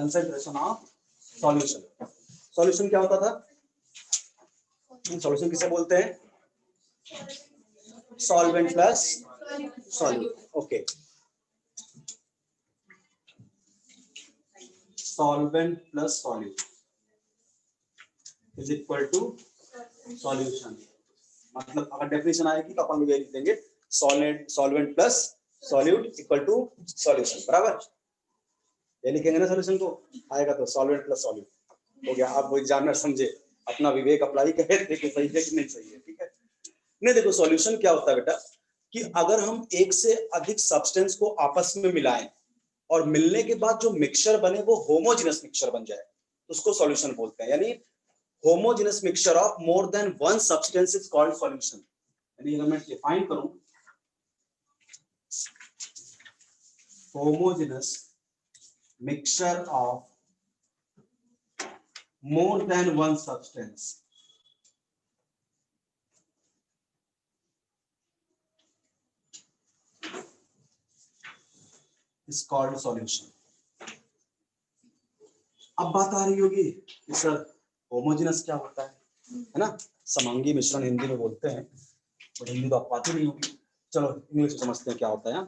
Concentration of solution. Solution क्या होता था? सॉल्यूशन किसे बोलते हैं? Solvent plus solute. Okay, solvent plus solute is equal to solution. मतलब अगर डेफिनेशन आएगी तो अपन लोग लिख देंगे solvent plus solute equal to solution, बराबर। ये लिखेंगे ना सॉल्यूशन को, आएगा तो सॉल्वेंट प्लस सॉल्यूट हो गया। आप वो एग्जामिनर समझे, अपना विवेक अप्लाई करे, देखिए सही है कि नहीं सही है, ठीक है। नहीं देखो, सॉल्यूशन क्या होता है बेटा कि अगर हम एक से अधिक सब्सटेंस को आपस में मिलाएं और मिलने के बाद जो मिक्सचर बने वो होमोजेनस मिक्सचर बन जाए तो उसको सॉल्यूशन बोलते हैं। यानी homogeneous mixture of more than one substance is called solution. यानी अगर मैं डिफाइन करूं, homogeneous mixture of more than one substance is called solution। अब बात आ रही होगी कि सर होमोजेनस क्या होता है ना? समांगी मिश्रण हिंदी में बोलते हैं, और हिंदी तो आप आती नहीं होगी। चलो इंग्लिश में समझते हैं क्या होता है।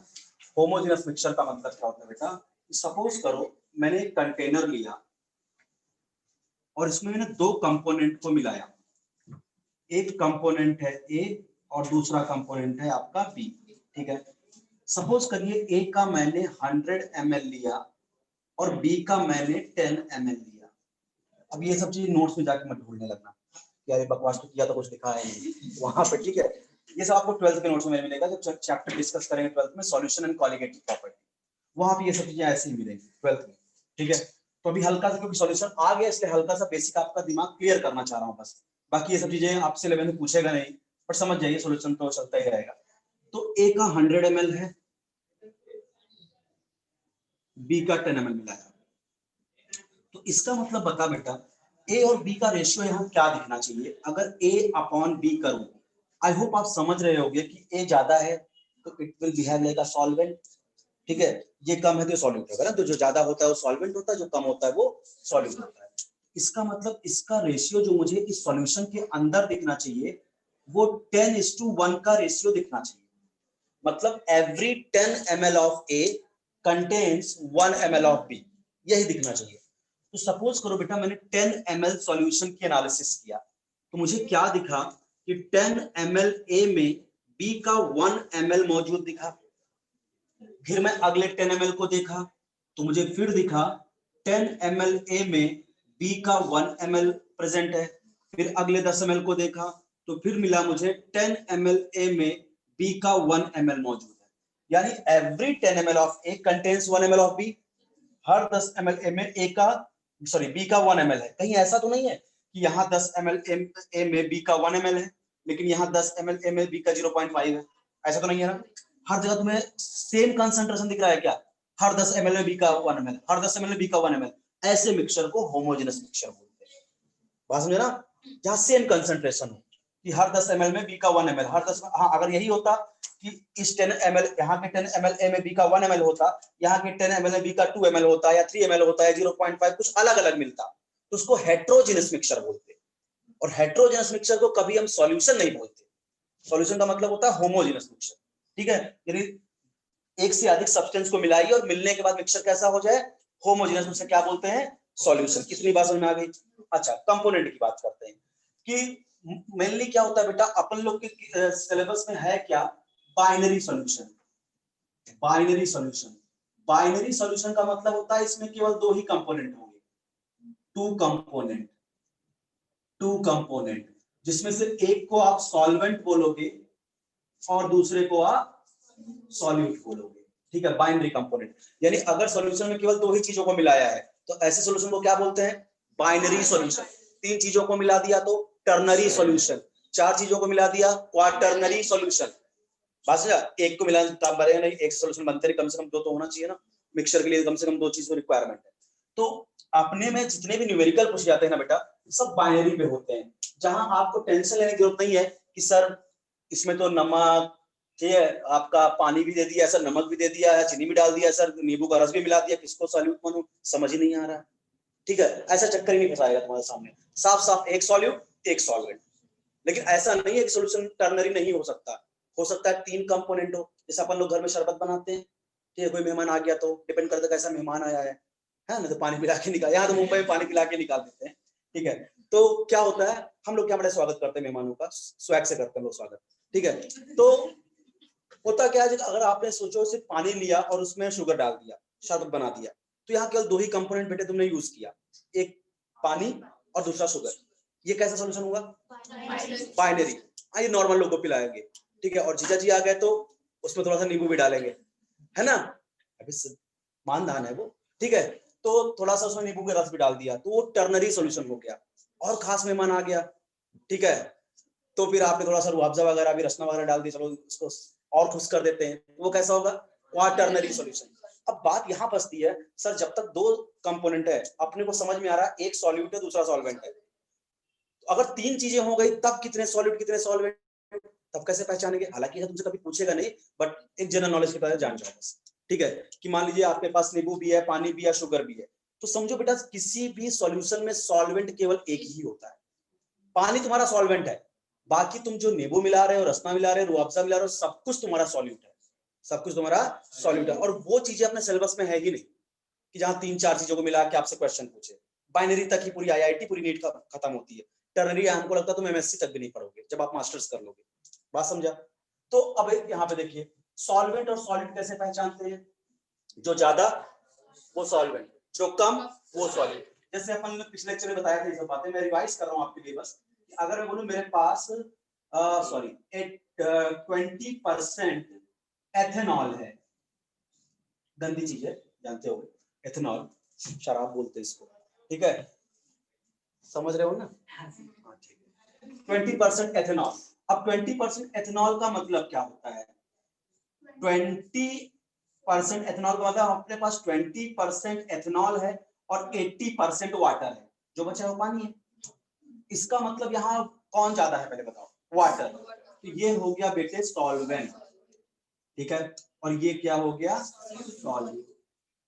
होमोजेनस मिक्सचर का मतलब क्या होता है बेटा? सपोज करो मैंने एक कंटेनर लिया और इसमें मैंने दो कंपोनेंट को मिलाया। एक कंपोनेंट है ए और दूसरा कंपोनेंट है आपका बी, ठीक है। सपोज करिए ए का मैंने 100 ml लिया और बी का मैंने 10 ml लिया। अब ये सब चीज नोट्स में जाके मत ढूंढने लगना कि यार बकवास तो किया तो कुछ लिखा है नहीं वहां पे, ठीक है। ये सब आपको 12th के नोट्स में मिलेगा, जब चैप्टर डिस्कस करेंगे 12th में सॉल्यूशन एंड कॉलिगेटिव प्रॉपर्टी, वहां पे ये सब चीजें ऐसे ही मिलेंगी 12th में, ठीक है। तो अभी हल्का सा क्योंकि सॉल्यूशन आ गया इसलिए हल्का सा बेसिक आपका दिमाग क्लियर करना चाह रहा हूं बस। बाकी ये सब चीजें आपसे 11 में पूछेगा नहीं, पर समझ जाइए सॉल्यूशन तो चलता ही रहेगा। तो ए का 100 ml है, बी का 10 ml मिलाया, तो इसका मतलब बता बेटा ए और बी का रेशियो यहाँ क्या दिखना चाहिए अगर ए अपॉन बी करूं। आई होप आप समझ रहे होंगे कि ए ज्यादा है तो it will behave like a solvent, ठीक है। ये कम है तो सॉल्यूट होगा ना, तो जो ज्यादा होता है वो सॉल्वेंट होता है, जो कम होता है वो सॉल्यूट होता है। इसका मतलब इसका रेशियो जो मुझे इस सॉल्यूशन के अंदर दिखना चाहिए वो 10:1 का रेशियो दिखना चाहिए। मतलब every 10 ml of A contains 1 ml of B, यही दिखना चाहिए। तो सपोज करो बेटा मैंने 10 ml सॉल्यूशन की एनालिसिस किया तो मुझे क्या दिखा कि 10 ml ए में बी का 1 ml मौजूद दिखा। फिर मैं अगले 10 ml को देखा तो मुझे फिर दिखा 10 ml ए में बी का 1 ml प्रेजेंट है। फिर अगले 10 ml को देखा तो फिर मिला मुझे 10 ml ए में बी का 1 ml मौजूद है। यानी every 10 ml of A contains 1 ml of B. हर 10 ml ए में ए का बी का 1 ml है। कहीं ऐसा तो नहीं है कि यहाँ 10 ml ए में बी का 1 ml है लेकिन यहाँ 10 ml ए में बी का 0.5 है, ऐसा तो नहीं है ना? हर जगह तुम्हें सेम कंसंट्रेशन दिख रहा है क्या? हर 10 ml में बी का 1 ml, हर 10 ml में बी का 1 ml। ऐसे मिक्सचर को होमोजेनस मिक्सचर बोलते हैं। बात समझे ना? जहाँ सेम कंसंट्रेशन हो कि हर 10 ml में बी का 1 ml, हर 10, हाँ अगर यही होता कि इस 10 ml यहाँ के 10 ml ए में बी का 1 ml होता, यहाँ के 10 ml में बी का 2 ml होता या 3 ml होता या 0.5 कुछ अलग अलग मिलता तो उसको हेट्रोजेनस मिक्सचर बोलते। और हेट्रोजेनस मिक्सचर को कभी हम सॉल्यूशन नहीं बोलते। सॉल्यूशन का मतलब होता है होमोजेनस मिक्सचर, ठीक है। यानी एक से अधिक सब्सटेंस को मिलाइए और मिलने के बाद मिक्सचर कैसा हो जाए? होमोजेनस। मिक्सचर क्या बोलते हैं? सॉल्यूशन। कितनी बात समझ में आ गई? अच्छा, कंपोनेंट की बात करते हैं कि मेनली क्या होता है बेटा अपन लोग के सिलेबस में है क्या? Binary solution. Binary solution, binary solution का मतलब होता है इसमें केवल दो ही कंपोनेंट होंगे, टू कंपोनेंट, जिसमें से एक को आप सॉल्वेंट बोलोगे और दूसरे को आप सॉल्यूट बोलोगे, ठीक है। बाइनरी कंपोनेंट यानी अगर सॉल्यूशन में केवल दो ही चीजों को मिलाया है तो ऐसे सॉल्यूशन को क्या बोलते हैं? Binary solution. तीन चीजों को मिला दिया तो टर्नरी सॉल्यूशन, चार चीजों को मिला दिया क्वाटर्नरी सॉल्यूशन। बस एक को मिलाना तब बनेगा नहीं, एक सॉल्यूशन बनते नहीं, कम से कम दो तो होना चाहिए ना। मिक्सचर के लिए कम से कम दो चीज की रिक्वायरमेंट है। तो अपने में जितने भी न्यूमेरिकल पूछ जाते हैं ना बेटा सब बाइनरी पे होते हैं, जहां आपको टेंशन लेने की जरूरत नहीं है कि सर इसमें तो नमक, ठीक है, आपका पानी भी दे दिया सर, नमक भी दे दिया है, चीनी भी डाल दिया सर, नींबू का रस भी मिला दिया, किसको सॉल्यूट मानूं समझ ही नहीं आ रहा। ठीक है, ऐसा चक्कर ही नहीं फंसाएगा तुम्हारे सामने, साफ साफ एक सॉल्यूट एक सॉल्वेंट। लेकिन ऐसा नहीं है कि सॉल्यूशन टर्नरी नहीं हो सकता है 3 कंपोनेंट हो। जैसे अपन लोग घर में शरबत बनाते हैं, ठीक है, कोई मेहमान आ गया तो डिपेंड करता है कैसा मेहमान आया है ना, तो पानी पिला के निकाल, यहाँ तो मुंबई में पानी पिला के निकाल देते हैं। ठीक है, तो क्या होता है, हम लोग क्या बड़ा स्वागत करते हैं मेहमानों का, स्वैग से करते हैं लोग स्वागत। ठीक है, तो होता क्या है, अगर आपने सोचो सिर्फ पानी लिया और उसमें शुगर डाल दिया, शरबत बना दिया, तो यहाँ केवल 2 ही कंपोनेंट बेटे तुमने यूज किया, एक पानी और दूसरा शुगर। ये कैसा सॉल्यूशन होगा, बाइनरी। ये नॉर्मल लोग को पिलाएंगे। ठीक है, और जीजा जी आ गए तो उसमें थोड़ा सा नींबू भी डालेंगे, है ना, अभी मानदान है वो। ठीक है, तो थोड़ा सा उसमें नींबू का रस भी डाल दिया, तो वो टर्नरी सॉल्यूशन हो गया। और खास मेहमान आ गया, ठीक है, तो फिर आपने थोड़ा सा रुअफ़ज़ा वगैरह भी, रसना वगैरह डाल दी, चलो उसको और खुश कर देते हैं, वो कैसा होगा, क्वाटर्नरी सॉल्यूशन। अब बात यहाँ फंसती है, सर जब तक 2 कंपोनेंट है, अपने को समझ में आ रहा है एक सॉल्यूट है दूसरा सॉल्वेंट है, तो अगर 3 चीजें हो गई तब कितने सॉल्यूट कितने सॉल्वेंट, तब कैसे पहचानेंगे। हालांकि यह तुमसे कभी पूछेगा नहीं, बट एक जनरल नॉलेज के तरह जान जाओ बस। ठीक है, कि मान लीजिए आपके पास नींबू भी है, पानी भी है, शुगर भी है, तो समझो बेटा किसी भी सॉल्यूशन में सॉल्वेंट केवल एक ही होता है। पानी तुम्हारा सॉल्वेंट है, बाकी तुम जो नींबू मिला रहे हो, रसना मिला रहे हो, रुअफ़ज़ा मिला रहे हो, सब कुछ तुम्हारा सॉल्यूट है, सब कुछ तुम्हारा सॉल्यूट है। और वो चीजें अपने सिलेबस में है ही नहीं कि जहां 3-4 चीजों को मिला के आपसे क्वेश्चन पूछे। बाइनरी तक ही पूरी आईआईटी पूरी नीट खत्म होती है, टर्नरी हमको लगता है तुम एमएससी तक भी नहीं पढ़ोगे जब आप मास्टर्स कर लोगे। बात समझा। तो अब यहाँ पे देखिए सॉल्वेंट और सॉलिड कैसे पहचानते हैं, जो ज्यादा वो सॉल्वेंट, जो कम वो सॉलिड। जैसे अपन ने पिछले लेक्चर में बताया था ये सब बातें, मैं रिवाइज कर रहा हूँ आपके लिए बस। अगर मैं बोलूं मेरे पास 20% एथेनॉल है, गंदी चीज है जानते हो, एथेनॉल शराब बोलते हैं इसको, ठीक है, समझ रहे हो ना, हाँ ठीक है, 20% एथेनॉल। अब 20% एथेनॉल का मतलब क्या होता है, 20% एथेनॉल का मतलब अपने पास 20% एथेनॉल है और 80% वाटर है, जो बचा है वो पानी है। इसका मतलब यहाँ कौन ज्यादा है पहले बताओ, वाटर। तो ये हो गया बेटे सॉल्वेंट, ठीक है, और ये क्या हो गया सॉल्वेंट।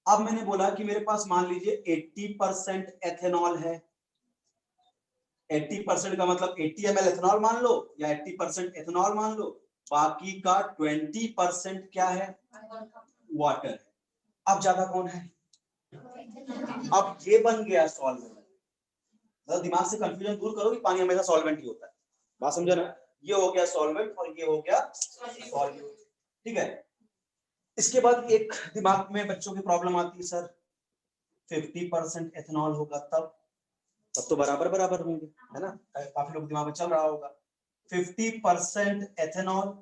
अब मैंने बोला कि मेरे पास मान लीजिए 80% एथेनॉल है, 80% का मतलब 80 ml एथेनॉल मान लो या 80% एथेनॉल मान लो, बाकी का 20% क्या है, वाटर है। अब ज्यादा कौन है, अब ये बन गया सॉल्वेंट। मतलब दिमाग से कंफ्यूजन दूर करो कि पानी हमेशा सॉल्वेंट ही होता है, बात समझो ना। ये हो गया सॉल्वेंट और ये हो गया सॉल्यूट, ठीक है। इसके बाद एक दिमाग में बच्चों की प्रॉब्लम आती है, सर 50% एथेनॉल होगा तब तो बराबर बराबर होंगे, है ना, काफी लोग दिमाग में चल रहा होगा। 50% एथेनॉल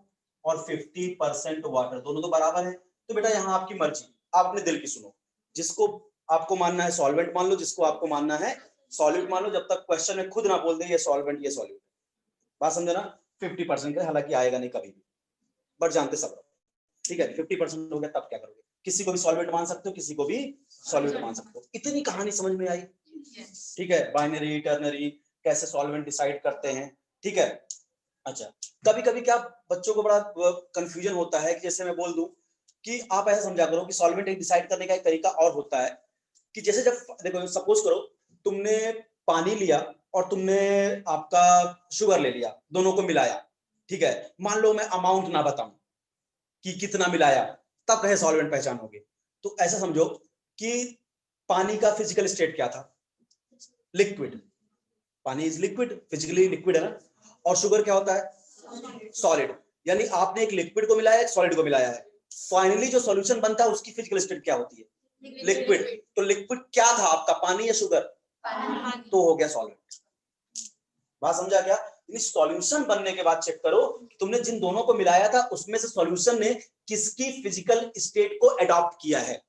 और 50% वाटर, दोनों तो बराबर है, तो बेटा यहाँ आपकी मर्जी, आप अपने दिल की सुनो, जिसको आपको मानना है सॉल्वेंट मान लो, जिसको आपको मानना है सॉल्यूट मान लो, जब तक क्वेश्चन में खुद ना बोल दे ये सॉल्वेंट ये सॉल्यूट। बात समझे ना, 50% का हालांकि आएगा नहीं कभी भी, बट जानते सब, ठीक है। 50% हो गया तब क्या करोगे, किसी को भी सॉल्वेंट मान सकते हो, किसी को भी सॉल्यूट मान सकते हो। इतनी कहानी समझ में आई, ठीक है, बाइनरी टर्नरी कैसे सॉल्वेंट डिसाइड करते हैं, ठीक है। अच्छा, कभी कभी क्या बच्चों को बड़ा कंफ्यूजन होता है कि जैसे मैं बोल दूं कि आप ऐसा समझा करो कि सॉल्वेंट डिसाइड करने का एक तरीका और होता है कि जैसे जब देखो सपोज करो तुमने पानी लिया और तुमने आपका शुगर ले लिया, दोनों को मिलाया, ठीक है, मान लो मैं अमाउंट ना बताऊं कि कितना मिलाया, तब कहे सॉल्वेंट पहचानोगे। तो ऐसा समझो कि पानी का फिजिकल स्टेट क्या था, लिक्विड, पानी इज लिक्विड, फिजिकली लिक्विड है ना, और शुगर क्या होता है सॉलिड, यानी आपने एक लिक्विड को मिलाया एक सॉलिड को मिलाया है, फाइनली जो सॉल्यूशन बनता है उसकी फिजिकल स्टेट क्या होती है, लिक्विड। तो लिक्विड क्या था आपका, पानी या शुगर, तो हो गया सॉल्वेंट। बात समझा क्या, सॉल्यूशन बनने के बाद चेक करो कि तुमने जिन दोनों को मिलाया था उसमें से सॉल्यूशन ने किसकी फिजिकल स्टेट को अडॉप्ट किया है,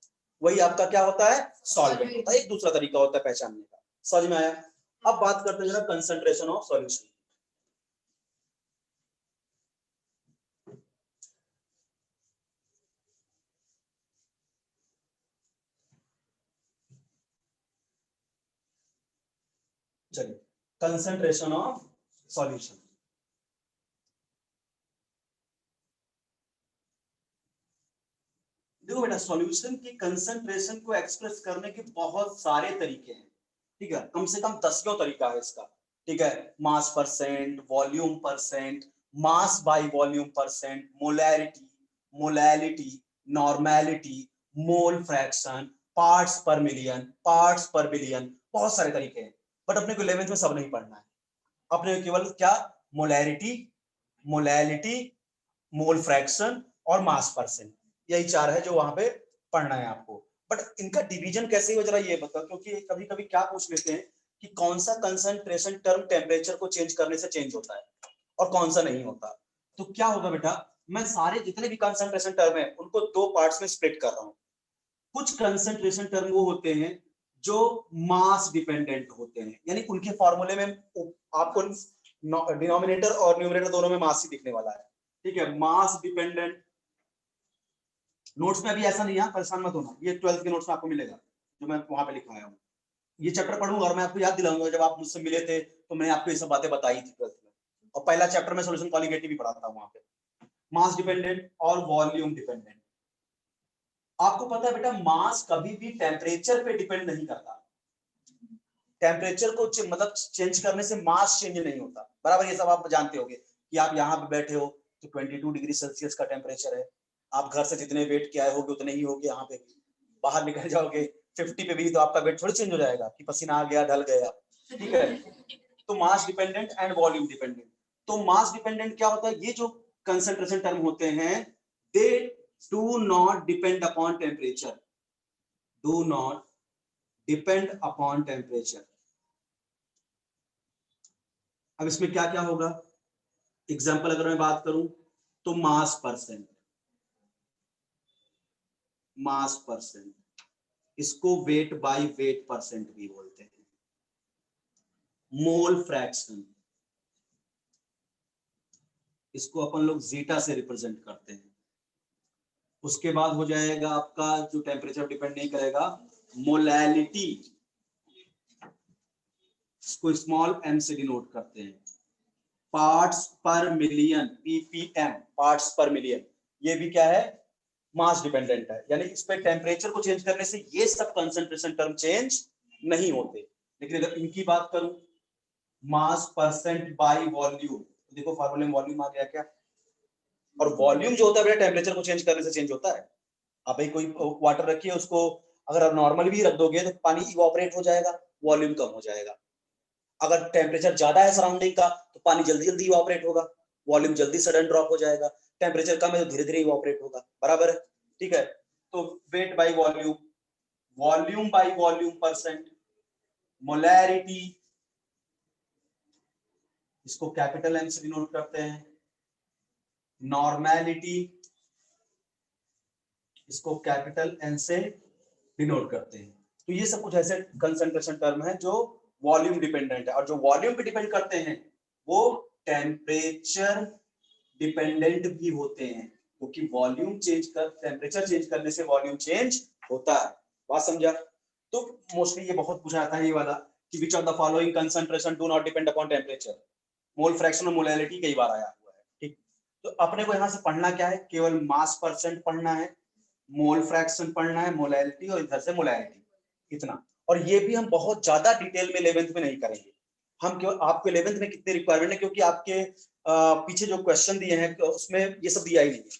वही आपका क्या होता है सॉल्वेंट होता है। एक दूसरा तरीका होता है पहचानने का, समझ में आया। अब बात करते हैं जरा कंसंट्रेशन ऑफ सॉल्यूशन। चलिए, कंसंट्रेशन ऑफ सॉल्यूशन। देखो बेटा, सॉल्यूशन की कंसंट्रेशन को एक्सप्रेस करने के बहुत सारे तरीके हैं, ठीक है, कम से कम 10 तरीका है इसका, ठीक है, मास percent, volume percent, mass by volume percent, molarity, molality, normality, mole fraction, parts पर मिलियन, पार्ट्स पर बिलियन, बहुत सारे तरीके हैं, बट अपने को 11th में सब नहीं पढ़ना है, अपने को केवल क्या, मोलैरिटी, मोलैलिटी, मोल फ्रैक्शन और मास परसेंट, यही चार है जो वहां पे पढ़ना है आपको। बट इनका डिवीजन कैसे हो जरा ये बताओ, क्योंकि कभी कभी क्या पूछ लेते हैं कि कौन सा कंसंट्रेशन टर्म टेम्परेचर को चेंज करने से चेंज होता है और कौन सा नहीं होता। तो क्या होगा बेटा, मैं सारे जितने भी कंसंट्रेशन टर्म है उनको दो पार्ट्स में स्प्लिट कर रहा हूं। कुछ कंसंट्रेशन टर्म वो होते हैं जो मास डिपेंडेंट होते हैं, यानी उनके फॉर्मूले में आपको डिनोमिनेटर और न्यूमरेटर दोनों में मास ही दिखने वाला है, ठीक है, मास डिपेंडेंट। नोट्स में अभी ऐसा नहीं है, परेशान मत होना, ये 12th के नोट्स में आपको मिलेगा जो मैं वहां पे लिखवाया हूँ। ये चैप्टर पढ़ूंगा और मैं आपको याद दिलाऊंगा, जब आप मुझसे मिले थे तो मैंने आपको ये सब बातें बताई थी 12th में, और पहला चैप्टर में सॉल्यूशन कॉलिगेटिव भी पढ़ाता हूँ वहां पे। मास डिपेंडेंट और वॉल्यूम डिपेंडेंट। आपको पता है बेटा, मास कभी भी टेम्परेचर पे डिपेंड नहीं करता, टेम्परेचर को मतलब चेंज करने से मास चेंज नहीं होता, बराबर, ये सब आप जानते होंगे कि आप यहाँ पे बैठे हो तो 22 डिग्री सेल्सियस का टेम्परेचर है, आप घर से जितने वेट के आए होगे उतने ही होगे, यहाँ पे बाहर निकल जाओगे 50 पे भी तो आपका वेट थोड़ी चेंज हो जाएगा कि पसीना आ गया ढल गया, ठीक है। तो mass dependent and volume dependent. तो मास डिपेंडेंट क्या होता है, ये जो कंसंट्रेशन टर्म होते हैं, they do not depend upon temperature, do not depend upon temperature. अब इसमें क्या क्या होगा, एग्जाम्पल अगर मैं बात करूं तो मास परसेंट, मास परसेंट, इसको वेट बाय वेट परसेंट भी बोलते हैं। मोल फ्रैक्शन, इसको अपन लोग जीटा से रिप्रेजेंट करते हैं। उसके बाद हो जाएगा आपका, जो टेम्परेचर डिपेंड नहीं करेगा, मोलैलिटी, इसको स्मॉल एम से डिनोट करते हैं। पार्ट्स पर मिलियन, पीपीएम, पार्ट्स पर मिलियन, ये भी क्या है, मास डिपेंडेंट है, यानी इस पे टेम्परेचर को चेंज करने से ये सब कंसंट्रेशन टर्म चेंज नहीं होते। लेकिन अगर इनकी बात करूं, मास परसेंट बाय वॉल्यूम, देखो फार्मूले में वॉल्यूम आ गया क्या, और वॉल्यूम जो होता है टेम्परेचर को चेंज करने से चेंज होता है। आप भाई कोई वाटर रखिए, उसको अगर आप नॉर्मल भी रख दोगे तो पानी इवापोरेट हो जाएगा, वॉल्यूम कम हो जाएगा। अगर टेम्परेचर ज्यादा है सराउंडिंग का तो पानी जल्दी जल्दी इवापोरेट होगा, वॉल्यूम जल्दी सडन ड्रॉप हो जाएगा। टेम्परेचर कम है तो धीरे धीरे इवापोरेट होगा, बराबर है, ठीक है। तो weight by volume, volume by volume percent, molarity, इसको कैपिटल एम से डिनोट करते हैं। नॉर्मेलिटी, इसको कैपिटल एन से डिनोट करते हैं। तो ये सब कुछ ऐसे कंसंट्रेशन टर्म है जो वॉल्यूम डिपेंडेंट है, और जो वॉल्यूम पे डिपेंड करते हैं वो टेम्परेचर डिपेंडेंट भी होते हैं, क्योंकि वॉल्यूम चेंज कर, टेम्परेचर चेंज करने से वॉल्यूम चेंज होता है। बात समझा। तो मोस्टली ये बहुत पूछा जाता है ये वाला कि which of the following concentration do not depend upon temperature. Mole fraction और मोलैलिटी कई बार आया हुआ है, ठीक। तो अपने को यहां से पढ़ना क्या है, केवल मास परसेंट पढ़ना है, मोल फ्रैक्शन पढ़ना है, मोलैलिटी, और इधर से मोलैरिटी, इतना। और ये भी हम बहुत ज्यादा डिटेल में 11th में नहीं करेंगे, हम केवल आपको 11th में कितने रिक्वायरमेंट है, क्योंकि आपके पीछे जो क्वेश्चन दिए हैं उसमें ये सब दिया ही नहीं है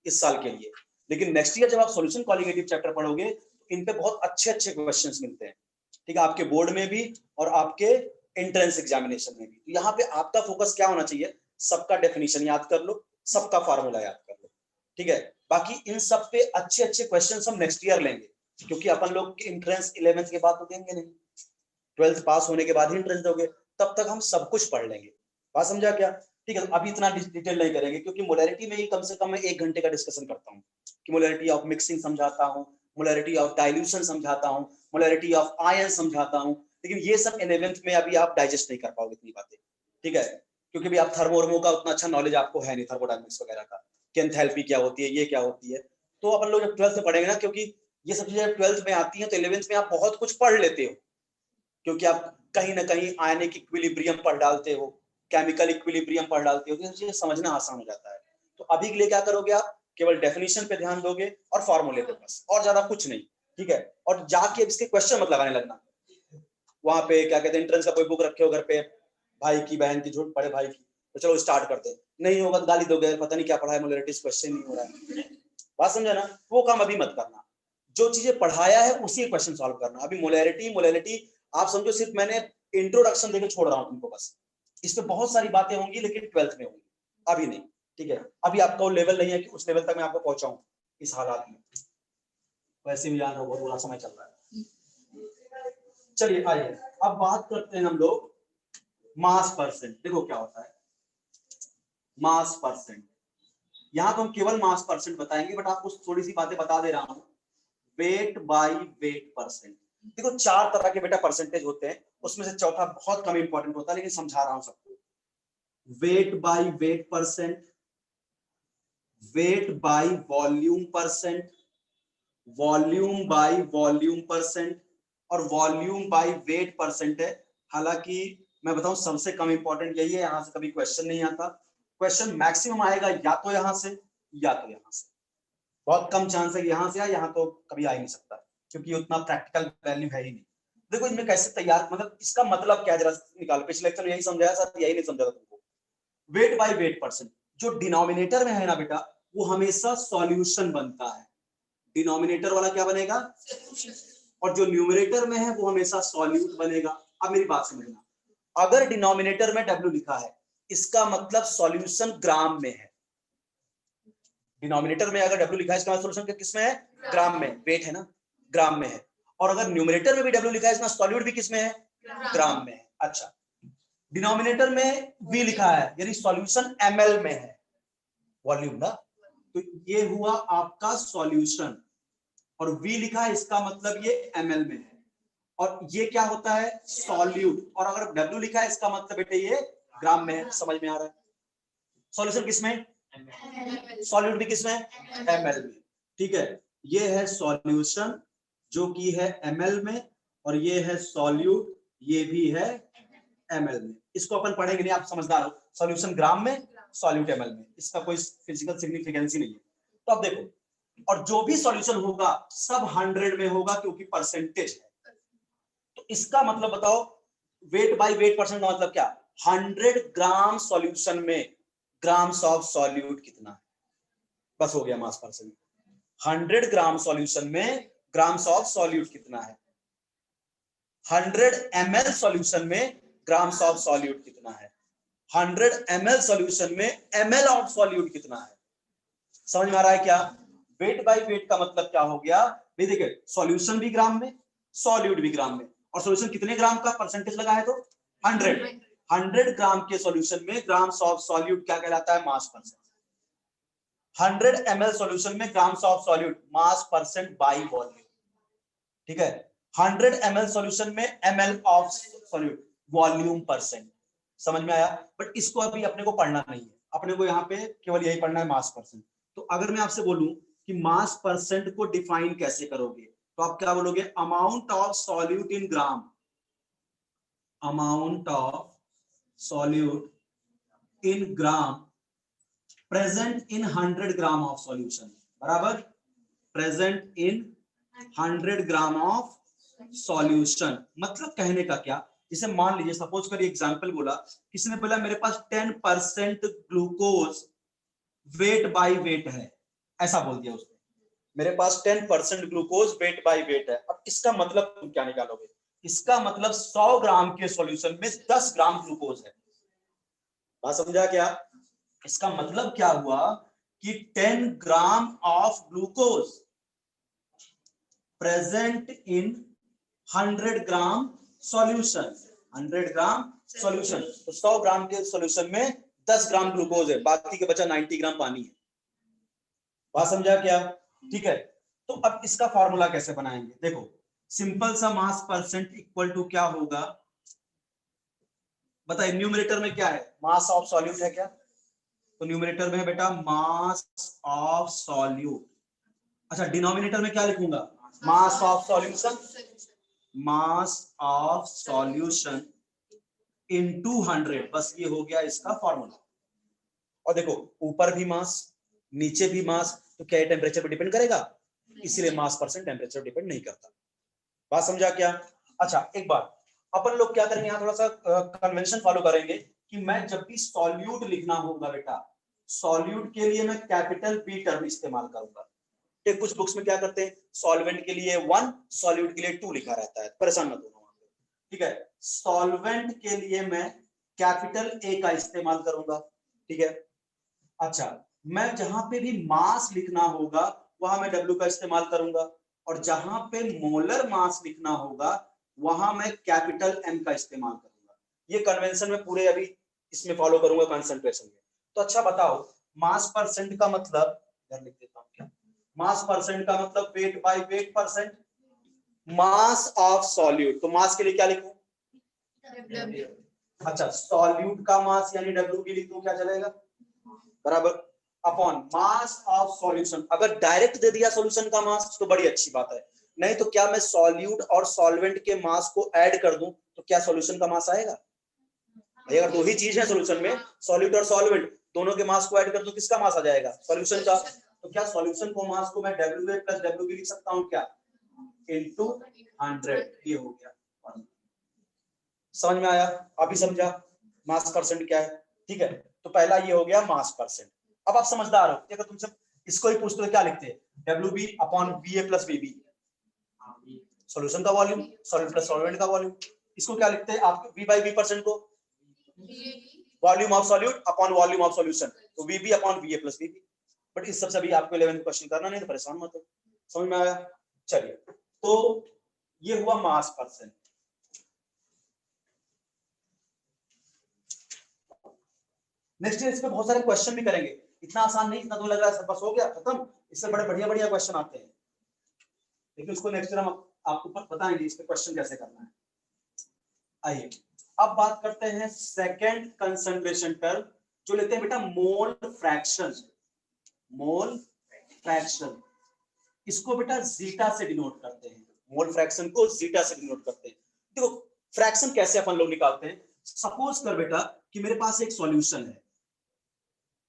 इस साल के लिए। लेकिन नेक्स्ट ईयर जब आप सॉल्यूशन कॉलिगेटिव चैप्टर पढ़ोगे तो इन पे बहुत अच्छे अच्छे क्वेश्चंस मिलते हैं, ठीक है, आपके बोर्ड में भी और आपके एंट्रेंस एग्जामिनेशन में भी। तो यहाँ पे आपका फोकस क्या होना चाहिए, सबका डेफिनेशन याद कर लो, सबका फार्मूला याद कर लो, ठीक है। बाकी इन सब पे अच्छे अच्छे क्वेश्चन हम नेक्स्ट ईयर लेंगे, क्योंकि अपन लोग के एंट्रेंस 11th के बाद तो देंगे नहीं, 12th पास होने के बाद ही एंट्रेंस दोगे, तब तक हम सब कुछ पढ़ लेंगे। बात समझा क्या, ठीक है। अभी इतना डिटेल नहीं करेंगे, क्योंकि मोलैरिटी में ही कम से कम मैं 1 घंटे का डिस्कशन करता हूँ, कि मोलैरिटी ऑफ मिक्सिंग समझाता हूँ, मोलैरिटी ऑफ डाइल्यूशन समझाता हूँ, मोलैरिटी ऑफ आयन समझाता हूँ। लेकिन ये सब 11th में अभी आप डाइजेस्ट नहीं कर पाओगे इतनी बातें, ठीक है, क्योंकि अभी आप थर्मोर्मो का उतना अच्छा नॉलेज आपको है नहीं, थर्मोडायनेमिक्स वगैरह का, कि एंथैल्पी क्या होती है, ये क्या होती है। तो अपन लोग जब 12th में पढ़ेंगे ना, क्योंकि ये सब चीजें 12th में आती हैं तो 11th में आप बहुत कुछ पढ़ लेते हो, क्योंकि आप कहीं ना कहीं आयनिक इक्विलिब्रियम पढ़ डालते हो, केमिकल इक्विलिब्रियम पढ़ डालते हो, तो चीजें समझना आसान हो जाता है। तो अभी के लिए क्या करोगे आप, केवल डेफिनेशन पे ध्यान दोगे और फॉर्मूले पे, बस, और ज्यादा कुछ नहीं, ठीक है। और जाके इसके क्वेश्चन मत लगाने लगना। वहां पे क्या कहते हैं, एंट्रेंस का कोई बुक रखे हो घर पे, भाई की बहन की, झूठ पड़े भाई की, तो चलो स्टार्ट करते हैं, नहीं होगा तो गाली दोगे, पता नहीं क्या पढ़ा है, मोलैरिटीज क्वेश्चन नहीं हो रहा है, बात समझा ना। वो काम अभी मत करना, जो चीजें पढ़ाया है उसी क्वेश्चन सॉल्व करना। अभी मोलैरिटी आप समझो सिर्फ मैंने इंट्रोडक्शन देकर छोड़ रहा हूं तुमको, बस इस पे बहुत सारी बातें होंगी लेकिन 12th में होंगी, अभी नहीं, ठीक है। अभी आपका वो लेवल नहीं है कि उस लेवल तक मैं आपको पहुंचाऊं इस हालात में, वैसे भी याद हो बहुत बुरा समय चल रहा है। चलिए आइए अब बात करते हैं हम लोग मास परसेंट। देखो क्या होता है मास परसेंट, यहां तो हम केवल मास परसेंट बताएंगे, बट आपको थोड़ी सी बातें बता दे रहा हूं। वेट बाई वेट परसेंट, देखो 4 तरह के बेटा परसेंटेज होते हैं, उसमें से चौथा बहुत कम इंपॉर्टेंट होता है, लेकिन समझा रहा हूं सबको। Weight by wait percent, weight by volume percent, volume by volume percent, और वॉल्यूम बाई वेट परसेंट है। हालांकि मैं बताऊं सबसे कम इंपॉर्टेंट यही है, यहां से कभी क्वेश्चन नहीं आता। क्वेश्चन मैक्सिमम आएगा या तो यहां से या तो यहां से, बहुत कम चांस है यहां से आए, यहां तो कभी आ ही नहीं सकता, क्योंकि उतना प्रैक्टिकल वैल्यू है ही नहीं। देखो इनमें कैसे तैयार, मतलब इसका मतलब क्या, जरा निकालो। पिछले लेक्चर यही समझाया सर, यही नहीं समझा तुमको। वेट बाई वेट परसेंट, जो डिनोमिनेटर में है ना बेटा, वो हमेशा सॉल्यूशन बनता है। डिनोमिनेटर वाला क्या बनेगा, और जो न्यूमरेटर में है वो हमेशा सॉल्यूट बनेगा। अब मेरी बात समझना, अगर डिनोमिनेटर में W लिखा है, इसका मतलब सॉल्यूशन ग्राम में है। डिनोमिनेटर में अगर W लिखा है, इसका सॉल्यूशन किस में है, ग्राम में, वेट है ना, ग्राम में है। और अगर न्यूमरेटर में भी W लिखा है, इसका सॉल्यूट भी किस में है, ग्राम में है। अच्छा, डिनोमिनेटर में V लिखा है, यानी सॉल्यूशन ml में है, वॉल्यूम ना, तो ये हुआ आपका सॉल्यूशन, और V लिखा है, इसका मतलब ये ml में है, और ये क्या होता है, सॉल्यूट। और अगर W लिखा है, इसका मतलब बेटे ये ग्राम में है। समझ में आ रहा है, सॉल्यूशन किसमें, सॉल्यूट भी किसमें, ml में, ठीक है। ये है सॉल्यूशन जो कि है ml में, और ये है सॉल्यूट, ये भी है ml में। इसको अपन पढ़ेंगे नहीं, आप समझदार हो, सॉल्यूशन ग्राम में, सॉल्यूट ml में, इसका कोई फिजिकल सिग्निफिकेंस ही नहीं है। तो अब देखो, और जो भी सॉल्यूशन होगा सब 100 में होगा, क्योंकि परसेंटेज है। तो इसका मतलब बताओ, वेट बाई वेट परसेंट का मतलब क्या, 100 ग्राम सॉल्यूशन में ग्राम्स ऑफ सॉल्यूट कितना है, बस हो गया मास परसेंट। 100 ग्राम सॉल्यूशन में ग्राम्स ऑफ सॉल्यूट कितना है, 100 ml सॉल्यूशन में ग्राम्स ऑफ सॉल्यूट कितना है, 100 ml सॉल्यूशन में ml ऑफ सॉल्यूट कितना है। समझ में आ रहा है क्या, वेट बाई वेट का मतलब क्या हो गया, देखिए सॉल्यूशन भी ग्राम में, सॉल्यूट भी ग्राम में, और सॉल्यूशन कितने ग्राम का परसेंटेज लगा है, तो 100 ग्राम के सॉल्यूशन में ग्राम्स ऑफ सॉल्यूट क्या कहलाता है, मास परसेंट। 100 ml सॉल्यूशन में grams of solute, mass percent by volume, ठीक है। 100 ml सॉल्यूशन में ml of solute, volume percent. समझ में आया, बट इसको अभी अपने को पढ़ना नहीं है, अपने को यहाँ पे केवल यही पढ़ना है, मास परसेंट। तो अगर मैं आपसे बोलूं कि मास परसेंट को डिफाइन कैसे करोगे, तो आप क्या बोलोगे, amount of solute in gram, amount of solute in gram present in 100 gram of solution, बराबर, present in 100 gram of solution. मतलब कहने का क्या, जैसे मान लीजिए सपोज करिए, एग्जांपल बोला, किसी ने बोला मेरे पास 10% ग्लूकोज वेट बाई वेट है, ऐसा बोल दिया उसने, मेरे पास 10% ग्लूकोज वेट बाई वेट है। अब इसका मतलब तुम क्या निकालोगे, इसका मतलब 100 ग्राम के सॉल्यूशन में 10 ग्राम ग्लूकोज है। बात समझा क्या, इसका मतलब क्या हुआ कि 10 gram of glucose present in 100 gram solution, 100 gram solution, तो 100 ग्राम के सॉल्यूशन में 10 ग्राम ग्लूकोज है, बाकी के बचा 90 ग्राम पानी है। बात समझा क्या, ठीक है। तो अब इसका फॉर्मूला कैसे बनाएंगे, देखो सिंपल सा, मास परसेंट इक्वल टू क्या होगा, बताइए, न्यूमरेटर में क्या है, मास ऑफ सॉल्यूट है क्या, तो न्यूमरेटर में है बेटा मास ऑफ सॉल्यूट। अच्छा, डिनोमिनेटर में क्या लिखूंगा, mass of solution, mass of solution into 100, बस ये हो गया इसका फॉर्मूला। और देखो ऊपर भी मास, नीचे भी मास, तो क्या टेम्परेचर पर डिपेंड करेगा? इसीलिए मास परसेंट टेम्परेचर डिपेंड नहीं करता। बात समझा क्या? अच्छा एक बार अपन लोग क्या करेंगे, यहाँ थोड़ा सा कन्वेंशन फॉलो करेंगे कि मैं जब भी सॉल्यूट लिखना होगा बेटा, सॉल्यूट के लिए मैं कैपिटल बी टर्म इस्तेमाल करूंगा। ठीक, कुछ बुक्स में क्या करते हैं, सॉल्वेंट के लिए 1, सॉल्यूट के लिए 2 लिखा रहता है, परेशान मत होना। ठीक है, सॉल्वेंट के लिए मैं कैपिटल ए का इस्तेमाल करूंगा। ठीक है, अच्छा मैं जहां पे भी मास लिखना होगा वहां मैं डब्ल्यू का इस्तेमाल करूंगा, और जहां पे मोलर मास लिखना होगा वहां मैं कैपिटल एम का इस्तेमाल करूंगा। ये कन्वेंशन में पूरे अभी इसमें फॉलो करूंगा कंसंट्रेशन में। तो अच्छा बताओ, मास परसेंट का मतलब, इधर लिख देता हूं क्या, मास परसेंट का मतलब weight by weight percent, mass of solute, तो मास के लिए क्या लिखूं? अच्छा, सॉल्यूट का मास यानी डब्ल्यू भी लिख दूं, क्या चलेगा? बराबर अपॉन मास ऑफ सॉल्यूशन। अगर डायरेक्ट दे दिया सॉल्यूशन का मास तो बड़ी अच्छी बात है, नहीं तो क्या मैं सॉल्यूट और सॉल्वेंट के मास को ऐड कर दूं तो क्या सॉल्यूशन का मास आएगा? अगर दो ही चीज है सॉल्यूशन में, सॉल्यूट और सॉल्वेंट, दोनों के मास को ऐड कर दूं किसका मास आ जाएगा? सॉल्यूशन का। तो क्या सॉल्यूशन को मास को मैं WA प्लस WB लिख सकता हूं क्या? इनटू 100। ये हो गया, समझ में आया? अभी समझा मास परसेंट क्या है? ठीक है, तो पहला ये हो गया मास परसेंट। अब आप समझदार हो, अगर तुमसे इसको ही पूछते तो क्या लिखते हैं? WB upon BA plus BB, solution का वॉल्यूम, सॉल्यूट प्लस सॉल्वेंट का वॉल्यूम। इसको क्या लिखते हैं आप? V बाई B परसेंट को volume of solute upon volume of solution, तो VB upon BA plus BB। But इस सबसे अभी आपको 11th क्वेश्चन करना नहीं, तो परेशान मत हो। समझ में आया? चलिए, तो ये हुआ मास परसेंट। नेक्स्ट इस पे बहुत सारे क्वेश्चन भी करेंगे, इतना आसान नहीं, इतना तो लग रहा है बस हो गया खत्म। इससे बड़े बढ़िया बढ़िया क्वेश्चन आते हैं, लेकिन उसको नेक्स्ट टाइम आपको बताएंगे इस पे क्वेश्चन कैसे करना है। आइए अब बात करते हैं सेकंड कंसंट्रेशन टर्म, जो लेते हैं बेटा मोल फ्रैक्शन। मोल फ्रैक्शन, इसको बेटा जीटा से डिनोट करते हैं। मोल फ्रैक्शन को जीटा से डिनोट करते हैं। देखो फ्रैक्शन कैसे अपन लोग निकालते हैं, सपोज कर बेटा कि मेरे पास एक सॉल्यूशन है,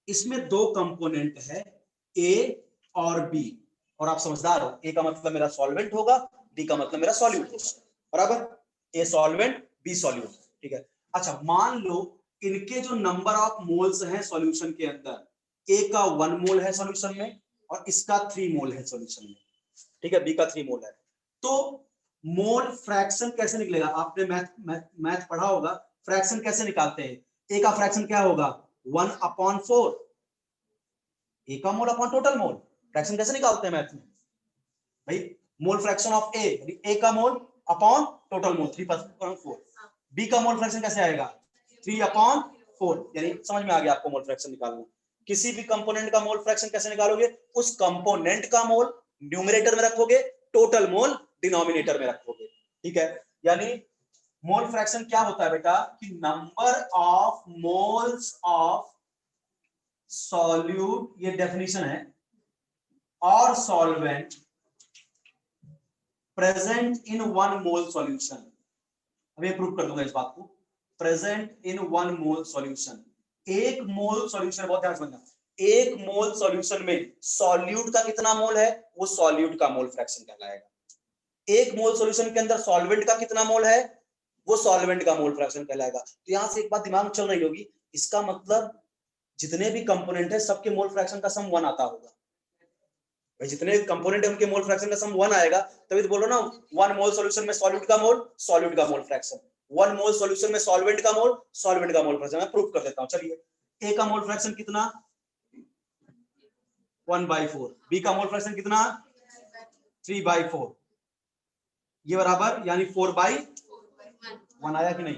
इसमें दो कंपोनेंट है ए और बी, और आप समझदार हो, ए का मतलब मेरा सॉल्वेंट होगा, बी का मतलब मेरा सॉल्यूट होगा, बराबर? ए सॉल्वेंट बी सॉल्यूट, ठीक है। अच्छा मान लो इनके जो नंबर ऑफ मोल्स हैं सॉल्यूशन के अंदर, ए का 1 मोल है सॉल्यूशन में और इसका 3 मोल है सॉल्यूशन में, ठीक है, बी का 3 मोल है। तो मोल फ्रैक्शन कैसे निकलेगा? आपने मैथ पढ़ा होगा, फ्रैक्शन कैसे निकालते हैं? ए का फ्रैक्शन क्या होगा? 1/4, ए का मोल अपॉन टोटल मोल। फ्रैक्शन कैसे निकालते हैं मैथ में भाई? मोल फ्रैक्शन ऑफ ए यानी ए का mole upon total mole 3/4। B का मोल फ्रैक्शन कैसे आएगा? 3/4, यानी समझ में आ गया आपको मोल फ्रैक्शन निकालना। किसी भी कंपोनेंट का मोल फ्रैक्शन कैसे निकालोगे? उस कंपोनेंट का मोल न्यूमरेटर में रखोगे, टोटल मोल डिनोमिनेटर में रखोगे, ठीक है। यानी मोल फ्रैक्शन क्या होता है बेटा कि number of moles of solute, ये डेफिनेशन है, और solvent present in 1 mole solution. अब ये प्रूव कर दूंगा इस बात को, प्रेजेंट इन 1 मोल सॉल्यूशन। एक मोल सॉल्यूशन, बहुत ध्यान समझना, एक मोल सॉल्यूशन में सॉल्यूट का कितना मोल है वो सॉल्यूट का मोल फ्रैक्शन कहलाएगा। एक मोल सॉल्यूशन के अंदर सॉल्वेंट का कितना मोल है वो सॉल्वेंट का मोल फ्रैक्शन कहलाएगा। तो यहां से एक बात दिमाग में चल रही होगी, इसका मतलब जितने भी कंपोनेंट है सबके मोल फ्रैक्शन का सम 1 आता होगा भाई। जितने कंपोनेंट है उनके मोल फ्रैक्शन का सम 1 आएगा, तभी तो बोलो ना 1 मोल सॉल्यूशन में सॉल्यूट का मोल, सॉल्यूट का मोल फ्रैक्शन, 1 मोल सॉल्यूशन में सॉल्वेंट का मोल, सॉल्वेंट का मोल फ्रैक्शन। मैं प्रूफ कर देता हूं, चलिए। ए का मोल फ्रैक्शन कितना? 1/4। बी का मोल फ्रैक्शन कितना? 3/4। ये बराबर यानी 4/1 आया कि नहीं?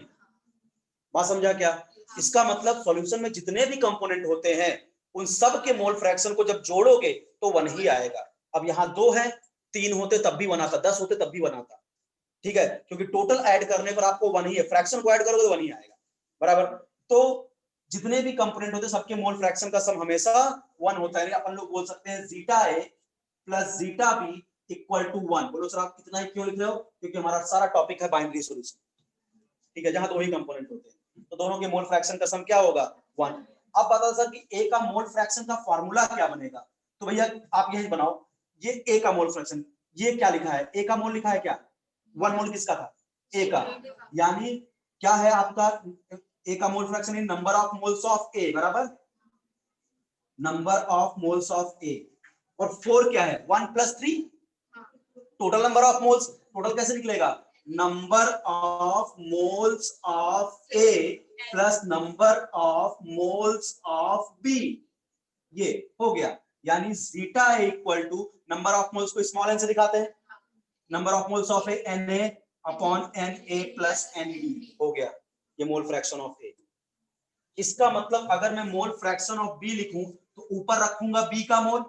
बात समझा क्या? इसका मतलब सॉल्यूशन में जितने भी कंपोनेंट होते हैं उन सब के मोल फ्रैक्शन को जब जोड़ोगे तो 1 ही आएगा। अब यहाँ 2 है, 3 होते तब भी 1 आता, 10 होते तब भी 1 आता, ठीक है, क्योंकि टोटल ऐड करने पर आपको 1 ही है, फ्रैक्शन को ऐड करोगे तो 1 ही आएगा, बराबर। तो जितने भी कंपोनेंट होते सबके मोल फ्रैक्शन का सम हमेशा 1 होता है। अपन लोग बोल सकते हैं zeta A plus zeta B equal to 1। बोलो सर आप कितना ही क्यों लिख रहे हो? क्योंकि हमारा सारा टॉपिक है बाइनरी सॉल्यूशन, ठीक है, जहां दो ही कंपोनेंट होते हैं, तो दोनों के मोल फ्रैक्शन का सम क्या होगा? 1। अब बता सर कि ए का मोल फ्रैक्शन का फॉर्मूला क्या बनेगा, तो भैया आप यही बनाओ, ये ए का मोल फ्रैक्शन, ये क्या लिखा है, ए का मोल लिखा है क्या, 1 मोल किसका था, ए का, यानी क्या है आपका ए का mole fraction in number of moles of A बराबर number of moles of A, और 4 क्या है 1 + 3 total number of moles, total कैसे निकलेगा, number of moles of A plus number of moles of B, ये हो गया, यानी zeta equal to number of moles को स्मॉल एन से दिखाते हैं, number of moles of A n A upon N A plus N B, हो गया ये मोल फ्रैक्शन ऑफ ए। इसका मतलब अगर मैं मोल फ्रैक्शन ऑफ बी लिखूं तो ऊपर रखूंगा बी का मोल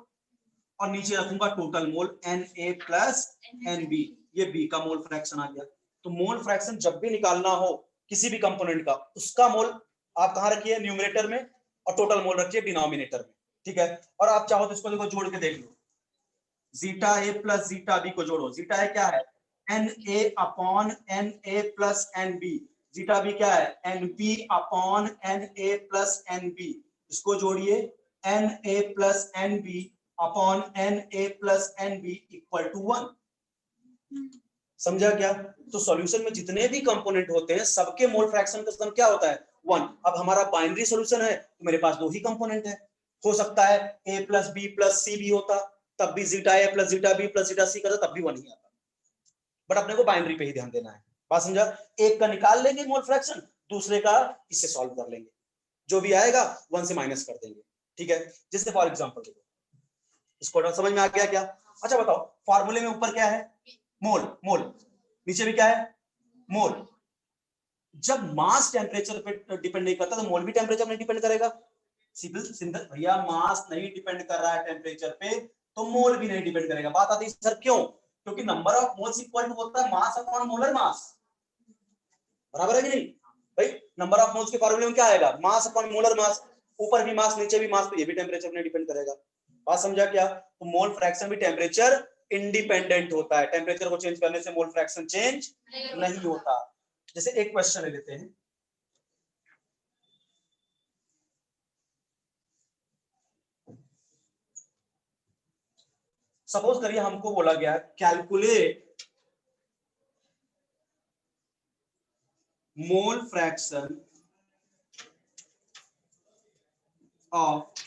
और नीचे रखूंगा total mole N A plus N B, ये बी का मोल फ्रैक्शन आ गया। तो मोल फ्रैक्शन जब भी निकालना हो किसी भी कंपोनेंट का, उसका मोल आप कहां रखिए न्यूमरेटर में और टोटल मोल रखिए डिनोमिनेटर में, ठीक है। और आप चाहो तो इसको देखो जोड़ के देख लो, zeta A plus zeta B को जोड़ो, जीटा ए क्या है N A upon N A plus N B, zeta B क्या है N B upon N A plus N B, इसको जोड़िए N A plus N B upon N A plus N B equal to 1, समझा क्या। तो solution में जितने भी कंपोनेंट होते हैं सबके मोल फ्रैक्शन का सम क्या होता है 1। अब हमारा बाइनरी सॉल्यूशन है तो मेरे पास 2 ही कंपोनेंट है, हो सकता है a plus B plus C भी होता तब भी zeta A plus zeta B plus zeta C करता तब भी 1 ही आता, बट अपने को बाइनरी पे ही ध्यान देना है, बात समझा। एक का निकाल लेंगे मोल फ्रैक्शन, दूसरे का इससे सॉल्व कर लेंगे, जो भी आएगा 1 से माइनस कर देंगे, ठीक है। जैसे फॉर एग्जांपल देखो, इसको समझ में आ गया क्या, अच्छा बताओ फॉर्मूले में ऊपर क्या है मोल, मोल नीचे भी क्या है मोल, जब मास टेम्परेचर पे डिपेंड नहीं करता तो मोल भी टेम्परेचर में डिपेंड करेगा, सिंपल भैया, मास नहीं डिपेंड कर रहा है टेम्परेचर पे तो मोल भी नहीं डिपेंड करेगा। बात आती है सर क्यों, क्योंकि number of moles equal to होता है मास अपॉन मोलर मास, बराबर है कि नहीं भाई, नंबर ऑफ मोल्स के फॉर्मूले में क्या आएगा मास अपॉन मोलर मास, ऊपर भी मास नीचे भी मास, तो ये भी टेम्परेचर में डिपेंड करेगा, बात समझा क्या। तो मोल फ्रैक्शन भी टेम्परेचर इंडिपेंडेंट होता है, टेम्परेचर को चेंज करने से मोल फ्रैक्शन चेंज नहीं होता। जैसे एक क्वेश्चन ले लेते हैं, सपोज करिए हमको बोला गया calculate mole fraction of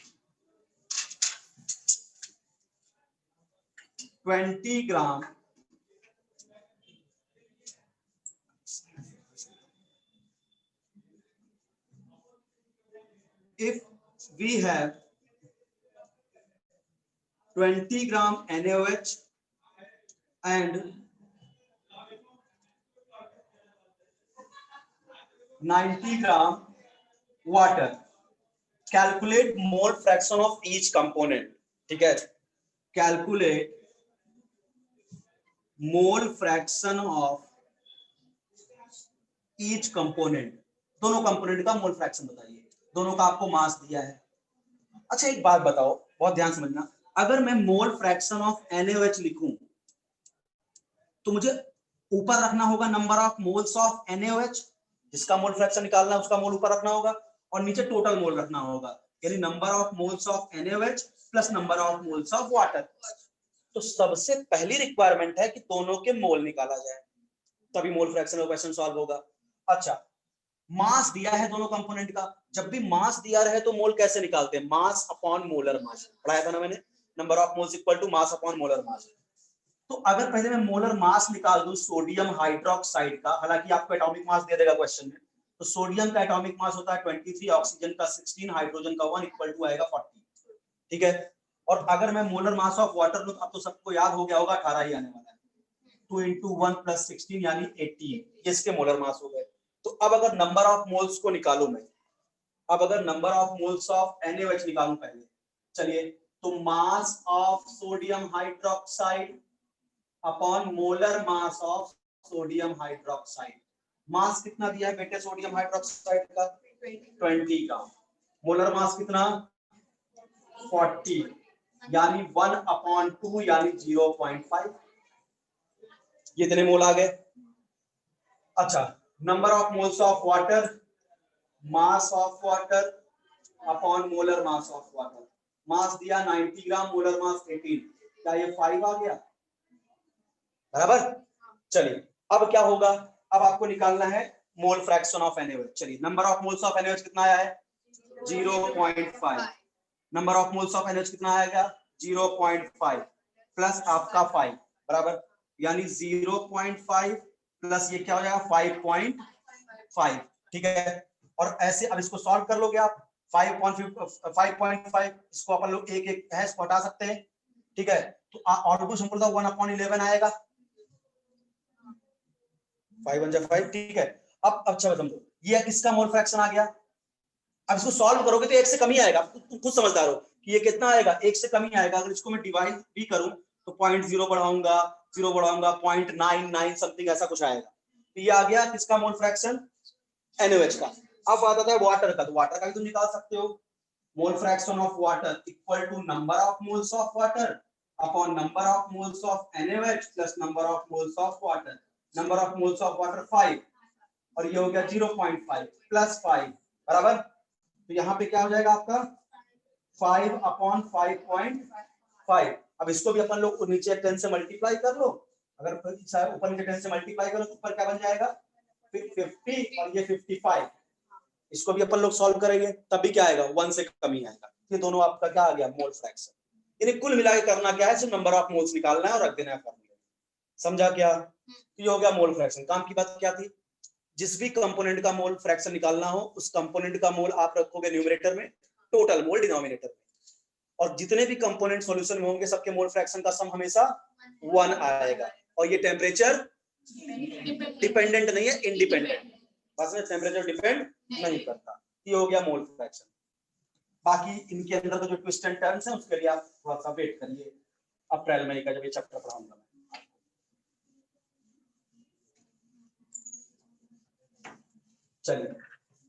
20 gram if we have 20 gram NaOH and 90 gram water, calculate mole fraction of each component, ठीक है, calculate mole fraction of each component, दोनों कंपोनेंट का मोल फ्रैक्शन बताइए, दोनों का आपको मास दिया है। अच्छा एक बात बताओ, बहुत ध्यान समझना, अगर मैं मोल फ्रैक्शन ऑफ NaOH लिखूं तो मुझे ऊपर रखना होगा number of moles of NaOH, जिसका मोल फ्रैक्शन निकालना है उसका मोल ऊपर रखना होगा, और नीचे टोटल मोल रखना होगा, यानी number of moles of NaOH plus number of moles of water. तो सबसे पहली रिक्वायरमेंट है कि दोनों के मोल निकाला जाए, तभी मोल फ्रैक्शन का क्वेश्चन सॉल्व होगा। अच्छा मास दिया है दोनों कंपोनेंट का, जब भी मास दिया रहे तो मोल कैसे निकालते हैं, मास अपॉन मोलर मास, पढ़ाया था ना मैंने, number of moles equal to mass upon molar mass. तो अगर पहले मैं मोलर मास निकाल दूं सोडियम हाइड्रोक्साइड का, हालांकि आपको एटॉमिक मास दे देगा क्वेश्चन में, तो सोडियम का एटॉमिक मास होता है 23, ऑक्सीजन का 16, हाइड्रोजन का 1 इक्वल टू आएगा 40, ठीक है। और अगर मैं मोलर मास ऑफ वाटर लूं, अब तो सबको याद हो गया होगा 18 ही आने वाला है, 2 × 1 + 16 यानी 18, ये इसके मोलर मास हो गए। तो अब अगर नंबर ऑफ मोल्स को निकालूं मैं, अब अगर number of moles of NaOH निकालूं पहले, चलिए, तो mass of sodium hydroxide upon molar mass of sodium hydroxide, mass कितना दिया है बेटे सोडियम हाइड्रोक्साइड का 20 ग्राम, मोलर मास कितना 40, यानी 1/2 यानी 0.5, ये इतने मोल आ गए। अच्छा number of moles of water, mass of water upon molar mass of water. Mass दिया 90 ग्राम, मोलर मास 18, क्या ये 5 आ गया? बराबर। चलिए अब क्या होगा, अब आपको निकालना है मोल फ्रैक्शन ऑफ NaOH। चलिए number of moles of NaOH कितना आया है? 0.5। Number of moles of NaOH कितना आएगा? 0.5 प्लस आपका 5 बराबर, यानी 0.5 प्लस ये क्या हो जाएगा 5.5। ठीक है, और ऐसे अब इसको सॉल्व कर लोगे आप। 5.5 इसको अपन लोग एक एक है इसको हटा सकते हैं। ठीक है, तो ऑलमोस्ट हमको 1/11 आएगा। 5 1 5। ठीक है, अब अच्छा समझो ये किसका मोल फ्रैक्शन आ गया। अब इसको सॉल्व करोगे तो एक से कम ही आएगा, तुम खुद समझदार हो कि ये कितना आएगा, एक से कम ही आएगा। अगर इसको मैं डिवाइड भी करूं तो 0.0 बढ़ाऊंगा, 0 बढ़ाऊंगा 0.99 समथिंग ऐसा कुछ आएगा। तो ये आ गया किसका मोल फ्रैक्शन? NaOH का। अब बात आता है वाटर का, तो वाटर का भी तुम निकाल सकते हो। Mole fraction of water equal to number of moles of water upon number of moles of NaOH plus number of moles of water. Number of moles of water 5 और ये हो गया 0.5 प्लस 5 बराबर, तो यहाँ पे क्या हो जाएगा आपका 5 अपॉन 5.5। अब इसको भी अपन लोग नीचे 10 से मल्टीप्लाई कर लो। अगर ऊपर नीचे 10 से मल्टीप्लाई करो तो ऊपर क्या बन जाएगा 50 और ये 55। इसको भी अपन लोग सॉल्व करेंगे तब भी क्या आएगा 1 से कम ही आएगा। ये दोनों आपका क्या आ गया मोल फ्रैक्शन। इन्हें कुल मिला के करना क्या है, सिर्फ नंबर ऑफ मोल्स निकालना है और रख देना है फॉर्मूले। समझा क्या? ये हो गया मोल फ्रैक्शन। काम की बात क्या थी, जिस भी कंपोनेंट का मोल फ्रैक्शन निकालना हो उस कंपोनेंट का मोल आप रखोगे न्यूमरेटर में, टोटल मोल डिनोमिनेटर में, और जितने भी कंपोनेंट सॉल्यूशन में होंगे सबके मोल फ्रैक्शन का सम हमेशा 1 आएगा। और ये टेम्परेचर डिपेंडेंट नहीं है, इंडिपेंडेंट। बस में टेम्परेचर डिपेंड नहीं करता। ये हो गया मोल फ्रैक्शन। बाकी इनके अंदर का जो ट्विस्ट एंड टर्न्स है उसके लिए आप थोड़ा सा वेट करिए, अप्रैल मई का जब ये चैप्टर पढ़ाऊंगा। चलिए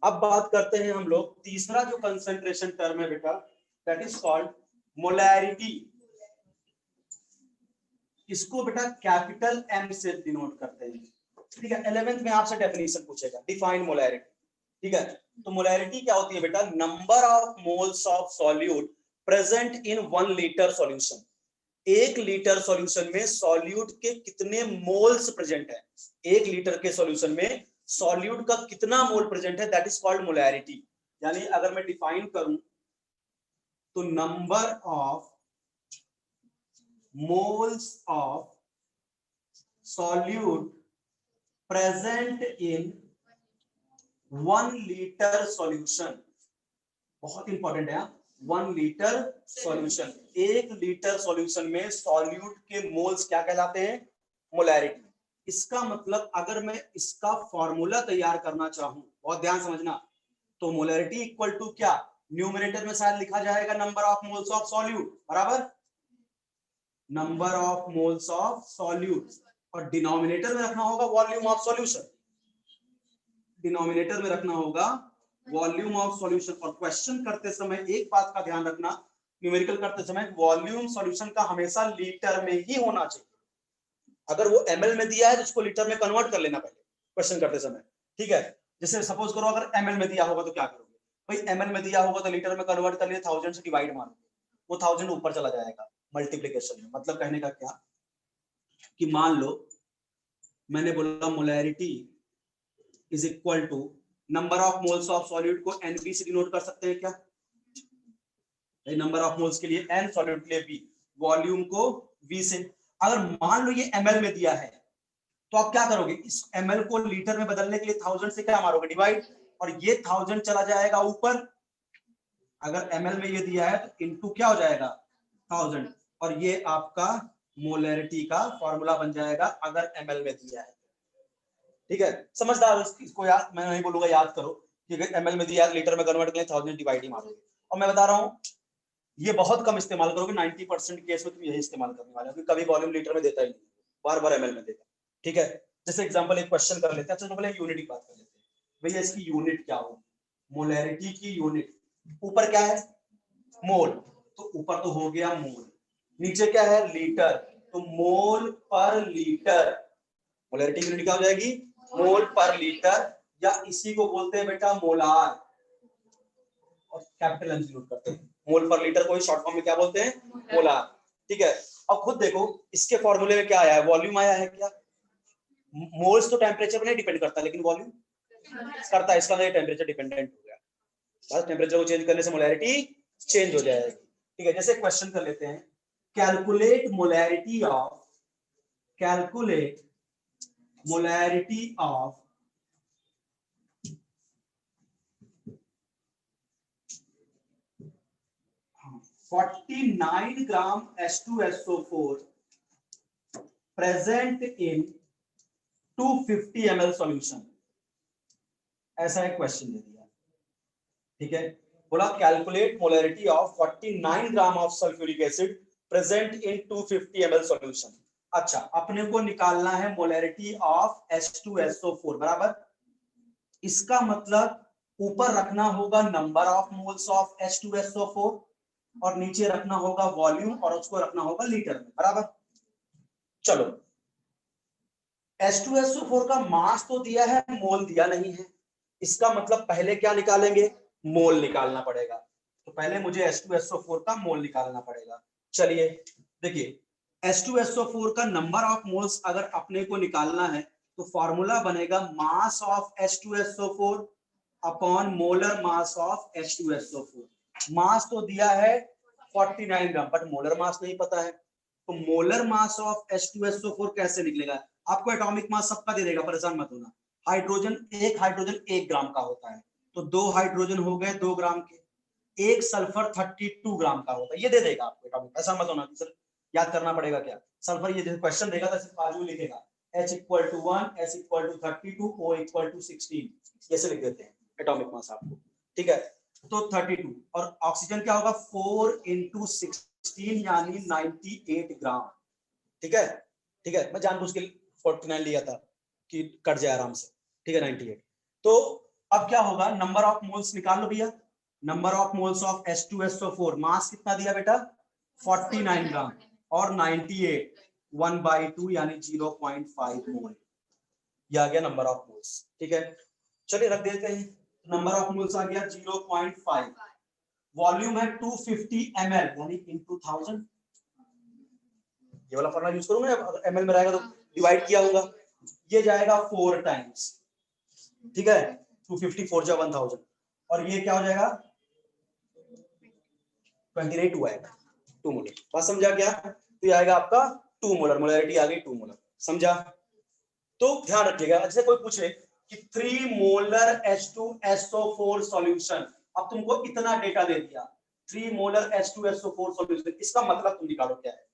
अब बात करते हैं हम लोग तीसरा जो कंसंट्रेशन टर्म है बेटा, दैट इज कॉल्ड मोलैरिटी। इसको बेटा कैपिटल M से डिनोट करते हैं। ठीक है, 11th में आपसे डेफिनेशन पूछेगा, डिफाइन मोलैरिटी। ठीक है, तो मोलैरिटी क्या होती है बेटा, number of moles of solute present in 1 litre solution. 1 litre solution में सॉल्यूट के कितने मोल्स प्रेजेंट है, 1 लीटर के सॉल्यूशन में सॉल्यूट का कितना मोल प्रेजेंट है, दैट इज कॉल्ड मोलैरिटी। यानी अगर मैं डिफाइन करूं तो number of moles of solute present in 1 litre solution, बहुत इंपॉर्टेंट है 1 लीटर सॉल्यूशन। 1 लीटर सॉल्यूशन में सॉल्यूट के मोल्स क्या कहलाते हैं, मोलैरिटी। इसका मतलब अगर मैं इसका फॉर्मूला तैयार करना चाहूं, बहुत ध्यान समझना, तो मोलैरिटी इक्वल टू क्या, न्यूमरेटर में शायद लिखा जाएगा number of moles of solute बराबर number of moles of solute, और डिनोमिनेटर में रखना होगा वॉल्यूम ऑफ सॉल्यूशन। डिनोमिनेटर में रखना होगा वॉल्यूम ऑफ सॉल्यूशन। और क्वेश्चन करते समय एक बात का ध्यान रखना, न्यूमेरिकल करते समय वॉल्यूम सॉल्यूशन का हमेशा लीटर में ही होना चाहिए। अगर वो ml में दिया है तो उसको लीटर में कन्वर्ट कर लेना पहले क्वेश्चन करते समय। ठीक है, जैसे सपोज करो अगर ml में दिया होगा तो क्या करोगे भाई, ml में दिया होगा तो लीटर में कन्वर्ट कर लिए 1000 से डिवाइड मारोगे, वो 1000 ऊपर चला जाएगा मल्टीप्लिकेशन में। मतलब कहने का क्या कि मान लो मैंने बोला molarity is equal to number of moles of solute को NB से डिनोट कर सकते हैं क्या, नंबर ऑफ मोल्स के लिए N, सॉल्यूट के लिए B, वॉल्यूम को V से। अगर मान लो ये ml में दिया है तो आप क्या करोगे, इस ml को लीटर में बदलने के लिए 1000 से क्या मारोगे डिवाइड, और ये 1000 चला जाएगा ऊपर। अगर ml में ये दिया है तो इनटू क्या हो जाएगा 1000, और ये आपका मोलैरिटी का फॉर्मूला बन जाएगा अगर ml में दिया है। ठीक है, समझदार इसको याद, मैं नहीं बोलूंगा याद करो कि अगर ml में दिया है लीटर में कन्वर्ट के लिए 1000 डिवाइड ही मारोगे। और मैं बता रहा हूं ये बहुत कम इस्तेमाल करोगे, 90% केस में तुम यही इस्तेमाल करने वाले हो, क्योंकि कभी वॉल्यूम लीटर में देता ही नहीं, बार बार ml में देता। ठीक है, जैसे एग्जांपल एक क्वेश्चन कर लेते हैं। अच्छा पहले यूनिट की बात कर लेते हैं, भैया इसकी यूनिट क्या हो, मोलैरिटी की यूनिट। ऊपर क्या है मोल, तो ऊपर तो हो गया मोल, नीचे क्या है लीटर, तो मोल पर लीटर। मोलैरिटी की यूनिट क्या हो जाएगी, मोल पर लीटर, या इसी को बोलते हैं बेटा मोलार। और कैपिटल एम यूज करते हैं। मोल पर लीटर को ही शॉर्ट फॉर्म में क्या बोलते हैं, मोलार। ठीक है, अब खुद देखो इसके फॉर्मूले में क्या आया है, वॉल्यूम आया है क्या। मोल्स तो टेम्परेचर पर नहीं डिपेंड करता, लेकिन वॉल्यूम करता है, इसका मतलब टेम्परेचर डिपेंडेंट हो गया। बस टेम्परेचर को चेंज करने से मोलैरिटी चेंज हो जाएगी। ठीक है, जैसे क्वेश्चन कर लेते हैं, calculate molarity of 49 gram H2SO4 present in 250 ml solution. ऐसा एक क्वेश्चन दे दिया। ठीक है, बोला calculate molarity of 49 gram of sulphuric acid present in 250 ml solution. अच्छा, अपने को निकालना है मोलैरिटी ऑफ H2SO4 बराबर। इसका मतलब ऊपर रखना होगा number of moles of H2SO4 और नीचे रखना होगा वॉल्यूम और उसको रखना होगा लीटर में बराबर। चलो, H2SO4 का मास तो दिया है, मोल दिया नहीं है। इसका मतलब पहले क्या निकालेंगे, मोल निकालना पड़ेगा। तो पहले मुझे H2SO4 का मोल निकालना पड़ेगा। चलिए देखिए, H2SO4 का नंबर ऑफ मोल्स अगर अपने को निकालना है तो फॉर्मूला बनेगा mass of H2SO4 upon molar mass of H2SO4। मास तो दिया है 49 ग्राम, बट मोलर मास नहीं पता है, तो मोलर मास ऑफ H2SO4 कैसे निकलेगा। आपको एटॉमिक मास सबका दे देगा, परेशान मत होना। हाइड्रोजन 1 ग्राम का होता है, तो 2 हाइड्रोजन हो गए 2 ग्राम के, 1 सल्फर 32 ग्राम का होता है, ये दे देगा आपको एटॉमिक। ऐसा मत होना सर याद करना पड़ेगा क्या सल्फर, ये जैसे क्वेश्चन देगा तो सिर्फ बाजू लिखेगा H = 1, S = 32, O = 16, ऐसे लिख देते हैं एटॉमिक मास आपको। ठीक है, तो 32 और ऑक्सीजन क्या होगा 4 × 16 यानी 98 ग्राम। ठीक है, ठीक है, मैं जानबूझ के 49 लिया था कि कट जाए आराम से। ठीक है, 98। तो अब क्या होगा, नंबर ऑफ मोल्स निकाल लो भैया। Number of moles of H2SO4, मास कितना दिया बेटा 49 ग्राम और 98 1/2 यानी 0.5 मोल। ये आ गया नंबर ऑफ मोल्स। ठीक है, चलिए रख देते हैं, नंबर ऑफ मोल्स आ गया 0.5। वॉल्यूम है 250 ml यानी into 1000। ये वाला फॉर्मूला यूज करूंगा, अगर एमएल में रहेगा तो डिवाइड किया होगा, ये जाएगा 4 टाइम्स। ठीक है, 250 4 जा 1000 और ये क्या हो जाएगा 28 2 आएगा 2 मोलर। बात समझा क्या, तो ये आएगा आपका 2 मोलर, मोलैरिटी आ गई 2 मोलर। समझा, तो ध्यान रखिएगा जैसे कोई पूछे कि 3 मोलर H2SO4 सॉल्यूशन, अब तुमको इतना डेटा दे दिया 3 मोलर H2SO4 सॉल्यूशन, इसका मतलब तुम निकालो क्या है।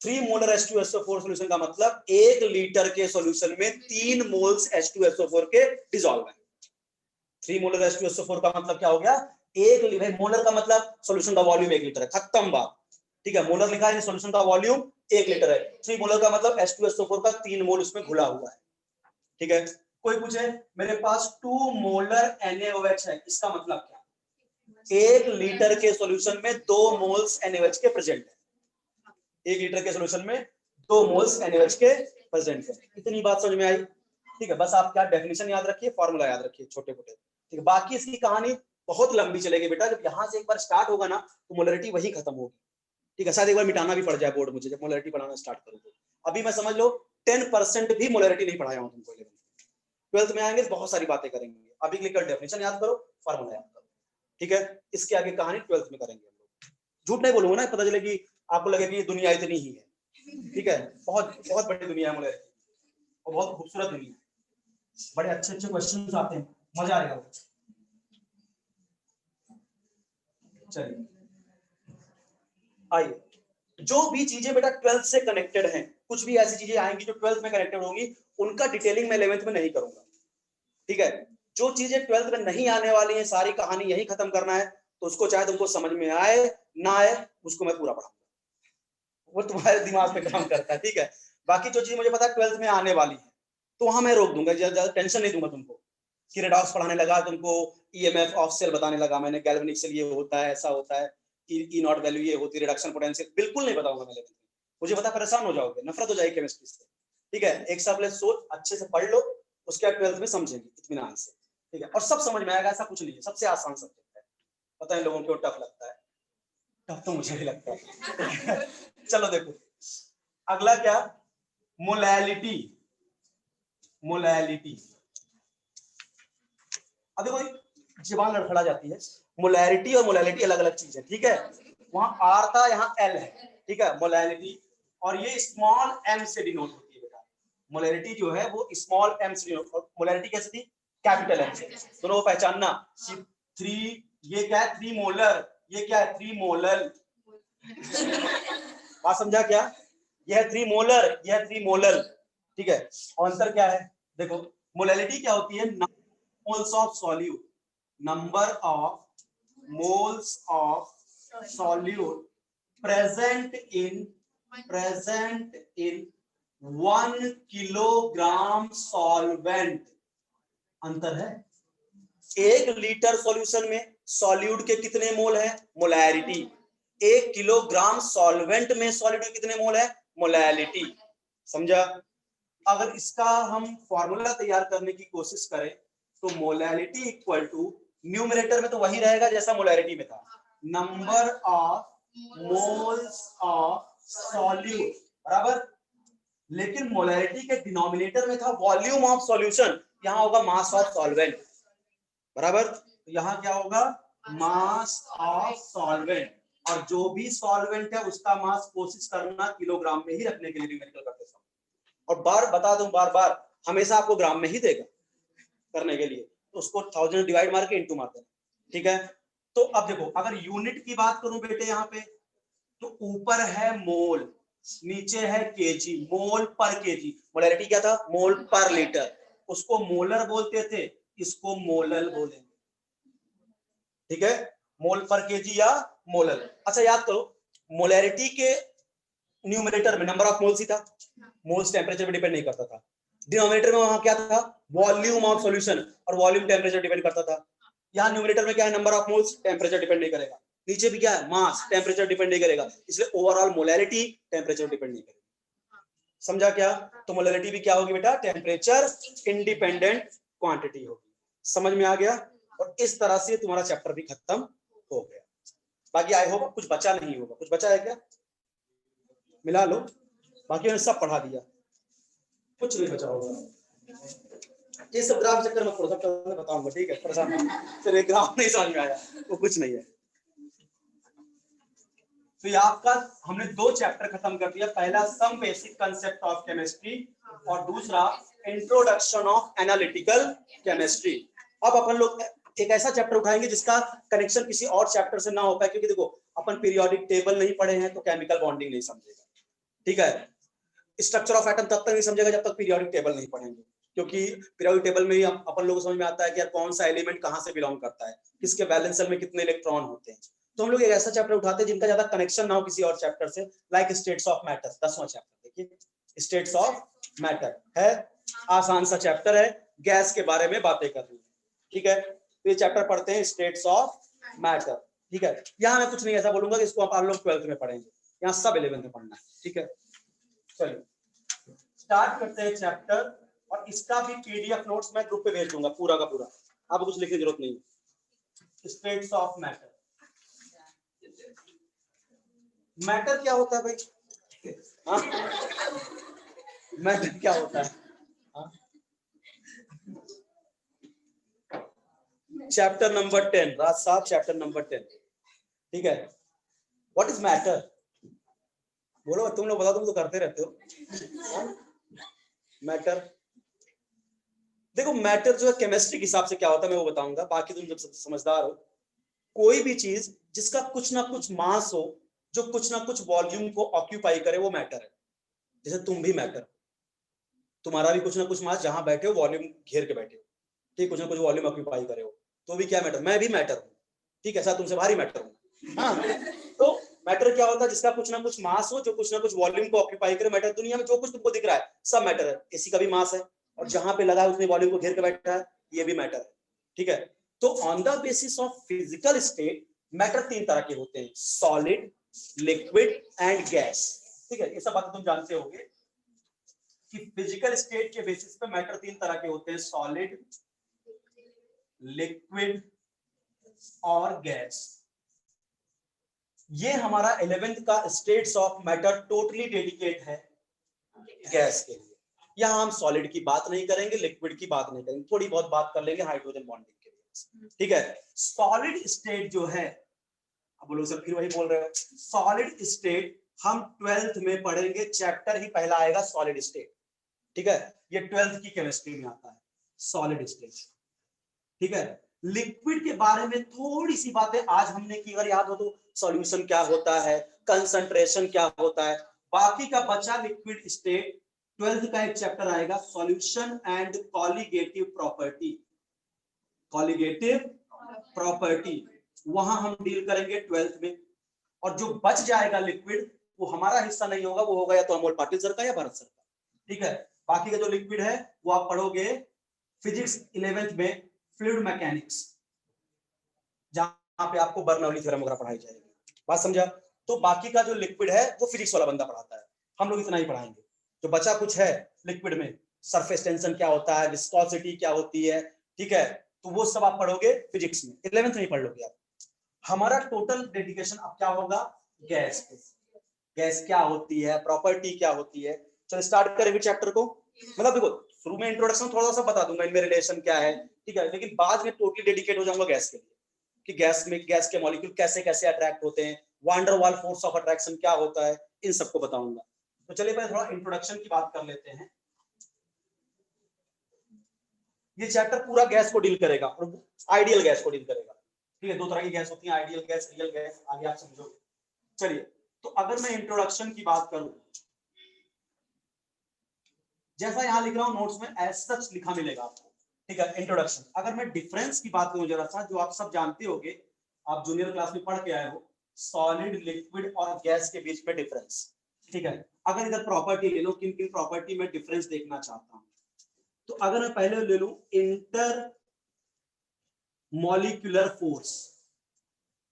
3 मोलर H2SO4 सॉल्यूशन का मतलब 1 लीटर के सॉल्यूशन में 3 मोल्स H2SO4 के डिसॉल्व है। 3 मोलर H2SO4 का मतलब क्या हो गया, एक लीटर। मोलर का मतलब सॉल्यूशन का वॉल्यूम 1 लीटर है, खत्म बात। ठीक है, मोलर लिखा है, सॉल्यूशन का वॉल्यूम 1 लीटर है। 3 मोलर का मतलब H2SO4 का 3 मोल उसमें घुला हुआ है। ठीक है, कोई पूछे मेरे पास 2 मोलर NaOH है, इसका मतलब क्या, 1 लीटर के सॉल्यूशन में 2 मोल्स NaOH के प्रेजेंट है। 1 लीटर के सॉल्यूशन में 2 मोल्स NaOH के प्रेजेंट है। इतनी बात समझ में आई। ठीक है, बस आप क्या डेफिनेशन याद रखिए, फॉर्मूला याद रखिए छोटे मोटे। ठीक है, बाकी इसकी कहानी बहुत लंबी चलेगी बेटा, जब यहां से एक बार स्टार्ट होगा ना तो मोलैरिटी वही खत्म होगी। ठीक है, शायद एक बार मिटाना भी पड़ जाए बोर्ड मुझे जब मोलैरिटी पढ़ाना स्टार्ट करूँ तो। अभी मैं समझ लो 10% भी मोलैरिटी नहीं पढ़ाया हूं तुमको। 12th में आएंगे तो बहुत सारी बातें करेंगे, अभी के लिए डेफिनेशन याद करो, फॉर्मूला याद करो। ठीक है, इसके आगे कहानी 12th में करेंगे हम लोग। झूठ नहीं बोलूंगा ना, पता चले कि आपको लगे कि दुनिया इतनी ही है। ठीक है, बहुत बहुत बड़ी दुनिया है मोलैरिटी और बहुत खूबसूरत दुनिया है, बड़े अच्छे अच्छे क्वेश्चंस आते हैं, मजा आएगा। चलिए आइए, जो भी चीजें बेटा 12th से कनेक्टेड हैं, कुछ भी ऐसी चीजें आएंगी जो 12th में कनेक्टेड होंगी, उनका डिटेलिंग मैं 11th में नहीं करूंगा। ठीक है, जो चीजें 12th में नहीं आने वाली हैं, सारी कहानी यही खत्म करना है, तो उसको चाहे तुमको समझ में आए ना आए, उसको मैं पूरा पढ़ाऊंगा, वो तुम्हारे दिमाग पे काम करता है। ठीक है, बाकी जो चीज मुझे पता है 12th में आने वाली है तो वहां मैं रोक दूंगा, ज्यादा टेंशन नहीं दूंगा तुमको कि रेडॉक्स पढ़ाने लगा, तुमको ईएमएफ ऑफ सेल बताने लगा मैंने, गैल्वेनिक सेल ये होता है, ऐसा होता है, ई नॉट वैल्यू ये होती है, रिडक्शन पोटेंशियल बिल्कुल नहीं बताऊंगा मैं। मुझे पता परेशान हो जाओगे, नफरत हो जाएगी केमिस्ट्री से। ठीक है, एक साथ सोच अच्छे से पढ़ लो, उसके बाद 12th में समझेंगे इत्मीनान से। ठीक है, और सब समझ में आएगा, ऐसा कुछ नहीं है, सबसे आसान सब्जेक्ट है। पता है लोगों को टफ लगता है, टफ तो मुझे भी लगता है। चलो देखो अगला क्या, मोलैलिटी। मोलैलिटी, अब देखो जबान लड़खड़ा जाती है, मोलैरिटी और मोलैलिटी अलग अलग चीज है, ठीक है। वहां आर था, यहाँ एल है, ठीक है, मोलैलिटी। और ये स्मॉल एम से डिनोट होती है बेटा, मोलैरिटी जो है वो स्मॉल एम से डिनोट, और मोलैरिटी कैसे थी, कैपिटल एम से। दोनों को पहचानना, 3, ये क्या है 3 मोलर, ये क्या है 3 मोलल। बात समझा क्या, यह है 3 मोलर, यह है 3 मोलल, ठीक है। और अंतर क्या है, देखो मोलैलिटी क्या होती है, moles of solute, number of moles of solute present in 1 kilogram solvent. अंतर है, 1 लीटर सॉल्यूशन में सॉल्यूट के कितने मोल है, मोलैरिटी। 1 किलोग्राम सॉल्वेंट में सॉल्यूट के कितने मोल है, मोलैलिटी। समझा। अगर इसका हम फॉर्मूला तैयार करने की कोशिश करें तो मोलैलिटी इक्वल टू, न्यूमरेटर में तो वही रहेगा जैसा मोलैरिटी में था, number of moles of solute, बराबर। लेकिन मोलैरिटी के डिनोमिनेटर में था वॉल्यूम ऑफ सॉल्यूशन, यहां होगा मास ऑफ सॉल्वेंट, बराबर। तो यहां क्या होगा, मास ऑफ सॉल्वेंट। और जो भी सॉल्वेंट है उसका मास कोशिश करना किलोग्राम में ही रखने के लिए न्यूमेरिकल करते समय। और बार बता दूं, बार बार हमेशा आपको ग्राम में ही देगा करने के लिए, तो उसको 1000 डिवाइड मार के इंटू मार देना, ठीक है। तो अब देखो अगर यूनिट की बात करूं बेटे यहाँ पे, तो ऊपर है मोल, नीचे है केजी, मोल पर केजी। मोलैरिटी क्या था, मोल पर लीटर, उसको मोलर बोलते थे, इसको मोलल बोलेंगे, ठीक है, मोल पर केजी या मोलल। अच्छा याद करो, मोलैरिटी के न्यूमरेटर में नंबर ऑफ मोल्स ही था, मोल्स टेम्परेचर पे डिपेंड नहीं करता था। डिनोमिनेटर में वहां क्या था, वॉल्यूम ऑफ सॉल्यूशन, और वॉल्यूम टेम्परेचर डिपेंड करता था। यहाँ न्यूमरेटर में क्या है, number of moles, temperature depend नहीं करेगा। नीचे भी क्या है, मास, टेम्परेचर डिपेंड नहीं करेगा, इसलिए ओवरऑल मोलैरिटी टेम्परेचर डिपेंड नहीं करेगा। समझा क्या, तो मोलैरिटी भी क्या होगी बेटा, टेम्परेचर इंडिपेंडेंट क्वांटिटी होगी। समझ में आ गया। और इस तरह से तुम्हारा चैप्टर भी खत्म हो गया। बाकी आई होप कुछ बचा नहीं होगा, कुछ बचा है क्या, मिला लो, बाकी मैंने सब पढ़ा दिया, कुछ नहीं बचा होगा। ये सब ग्राफ चक्कर में थोड़ा सा बताऊंगा, ठीक है, परेशान फिर ग्राफ नहीं समझ में आया वो कुछ नहीं है। तो ये आपका हमने 2 चैप्टर खत्म कर दिया, पहला some basic concept of chemistry और दूसरा इंट्रोडक्शन ऑफ एनालिटिकल केमिस्ट्री। अब अपन लोग एक ऐसा चैप्टर उठाएंगे जिसका कनेक्शन किसी और चैप्टर से ना हो पाए, क्योंकि देखो अपन पीरियोडिक टेबल नहीं पढ़े हैं तो केमिकल बॉन्डिंग नहीं समझेगा, ठीक है। स्ट्रक्चर ऑफ एटम तब तक नहीं समझेगा जब तक पीरियोडिक टेबल नहीं पढ़ेंगे, क्योंकि पीरियोडिक टेबल में ही अपन लोगों को समझ में आता है कि यार कौन सा एलिमेंट कहां से बिलोंग करता है, किसके वैलेंस शेल में कितने इलेक्ट्रॉन होते हैं। तो हम लोग एक ऐसा चैप्टर उठाते हैं जिनका ज्यादा कनेक्शन ना हो किसी और चैप्टर से, लाइक स्टेट्स ऑफ मैटर, 10वां चैप्टर देखिए, स्टेट्स ऑफ मैटर है, आसान सा चैप्टर है, गैस के बारे में बातें करनी है, ठीक है। तो ये चैप्टर पढ़ते हैं स्टेट्स ऑफ मैटर, ठीक है। यहाँ मैं कुछ नहीं ऐसा बोलूंगा कि इसको आप लोग 12th में पढ़ेंगे, यहाँ सब 11th में पढ़ना है, ठीक है। चलिए स्टार्ट करते हैं चैप्टर, और इसका भी पीडीएफ नोट्स मैं ग्रुप पे भेज दूंगा पूरा का पूरा, आपको कुछ लिखने की जरूरत नहीं है। स्टेट्स ऑफ मैटर, मैटर क्या होता है भाई, हाँ मैटर क्या होता है, हाँ? चैप्टर नंबर 10, राज साहब चैप्टर नंबर 10, ठीक है। व्हाट इज मैटर, बोलो, तुम लोग बताओ, तुम तो करते रहते हो। मैटर, देखो मैटर जो है केमिस्ट्री के हिसाब से क्या होता है मैं वो बताऊंगा, बाकी तुम जब समझदार हो, कोई भी चीज जिसका कुछ ना कुछ मास हो, जो कुछ ना कुछ वॉल्यूम को ऑक्यूपाई करे, वो मैटर है। जैसे तुम भी मैटर, तुम्हारा भी कुछ ना कुछ मास, जहां बैठे हो वॉल्यूम घेर के बैठे हो, ठीक, कुछ ना कुछ वॉल्यूम ऑक्यूपाई करे हो, तो भी क्या मैटर, मैं भी मैटर हूँ, ठीक है, ऐसा तुमसे भारी मैटर हूँ, हाँ। तो मैटर क्या होता है, जिसका कुछ ना कुछ मास हो, जो कुछ ना कुछ वॉल्यूम को ऑक्यूपाई करे। मैटर दुनिया में जो कुछ तुमको दिख रहा है सब मैटर है, एसी का भी मास है, और जहां पे लगा है उसने वॉल्यूम को घेर के बैठा है, ये भी मैटर है, ठीक है। तो on the basis of physical state matter 3 तरह के होते हैं, सॉलिड, लिक्विड एंड गैस, ठीक है। ये सब बात तुम जानते होगे कि फिजिकल स्टेट के बेसिस पे मैटर 3 तरह के होते हैं, सॉलिड, लिक्विड और गैस। ये हमारा 11th का states of matter totally dedicate है गैस के लिए। यहां हम सॉलिड की बात नहीं करेंगे, लिक्विड की बात नहीं करेंगे, थोड़ी बहुत बात कर लेंगे हाइड्रोजन बॉन्डिंग के लिए, ठीक है। सॉलिड स्टेट जो है, अब बोलो सर फिर वही बोल रहे हो, सॉलिड स्टेट हम 12th में पढ़ेंगे, चैप्टर ही पहला आएगा सॉलिड स्टेट, ठीक है। ये 12th की केमिस्ट्री में आता है सॉलिड स्टेट, ठीक है। लिक्विड के बारे में थोड़ी सी बातें आज हमने की, अगर याद हो तो, सॉल्यूशन क्या होता है, कंसंट्रेशन क्या होता है, बाकी का बचा लिक्विड स्टेट। 12th का एक चैप्टर आएगा solution and colligative property, colligative property, वहां हम डील करेंगे 12th में। और जो बच जाएगा लिक्विड वो हमारा हिस्सा नहीं होगा, वो होगा या तो अमोल पाटिल सर का या भरत सर का, ठीक है। बाकी का जो लिक्विड है वो आप पढ़ोगे फिजिक्स 11th में, फ्लूइड मैकेनिक्स, जहां पे आपको बर्नौली थ्योरम वगैरह पढ़ाई जाएगी, बात समझा। तो बाकी का जो लिक्विड है वो फिजिक्स वाला बंदा पढ़ाता है, हम लोग इतना ही पढ़ाएंगे। जो बचा कुछ है लिक्विड में, सरफेस टेंशन क्या होता है, विस्कोसिटी क्या होती है, ठीक है, तो वो सब आप पढ़ोगे फिजिक्स में, 11th में ही पढ़ लोगे आप। हमारा टोटल डेडिकेशन अब क्या होगा, गैस पे। गैस क्या होती है, प्रॉपर्टी क्या होती है। चलो स्टार्ट करें चैप्टर को। मतलब देखो शुरू में इंट्रोडक्शन थोड़ा सा बता दूंगा, इनमें रिलेशन क्या है, ठीक है, लेकिन बाद में टोटली डेडिकेट हो जाऊंगा गैस के लिए, कि गैस में गैस के मॉलिक्यूल कैसे कैसे अट्रैक्ट होते हैं, वांडर वाल फोर्स ऑफ अट्रैक्शन क्या होता है, इन सबको बताऊंगा। तो चलिए पहले थोड़ा इंट्रोडक्शन की बात कर लेते हैं। ये चैप्टर पूरा गैस को डील करेगा और आइडियल गैस को डील करेगा, ठीक है। दो तरह की गैस होती है, आइडियल गैस, रियल गैस, आगे आप समझोगे। चलिए, तो अगर मैं इंट्रोडक्शन की बात करूं, जैसा यहां लिख रहा हूं नोट्स में, एज सच लिखा मिलेगा आपको, ठीक है, इंट्रोडक्शन। अगर मैं डिफरेंस की बात करूं जरा सा, जो आप सब जानते होंगे, आप जूनियर क्लास में पढ़ के आए हो, सॉलिड, लिक्विड और गैस के बीच में डिफरेंस, ठीक है। अगर इधर प्रॉपर्टी ले लो, किन किन प्रॉपर्टी में डिफरेंस देखना चाहता हूं, तो अगर मैं पहले ले लूं inter molecular force,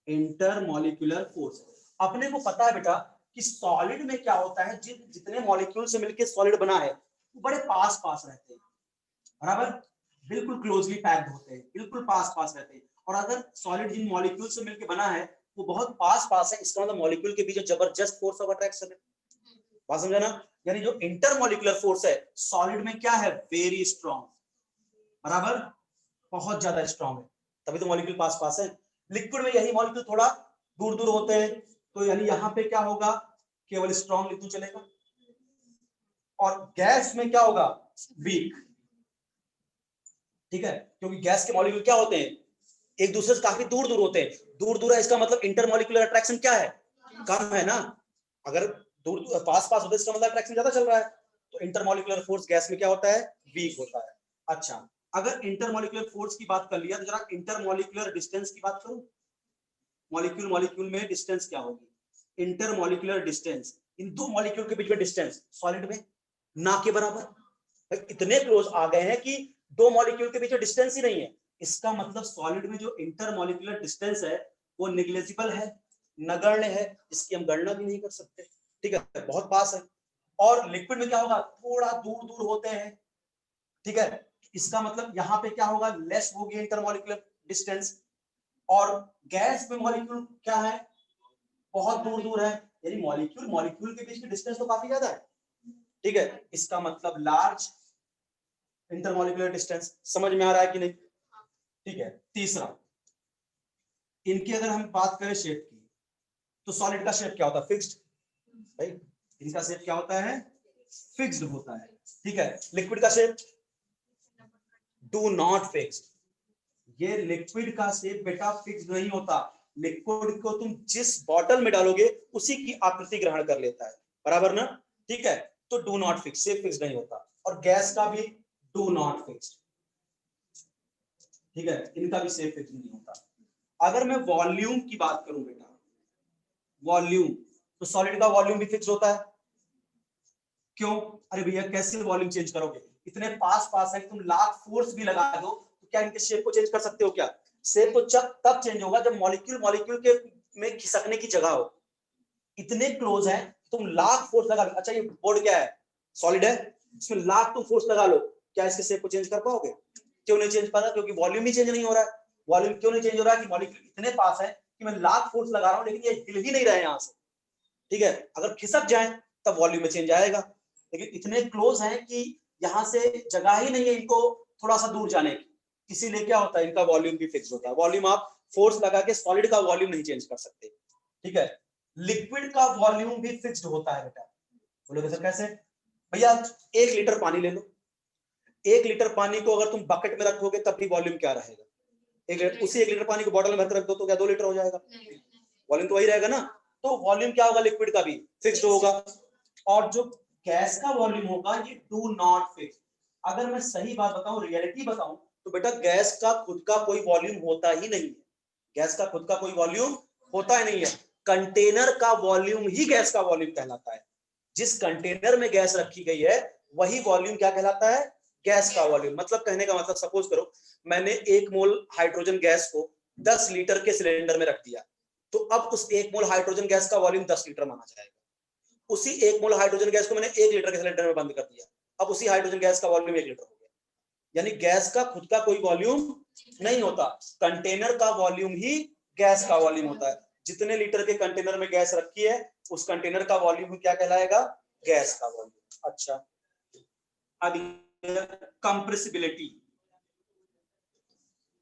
inter molecular force, अपने को पता है बेटा कि सॉलिड में क्या होता है, जितने मॉलिक्यूल से मिलकर सॉलिड बना है वो बड़े पास पास रहते हैं, बराबर, बिल्कुल क्लोजली पैक्ड होते हैं, बिल्कुल पास पास रहते हैं। और अगर सॉलिड जिन मॉलिक्यूल से मिलकर बना है वो बहुत पास पास है, इसका मतलब मॉलिक्यूल के बीच जबरदस्त फोर्स ऑफ अट्रैक्शन है, बात समझा ना। यानी जो इंटर मॉलिक्यूलर फोर्स है सॉलिड में क्या है, वेरी स्ट्रॉन्ग, बराबर, बहुत ज्यादा स्ट्रॉन्ग है, तभी तो मॉलिक्यूल पास पास है। लिक्विड में यही मॉलिक्यूल थोड़ा दूर दूर होते हैं, तो यानी यहां पे क्या होगा, केवल स्ट्रॉन्ग लिक्विड चलेगा। और गैस में क्या होगा, वीक, ठीक है, क्योंकि गैस के मॉलिक्यूल क्या होते हैं, एक दूसरे से काफी दूर दूर होते हैं। दूर दूर है इसका मतलब इंटरमॉलिक्यूलर अट्रैक्शन क्या है, कम है ना। अगर दूर दूर पास पास होते इसका मतलब अट्रैक्शन ज्यादा चल रहा है, तो इंटरमॉलिक्यूलर फोर्स गैस में क्या होता है, वीक होता है। अच्छा, अगर इंटरमॉलिक्यूलर फोर्स की बात कर लिया तो जरा इंटरमॉलिक्यूलर डिस्टेंस की बात करूं। मॉलिक्यूल मॉलिक्यूल में डिस्टेंस क्या होगी, इंटरमॉलिक्यूलर डिस्टेंस, इन दो मॉलिक्यूल के बीच में डिस्टेंस सॉलिड में ना के बराबर, इतने क्लोज आ गए हैं कि दो मॉलिक्यूल के बीच में डिस्टेंस ही नहीं है। इसका मतलब सॉलिड में जो इंटरमॉलिक्यूलर डिस्टेंस है वो नेग्लिजिबल है, नगण्य है, इसकी हम गणना भी नहीं कर सकते, ठीक है, बहुत पास है। और लिक्विड में क्या होगा, थोड़ा दूर दूर होते हैं, ठीक है, इसका मतलब यहाँ पे क्या होगा, लेस होगी इंटरमॉलिक्यूलर डिस्टेंस। और गैस में मॉलिक्यूल क्या है, बहुत दूर दूर है, यानी मॉलिक्यूल मॉलिक्यूल के बीच की डिस्टेंस तो काफी ज्यादा है, ठीक है, इसका मतलब लार्ज इंटरमॉलिक्यूलर डिस्टेंस। समझ में आ रहा है कि नहीं, ठीक है। तीसरा, इनकी अगर हम बात करें शेप की, तो सॉलिड का शेप क्या होता है, फिक्स्ड, भाई इनका शेप क्या होता है, फिक्स्ड होता है, ठीक है। लिक्विड का शेप डू नॉट फिक्स्ड, ये लिक्विड का शेप बेटा फिक्स नहीं होता, लिक्विड को तुम जिस बॉटल में डालोगे उसी की आकृति ग्रहण कर लेता है, बराबर ना, ठीक है। तो do not fix, shape fix नहीं होता। और गैस का भी डू नॉट फिक्स, ठीक है, इनका भी शेप फिक्स नहीं होता। अगर मैं वॉल्यूम की बात करूं बेटा, वॉल्यूम, तो सॉलिड का वॉल्यूम भी फिक्स होता है, क्यों, अरे भैया कैसे वॉल्यूम चेंज करोगे, इतने पास पास है कि तुम लाख फोर्स भी लगा दो तो क्या इनके शेप को चेंज कर सकते हो, क्या, शेप तो तब चेंज होगा जब मॉलिक्यूल मॉलिक्यूल के में खिसकने की जगह हो, इतने क्लोज है तुम लाख फोर्स लगा लो। अच्छा ये बोर्ड क्या है, सॉलिड है, इसमें लाख तुम फोर्स लगा लो, क्या इसके शेप को चेंज कर पाओगे, क्यों नहीं चेंज पा रहा, क्योंकि वॉल्यूम ही चेंज नहीं हो रहा है, वॉल्यूम क्यों नहीं चेंज हो रहा है कि मॉलिक्यूल इतने पास है कि मैं लाख फोर्स लगा रहा हूं लेकिन ये हिल ही नहीं रहे यहां से, ठीक है। अगर खिसक जाए तब वॉल्यूम में चेंज आएगा, लेकिन इतने क्लोज हैं कि यहां से जगह ही नहीं है इनको थोड़ा सा दूर जाने की, इसीलिए क्या होता है इनका वॉल्यूम भी फिक्स होता है। वॉल्यूम आप फोर्स लगा के सॉलिड का वॉल्यूम नहीं चेंज कर सकते, ठीक है। लिक्विड का वॉल्यूम भी फिक्स्ड होता है बेटा। बोलोगे सर कैसे? भैया 1 लीटर पानी ले लो, 1 लीटर पानी को अगर तुम बकेट में रखोगे तब भी वॉल्यूम क्या रहेगा? उसी 1 लीटर पानी को बॉटल में भरकर रख दो तो क्या 2 लीटर हो जाएगा? वॉल्यूम तो वही रहेगा ना। तो वॉल्यूम क्या होगा लिक्विड का भी फिक्स्ड होगा, और जो गैस का वॉल्यूम होगा ये डू नॉट फिक्स। अगर मैं सही बात बताऊं, रियलिटी बताऊं, तो बेटा गैस का खुद का कोई वॉल्यूम होता ही नहीं है। गैस का खुद का कोई वॉल्यूम होता ही नहीं है। कंटेनर का वॉल्यूम ही गैस का वॉल्यूम कहलाता है। जिस कंटेनर में गैस रखी गई है वही वॉल्यूम क्या कहलाता है? गैस का वॉल्यूम। मतलब कहने का मतलब, सपोज करो मैंने 1 मोल हाइड्रोजन गैस को 10 लीटर के सिलेंडर में रख दिया, तो अब उस 1 मोल हाइड्रोजन गैस का वॉल्यूम 10 लीटर माना जाएगा। उसी 1 मोल हाइड्रोजन गैस को मैंने 1 लीटर के सिलेंडर में बंद कर दिया, अब उसी हाइड्रोजन गैस का वॉल्यूम 1 लीटर हो गया। यानी गैस का खुद का कोई वॉल्यूम नहीं होता, कंटेनर का वॉल्यूम ही गैस का वॉल्यूम होता है। जितने लीटर के कंटेनर में गैस रखी है उस कंटेनर का वॉल्यूम क्या कहलाएगा? गैस का वॉल्यूम। अच्छा, कंप्रेसिबिलिटी।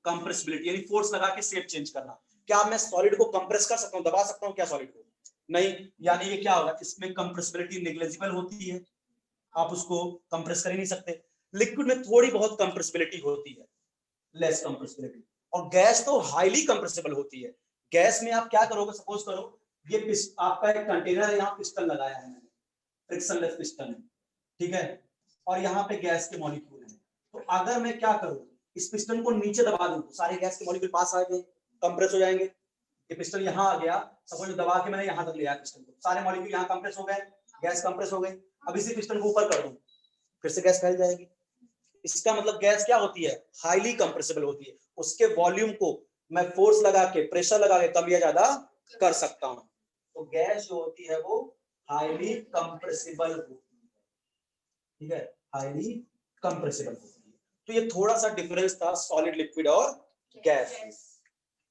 कंप्रेसिबिलिटी यानी फोर्स लगा के शेप चेंज करना। क्या मैं सॉलिड को कंप्रेस कर सकता हूं, दबा सकता हूं क्या सॉलिड को? नहीं। यानी ये क्या होगा, इसमें कंप्रेसिबिलिटी नेग्लिजिबल होती है, आप उसको कंप्रेस कर ही नहीं सकते। लिक्विड में थोड़ी बहुत कंप्रेसिबिलिटी होती है, लेस कंप्रेसिबिलिटी। और गैस तो हाईली कंप्रेसिबल होती है। गैस में आप क्या करोगे, सपोज करो ये आपका एक कंटेनर है, यहाँ पिस्टन लगाया है मैंने, फ्रिक्शनलेस पिस्टन है, ठीक है, और यहाँ पे गैस के मॉलिक्यूल है। तो अगर मैं क्या करूं, इस पिस्टन को नीचे दबा दूं तो सारे गैस के मॉलिक्यूल पास आ गए, कंप्रेस हो जाएंगे। ये पिस्टन यहाँ आ गया, सपोज दबा के मैंने यहाँ तक लिया पिस्टन को, सारे मॉलिक्यूल यहाँ कंप्रेस हो गए, गैस कंप्रेस हो गई। अब इसी पिस्टन को ऊपर कर दूं, फिर से गैस फैल जाएगी। इसका मतलब गैस क्या होती है? हाईली कंप्रेसिबल होती है। उसके वॉल्यूम को मैं फोर्स लगा के, प्रेशर लगा के कम या ज्यादा कर सकता हूं। तो गैस जो होती है वो हाईली कंप्रेसिबल होती है, ठीक है, हाईली कंप्रेसिबल होती है। तो ये थोड़ा सा डिफरेंस था सॉलिड, लिक्विड और गैस।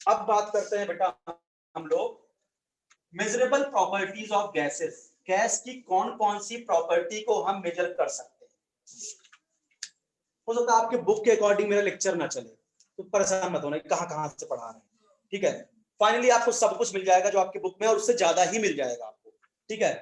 अब बात करते हैं बेटा हम लोग measurable properties of gases. Gas की कौन कौन सी प्रॉपर्टी को हम मेजर कर सकते हैं। हो सकता है आपके बुक के अकॉर्डिंग मेरा लेक्चर ना चले, तो परेशान मत होना कहां से पढ़ा रहे हैं, ठीक है। फाइनली आपको सब कुछ मिल जाएगा जो आपके बुक में है और उससे ज्यादा ही मिल जाएगा आपको, ठीक है।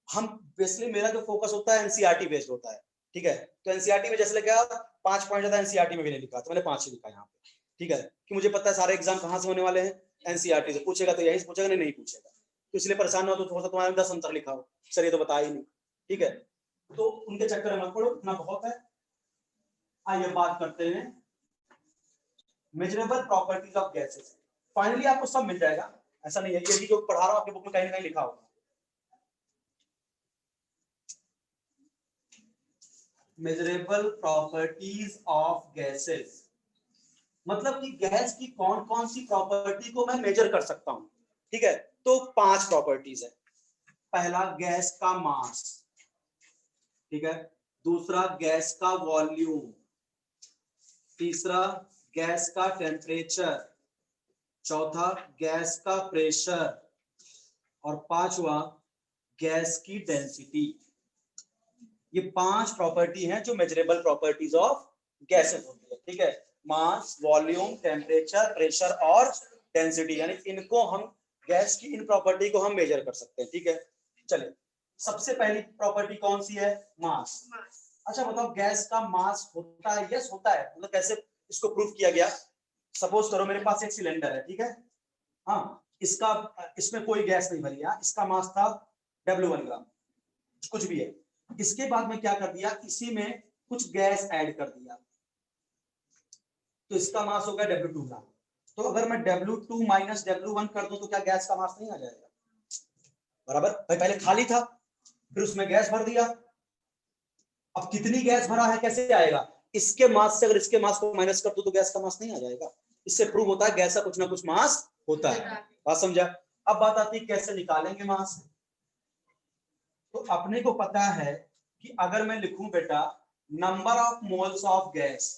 हम बेसिकली मेरा जो फोकस होता है एनसीईआरटी बेस्ड होता है, ठीक है। तो एनसीईआरटी में जैसे लिखा 5 पॉइंट ज्यादा एनसीईआरटी में भी नहीं लिखा, तो मैंने 5 ही लिखा यहाँ पे, ठीक है, कि मुझे पता है सारे एग्जाम कहाँ से होने वाले हैं, एनसीईआरटी से पूछेगा तो यही पूछेगा, नहीं पूछेगा, तो इसलिए परेशान ना हो। तो तुम्हारे 10 अंतर लिखा हो, सर ये तो बता ही नहीं, ठीक है। तो उनके चक्कर में मत पड़ो, इतना बहुत है। आइए बात करते हैं measurable properties of gases. Finally आपको सब मिल जाएगा, ऐसा नहीं है, ये भी जो पढ़ा रहा हूं आपके बुक में कहीं ना कहीं लिखा होगा। मेजरेबल प्रॉपर्टीज ऑफ गैसेस मतलब कि गैस की कौन कौन सी प्रॉपर्टी को मैं मेजर कर सकता हूं, ठीक है। तो 5 प्रॉपर्टीज है। पहला गैस का मास, ठीक है। दूसरा गैस का वॉल्यूम, तीसरा गैस का टेम्परेचर, चौथा गैस का प्रेशर, और पांचवा गैस की डेंसिटी। ये 5 प्रॉपर्टी हैं जो मेजरेबल प्रॉपर्टीज ऑफ गैसेस होती है, ठीक है। मास, वॉल्यूम, टेम्परेचर, प्रेशर और डेंसिटी, यानी इनको हम गैस की इन प्रॉपर्टी को हम मेजर कर सकते हैं, ठीक है। चलिए सबसे पहली प्रॉपर्टी कौन सी है? मास। अच्छा बताओ गैस का मास होता है? यस होता है। मतलब कैसे इसको प्रूव किया गया? सपोज करो मेरे पास एक सिलेंडर है, ठीक है, हाँ, इसमें कोई गैस नहीं भरी है, इसका मास था W1 ग्राम, कुछ भी है। इसके बाद में क्या कर दिया, इसी में कुछ गैस ऐड कर दिया, तो इसका मास हो गया W2 ग्राम। तो अगर मैं W2 माइनस W1 कर दूं तो क्या गैस का मास नहीं आ जाएगा? बराबर भाई, पहले खाली था फिर उसमें गैस भर दिया, अब कितनी गैस भरा है कैसे आएगा? इसके मास से अगर इसके मास को माइनस कर दूं तो गैस का मास नहीं आ जाएगा। इससे प्रूव होता है गैस का कुछ ना कुछ मास होता है। बात समझा? अब बात आती है कैसे निकालेंगे मास। तो अपने को पता है कि अगर मैं लिखूं बेटा number of moles of gas,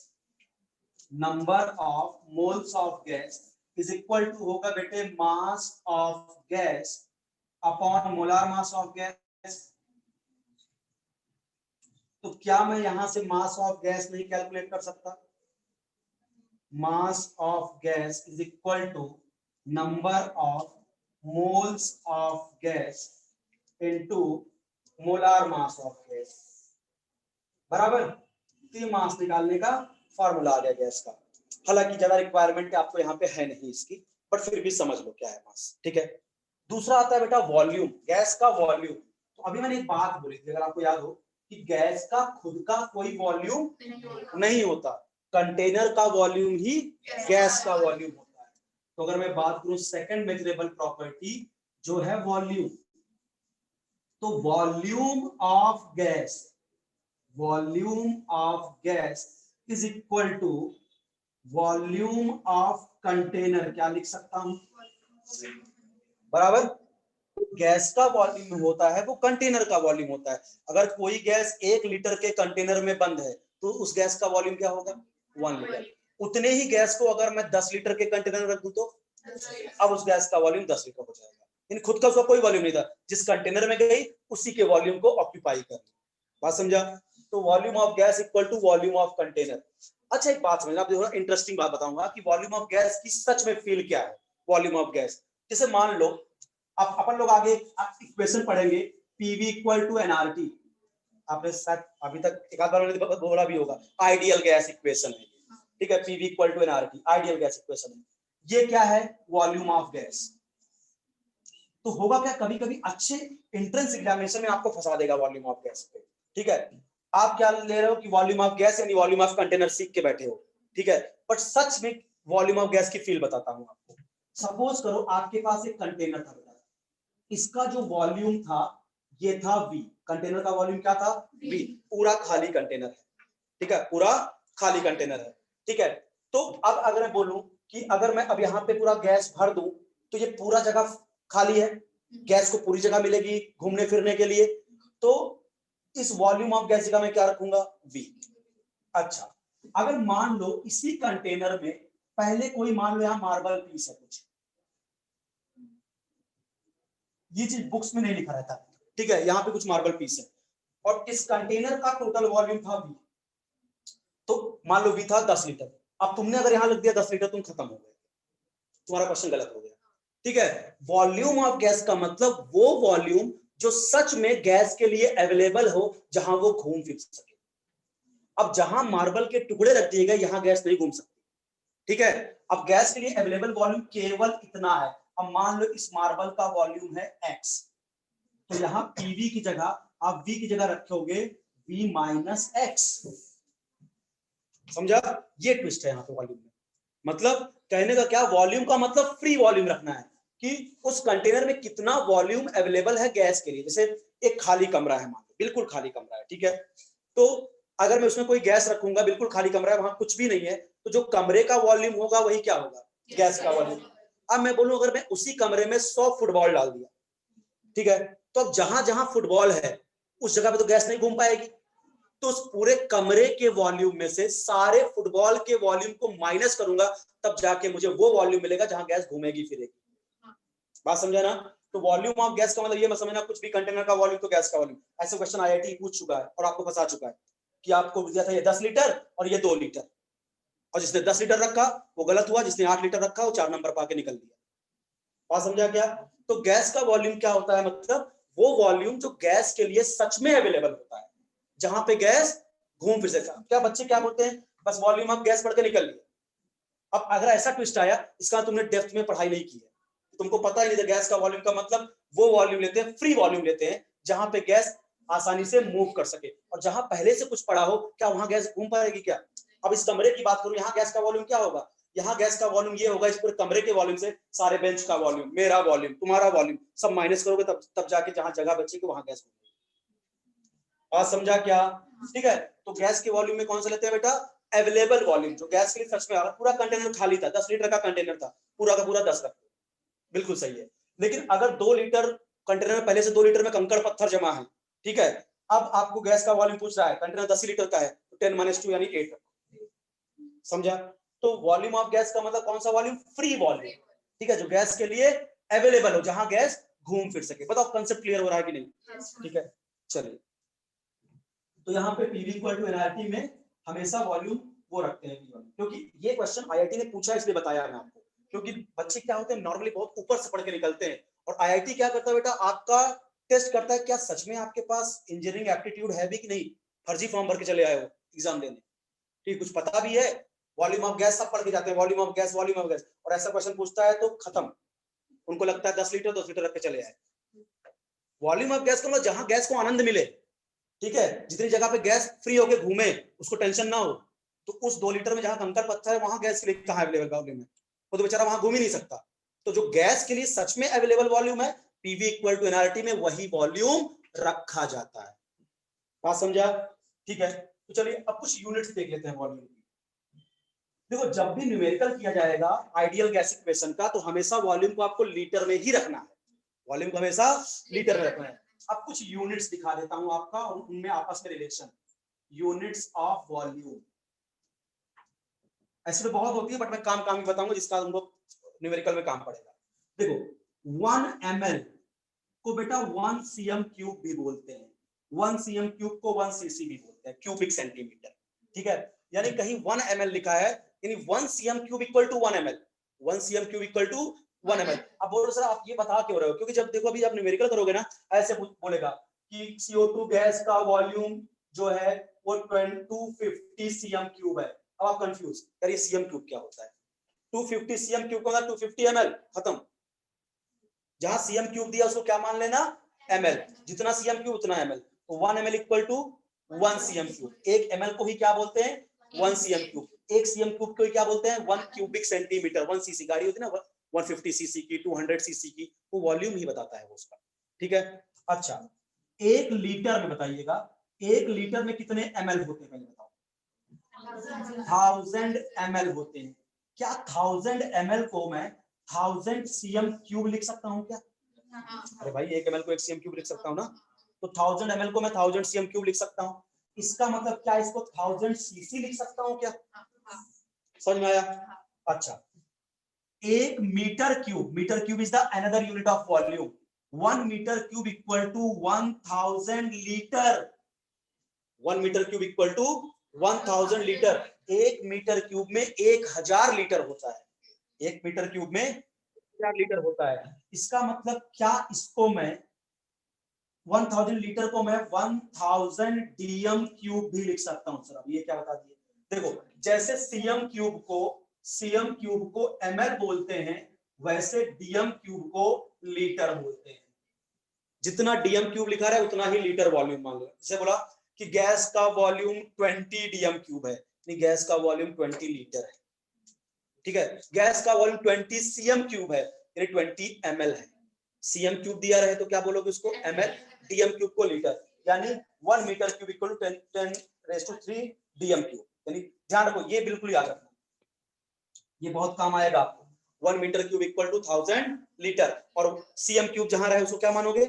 number of moles of gas is equal to होगा बेटे mass of gas upon molar mass of gas. तो क्या मैं यहां से मास ऑफ गैस नहीं कैलकुलेट कर सकता? Mass of gas is equal to number of moles of gas into molar mass of gas बराबर। तो मास निकालने का फॉर्मूला आ गया गैस का। हालांकि ज्यादा रिक्वायरमेंट आपको यहाँ पे है नहीं इसकी, बट फिर भी समझ लो क्या है मास। ठीक है, दूसरा आता है बेटा वॉल्यूम, गैस का वॉल्यूम। तो अभी मैंने एक बात बोली थी, अगर आपको याद हो, कि गैस का खुद का कोई वॉल्यूम नहीं होता, कंटेनर का वॉल्यूम ही गैस का वॉल्यूम होता है। तो अगर मैं बात करूं सेकंड मेजरेबल प्रॉपर्टी जो है वॉल्यूम, तो volume of gas, volume of gas is equal to volume of container. क्या लिख सकता हूं? बराबर, गैस का वॉल्यूम होता है वो कंटेनर का वॉल्यूम होता है। अगर कोई गैस 1 लीटर के कंटेनर में बंद है तो उस गैस का वॉल्यूम क्या होगा? 1 लीटर। उतने ही गैस को अगर मैं 10 लीटर के कंटेनर में रख दूं तो अब उस गैस का वॉल्यूम 10 लीटर हो जाएगा। इन खुद का उसका कोई वॉल्यूम नहीं था, जिस कंटेनर में गई उसी के वॉल्यूम को ऑक्यूपाई कर। बात समझा? तो volume of gas equal to volume of container. अच्छा एक बात समझना, आप देखो इंटरेस्टिंग बात बताऊंगा कि वॉल्यूम ऑफ गैस की सच में फील क्या है। वॉल्यूम ऑफ गैस, जैसे मान लो अब अपन लोग आगे इक्वेशन पढ़ेंगे पीवी इक्वल टू एनआरटी। आपने शायद अभी तक एक आध बार बोला भी होगा, आइडियल गैस इक्वेशन है। ठीक है, PV equal to NRT ideal gas equation है। ये क्या है? Volume of gas. तो होगा क्या, कभी कभी अच्छे एंट्रेंस एग्जामिनेशन में आपको फंसा देगा वॉल्यूम ऑफ गैस पे। ठीक है, आप क्या ले रहे हो कि वॉल्यूम ऑफ गैस यानी वॉल्यूम ऑफ कंटेनर सीख के बैठे हो। ठीक है, बट सच में वॉल्यूम ऑफ गैस की फील बताता हूं आपको। सपोज करो आपके पास एक कंटेनर था, इसका जो वॉल्यूम था ये था V। कंटेनर का वॉल्यूम क्या था? V। पूरा खाली कंटेनर है। ठीक है, पूरा खाली कंटेनर है। ठीक है, तो अब अगर मैं बोलूं कि अगर मैं अब यहाँ पे पूरा गैस भर दूं तो ये पूरा जगह खाली है, गैस को पूरी जगह मिलेगी घूमने फिरने के लिए। तो इस वॉल्यूम ऑफ गैस जगह मैं क्या रखूंगा? V। अच्छा, अगर मान लो इसी कंटेनर में पहले कोई, मान लो यहाँ मार्बल पीस है कुछ, ये चीज बुक्स में नहीं लिखा रहता। ठीक है, यहाँ पे कुछ मार्बल पीस है और इस कंटेनर का टोटल वॉल्यूम था V। तो मान लो V था 10 लीटर। अब तुमने अगर यहाँ लिख दिया 10 लीटर, तुम खत्म हो गए, तुम्हारा क्वेश्चन गलत हो गया। ठीक है, वॉल्यूम ऑफ गैस का मतलब वो वॉल्यूम जो सच में गैस के लिए अवेलेबल हो, जहां वो घूम फिर सके। अब जहां मार्बल के टुकड़े रख दिए गए, यहां गैस नहीं घूम सकती। ठीक है, अब गैस के लिए अवेलेबल वॉल्यूम केवल इतना है। अब मान लो इस मार्बल का वॉल्यूम है X, तो यहाँ PV की जगह आप V की जगह रखोगे V माइनस X। समझा? ये ट्विस्ट है यहाँ पे वॉल्यूम में। मतलब कहने का क्या, वॉल्यूम का मतलब फ्री वॉल्यूम रखना है कि उस कंटेनर में कितना वॉल्यूम अवेलेबल है गैस के लिए। जैसे एक खाली कमरा है, मान लो बिल्कुल खाली कमरा है। ठीक है, तो अगर मैं उसमें कोई गैस रखूंगा, बिल्कुल खाली कमरा है, वहां कुछ भी नहीं है, तो जो कमरे का वॉल्यूम होगा वही क्या होगा? गैस का वॉल्यूम। अब मैं बोलूं अगर मैं उसी कमरे में 100 फुटबॉल डाल दिया, ठीक है, तो अब जहां जहां फुटबॉल है उस जगह पे तो गैस नहीं घूम पाएगी। तो उस पूरे कमरे के वॉल्यूम में से सारे फुटबॉल के वॉल्यूम को माइनस करूंगा, तब जाके मुझे वो वॉल्यूम मिलेगा जहां गैस घूमेगी फिरेगी। बात समझा ना? तो वॉल्यूम ऑफ गैस का मतलब ये मत समझना कुछ भी कंटेनर का वॉल्यूम तो गैस का वॉल्यूम। ऐसे क्वेश्चन IIT पूछ चुका है और आपको फंसा चुका है कि आपको दिया था ये 10 लीटर और ये 2 लीटर, और जिसने 10 लीटर रखा वो गलत हुआ, जिसने 8 लीटर रखा वो 4 नंबर पाके निकल दिया। बात समझा क्या? तो गैस का वॉल्यूम क्या होता है? मतलब वो वॉल्यूम जो गैस के लिए सच में अवेलेबल होता है, जहां पे गैस घूम फिर सकता है। क्या बच्चे क्या बोलते हैं, बस वॉल्यूम ऑफ गैस पढ़ के निकल लिया। अब अगर ऐसा ट्विस्ट आया, इसका तुमने डेप्थ में पढ़ाई नहीं की है, तुमको पता ही नहीं था गैस का वॉल्यूम का मतलब वो वॉल्यूम लेते हैं, फ्री वॉल्यूम लेते हैं, जहां पे गैस आसानी से मूव कर सके। और जहां पहले से कुछ पड़ा हो, क्या वहां गैस घूम पाएगी क्या? अब इस कमरे की बात करूं, यहाँ गैस का वॉल्यूम क्या होगा? यहाँ गैस का वॉल्यूम ये होगा, इस पूरे कमरे के वॉल्यूम से सारे बेंच का वॉल्यूम, मेरा वॉल्यूम, तुम्हारा वॉल्यूम सब माइनस करोगे, तब जाके जहां जगह बचेगी वहां गैस घूमेगी। बात समझा क्या? ठीक है, तो गैस के वॉल्यूम में कौन सा लेते हैं बेटा? अवेलेबल वॉल्यूम, जो गैस के लिए सच में आ रहा। पूरा कंटेनर खाली था, 10 लीटर का कंटेनर था, पूरा का पूरा 10 रख दो, बिल्कुल सही है। लेकिन अगर 2 लीटर कंटेनर में पहले से 2 लीटर में कंकड़ पत्थर जमा है, ठीक है, अब आपको गैस का वॉल्यूम पूछ रहा है, कंटेनर 10 लीटर का है, तो 10 - 2 यानी 8 रखो। समझा? तो वॉल्यूम ऑफ गैस का मतलब कौन सा वॉल्यूम? फ्री वॉल्यूम, ठीक है, जो गैस के लिए अवेलेबल हो, जहां गैस घूम फिर सके। बताओ कंसेप्ट क्लियर हो रहा है कि नहीं? ठीक है, चलिए। तो यहाँ पे PV इक्वल टू एनआरटी में हमेशा वॉल्यूम वो रखते हैं P1, क्योंकि ये क्वेश्चन आईआईटी ने पूछा, इसलिए बताया मैं आपको। क्योंकि बच्चे क्या होते हैं, नॉर्मली बहुत ऊपर से पढ़ के निकलते हैं, और आईआईटी क्या करता है बेटा, आपका टेस्ट करता है क्या सच में आपके पास इंजीनियरिंग एप्टीट्यूड है भी कि नहीं। फर्जी फॉर्म भर के चले आए हो एग्जाम देने, ठीक, कुछ पता भी है, वॉल्यूम ऑफ गैस सब पढ़ के जाते हैं, volume of gas, volume of gas, और ऐसा क्वेश्चन पूछता है तो खत्म। उनको लगता है 10 लीटर 10 लीटर रख के चले आए। वॉल्यूम ऑफ गैस का मतलब जहां गैस को आनंद मिले, ठीक है, जितनी जगह पे गैस फ्री होके घूमे, उसको टेंशन ना हो, तो उस 2 लीटर में जहां कंकर पत्थर है वहां गैस के लिए कहां अवेलेबल वॉल्यूम है, वो तो बेचारा वहां घूम ही नहीं सकता। तो जो गैस के लिए सच में अवेलेबल वॉल्यूम है, पीवी इक्वल टू एनआरटी में वही वॉल्यूम रखा जाता है। बात समझा? ठीक है, तो चलिए अब कुछ यूनिट्स देख लेते हैं वॉल्यूम की। देखो, जब भी न्यूमेरिकल किया जाएगा आइडियल गैस इक्वेशन का, तो हमेशा वॉल्यूम को आपको लीटर में ही रखना है, वॉल्यूम को हमेशा लीटर में रखना है। अब कुछ यूनिट्स दिखा देता हूं आपका, और उनमें आपस में रिलेशन, यूनिट्स ऑफ वॉल्यूम। ऐसे तो बहुत होती है, बट मैं काम काम ही बताऊंगा जिसका तुमको न्यूमेरिकल में काम पड़ेगा। देखो, 1 ml को बेटा 1 cm क्यूब भी बोलते हैं, 1 cm क्यूब को 1 cc भी बोलते हैं, क्यूबिक सेंटीमीटर, ठीक है। यानी कहीं 1 ml लिखा है, यानी 1 cm cube equal to 1 ml, 1 cm cube equal to 1 ml। अब बोलो सर आप ये बता क्यों रहे हो? क्योंकि जब देखो अभी आप न्यूमेरिकल करोगे ना, ऐसे बोलेगा कि CO2 गैस का वॉल्यूम जो है वो 250 cm क्यूब है। अब आप कंफ्यूज, यार ये cm क्यूब क्या होता है? 250 cm क्यूब का 250 ml, खत्म। जहां cm क्यूब दिया उसको क्या मान लेना? ml, जितना cm क्यूब उतना ml, तो 1 ml equal to 1 cm cube. एक ml को ही क्या बोलते हैं? 1 cm क्यूब। एक cm क्यूब को ही क्या बोलते हैं? 1 क्यूबिक सेंटीमीटर। 1 cc गाड़ी होती है ना 150 cc की, 200 cc की, वो वॉल्यूम ही बताता है वो उसका, ठीक है। अच्छा, 1 लीटर में बताइएगा, 1 लीटर में कितने ml होते हैं पहले बताओ? 1000 ml होते हैं। क्या 1000 ml को मैं 1000 cm क्यूब लिख सकता हूं क्या? अरे भाई 1 ml को 1 cm क्यूब लिख सकता हूं ना, तो 1000 ml को मैं 1000 cm क्यूब लिख सकता हूं। इसका मतलब क्या, इसको 1000 cc लिख सकता हूं क्या? समझ में आया? अच्छा, 1 metre cube is the another unit of volume. 1 metre cube equal to 1000 litre. 1 metre cube equal to 1000 litre. 1 metre cube में 1000 लीटर होता है, 1 मीटर क्यूब में 1000 लीटर होता है। इसका मतलब क्या, इसको मैं 1000 लीटर को मैं 1000 डीएम क्यूब भी लिख सकता हूं। सर अब ये क्या बता दिए? देखो, जैसे सीएम क्यूब को ml बोलते हैं, वैसे डीएम क्यूब को लीटर बोलते हैं। जितना डीएम क्यूब लिखा रहा है उतना ही लीटर वॉल्यूम मान लो। जैसे बोला कि गैस का वॉल्यूम 20 डीएम क्यूब है, नहीं, गैस का वॉल्यूम 20 लीटर है, ठीक है। गैस का वॉल्यूम 20 सीएम क्यूब है, यानी 20 ml है। सीएम क्यूब दिया रहे तो क्या बोलोगे उसको? ml, डीएम क्यूब को लीटर, यानी 1 metre cube equal to 10⁻³ dm cube. यानी ध्यान रखो, ये बिल्कुल याद रखना, ये बहुत काम आएगा आपको। 1 metre cube equal to 1000 litre, और सीएम क्यूब जहां रहे उसको क्या मानोगे?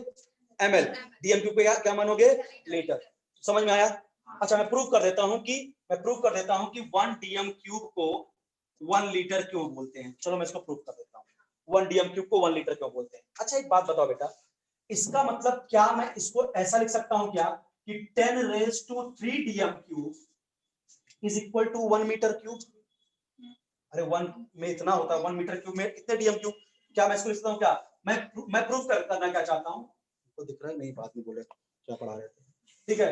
ml, डीएम क्यूब को क्या मानोगे? लीटर। समझ में आया? अच्छा, मैं प्रूव कर देता हूं कि 1 डीएम क्यूब को 1 लीटर क्यों बोलते हैं। चलो मैं इसको प्रूव कर देता हूं, 1 डीएम क्यूब को 1 लीटर क्यों बोलते हैं। अच्छा, एक बात बताओ बेटा, इसका मतलब क्या मैं इसको ऐसा लिख सकता हूं क्या कि 10⁻³ dm cube is equal to 1 metre cube? अरे 1 में इतना होता है, 1 मीटर क्यूब में इतने डीएम क्यूब। क्या मैं इसको लिख सकता हूं क्या? मैं प्रूफ करना क्या चाहता हूं, तो दिख रहा है नहीं, बात नहीं बोले क्या पढ़ा रहे थे, ठीक है।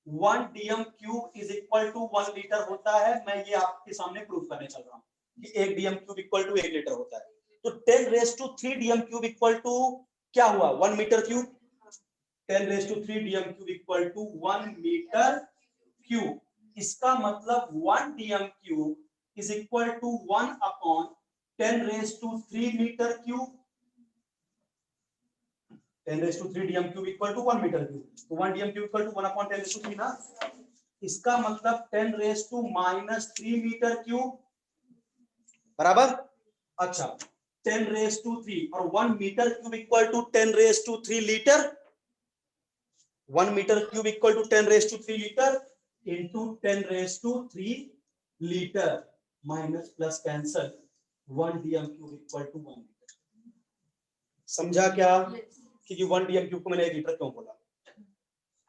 1 dm cube is equal to 1 litre होता है। मैं ये आपके सामने प्रूफ करने चल रहा हूं कि 1 dm cube equal to 1 litre होता है। तो 10⁻³ डीएम क्यूब इक्वल टू क्या हुआ? 1 metre cube. 10⁻³ dm cube equal to 1 metre cube. इसका मतलब 1 dm cube is equal to 1 upon 10⁻³ metre cube. 10⁻³ dm cube equal to 1 metre cube, तो 1 dm cube equal to 1 upon 10⁻³ ना। इसका मतलब 10⁻³ metre cube बराबर। अच्छा, 10⁻³ और 1 metre cube equal to 10⁻³ litre. 1 metre cube equal to 10⁻³ litre into 10⁻³ litre, minus plus cancel 1 dm cube equal to 1 litre. समझा क्या कि 1 dm क्यूब को मैंने 1 लीटर क्यों बोला?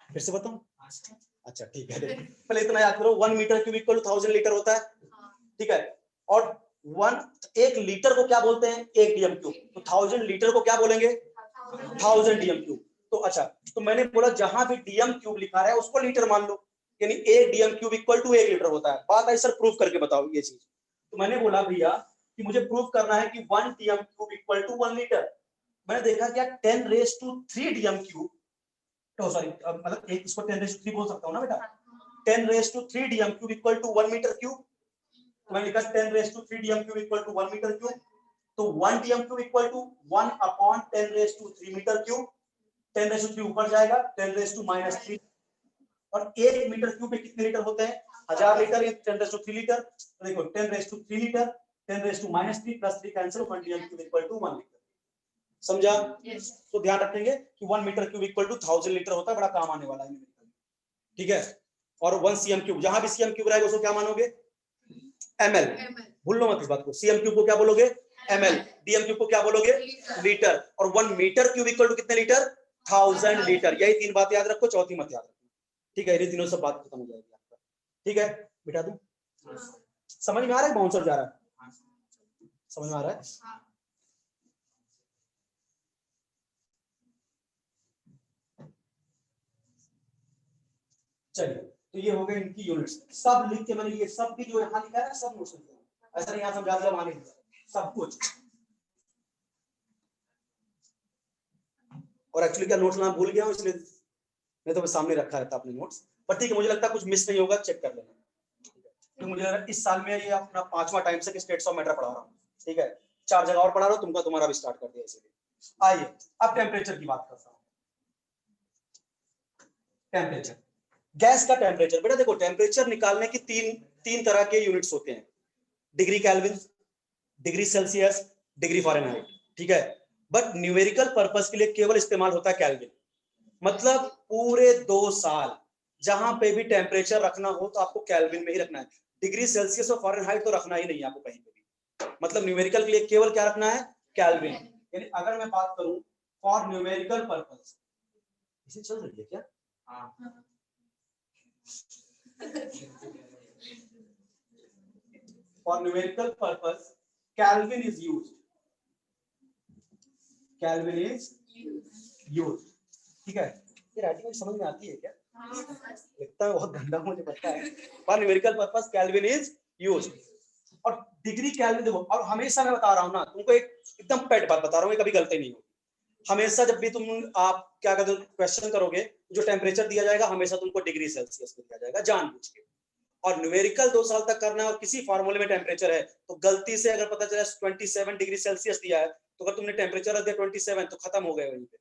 फिर से बताऊं? अच्छा ठीक है, पहले इतना याद करो, 1 metre cube equal to 1000 litre होता है, ठीक है। और 1 लीटर को क्या बोलते हैं? 1 डीएम क्यूब। तो 1000 लीटर को क्या बोलेंगे? 1000 डीएम क्यूब। तो अच्छा, तो मैंने बोला जहां भी डीएम क्यूब लिखा है उसको लीटर मान लो, यानी 1 dm cube equal to 1 litre होता है। बात आई सर प्रूफ करके बताओ ये चीज। तो मैंने बोला भैया कि मुझे प्रूफ करना है कि 1 dm cube equal to 1 litre. मैंने देखा क्या 10⁻³ डीएम क्यूब, तो सॉरी मतलब एक इसको 10⁻³ बोल सकता हूं ना बेटा, 10⁻³ dm cube equal to 1 metre cube. तो मैंने लिखा 10⁻³ dm cube equal to 1 metre cube. तो 1 dm cube equal to 1/10⁻³ metre cube. 10⁻³ ऊपर जाएगा 10⁻³ और 1 मीटर क्यूब में कितने लीटर होते हैं? 1000 लीटर या 10⁻³ लीटर। तो देखो 10⁻³ litre 10⁻³ plus 3 cancel 1 dm cube equal to 1 litre. समझा? yes. तो ध्यान रखेंगे कि 1 metre cube equal to 1000 litre होता है, बड़ा काम आने वाला है, ठीक है। और 1 सीएम क्यूब, जहां भी सीएम क्यूब रहेगा उसको क्या मानोगे? एमएल। भूल लो मत इस बात को, सीएम क्यूब को क्या बोलोगे? एमएल। डीएम क्यूब को क्या बोलोगे? लीटर। और 1 मीटर क्यूब इक्वल टू कितने लीटर? 1000 लीटर। यही 3 बात याद रखो, चौथी मत याद रखो, ठीक है। ये तीनों सब बात खत्म हो जाएगी आपका, ठीक है। बिठा दूं? समझ में आ रहा है? बाउंसर जा रहा है, समझ में आ रहा है? चलिए, तो ये हो गए इनकी यूनिट्स। सब लिख के मैंने ये सब भी जो यहाँ लिखा है सब नोट्स लिखा है, ऐसा नहीं यहाँ समझा दिया माने सब कुछ। और एक्चुअली क्या नोट्स ना भूल गया हूँ, इसलिए मैं तो सामने रखा रहता अपने नोट्स, पर ठीक है, मुझे लगता है कुछ मिस नहीं होगा, चेक कर लेना। तो मुझे इस साल में ये अपना 5वां टाइम से स्टेट्स ऑफ मैटर पढ़ा रहा हूँ, ठीक है। 4 जगह और पढ़ा रहा हूँ, तुमका तुम्हारा भी स्टार्ट कर दिया इसीलिए। आइए अब टेम्परेचर की बात करता हूँ। टेम्परेचर, गैस का टेम्परेचर। बेटा देखो, टेम्परेचर निकालने की तीन तरह के यूनिट्स होते हैं, degree kelvin, degree Celsius, degree Fahrenheit, ठीक है। बट न्यूमेरिकल पर्पस के लिए केवल इस्तेमाल होता है केल्विन। मतलब पूरे 2 साल जहां पे भी टेम्परेचर रखना हो तो आपको केल्विन में ही रखना है। डिग्री सेल्सियस और फ़ारेनहाइट तो रखना ही नहीं है आपको कहीं पे भी। मतलब न्यूमेरिकल के लिए केवल क्या रखना है? केल्विन। यानी अगर मैं बात करूं फॉर न्यूमेरिकल पर्पस, इसे चल रही है क्या? हाँ। For numerical purpose, Kelvin is used. Kelvin is used. ठीक है। ये राइटिंग समझ में आती है क्या? लगता है बहुत गंदा, मुझे पता है। For numerical purpose, Kelvin is used. और डिग्री केल्विन देखो, और हमेशा मैं बता रहा हूँ ना तुमको, एक एकदम पेट बात बता रहा हूँ, कभी गलती नहीं होगी। हमेशा जब भी आप क्या कहते हो क्वेश्चन करोगे, जो टेम्परेचर दिया जाएगा हमेशा तुमको डिग्री सेल्सियस में दिया जाएगा जानबूझ के। और न्यूमेरिकल 2 साल तक करना है और किसी फार्मूले में टेम्परेचर है तो गलती से अगर पता चला 27 डिग्री सेल्सियस दिया है तो अगर तुमने टेम्परेचर रख दिया 27 तो खत्म हो गए वहीं पे,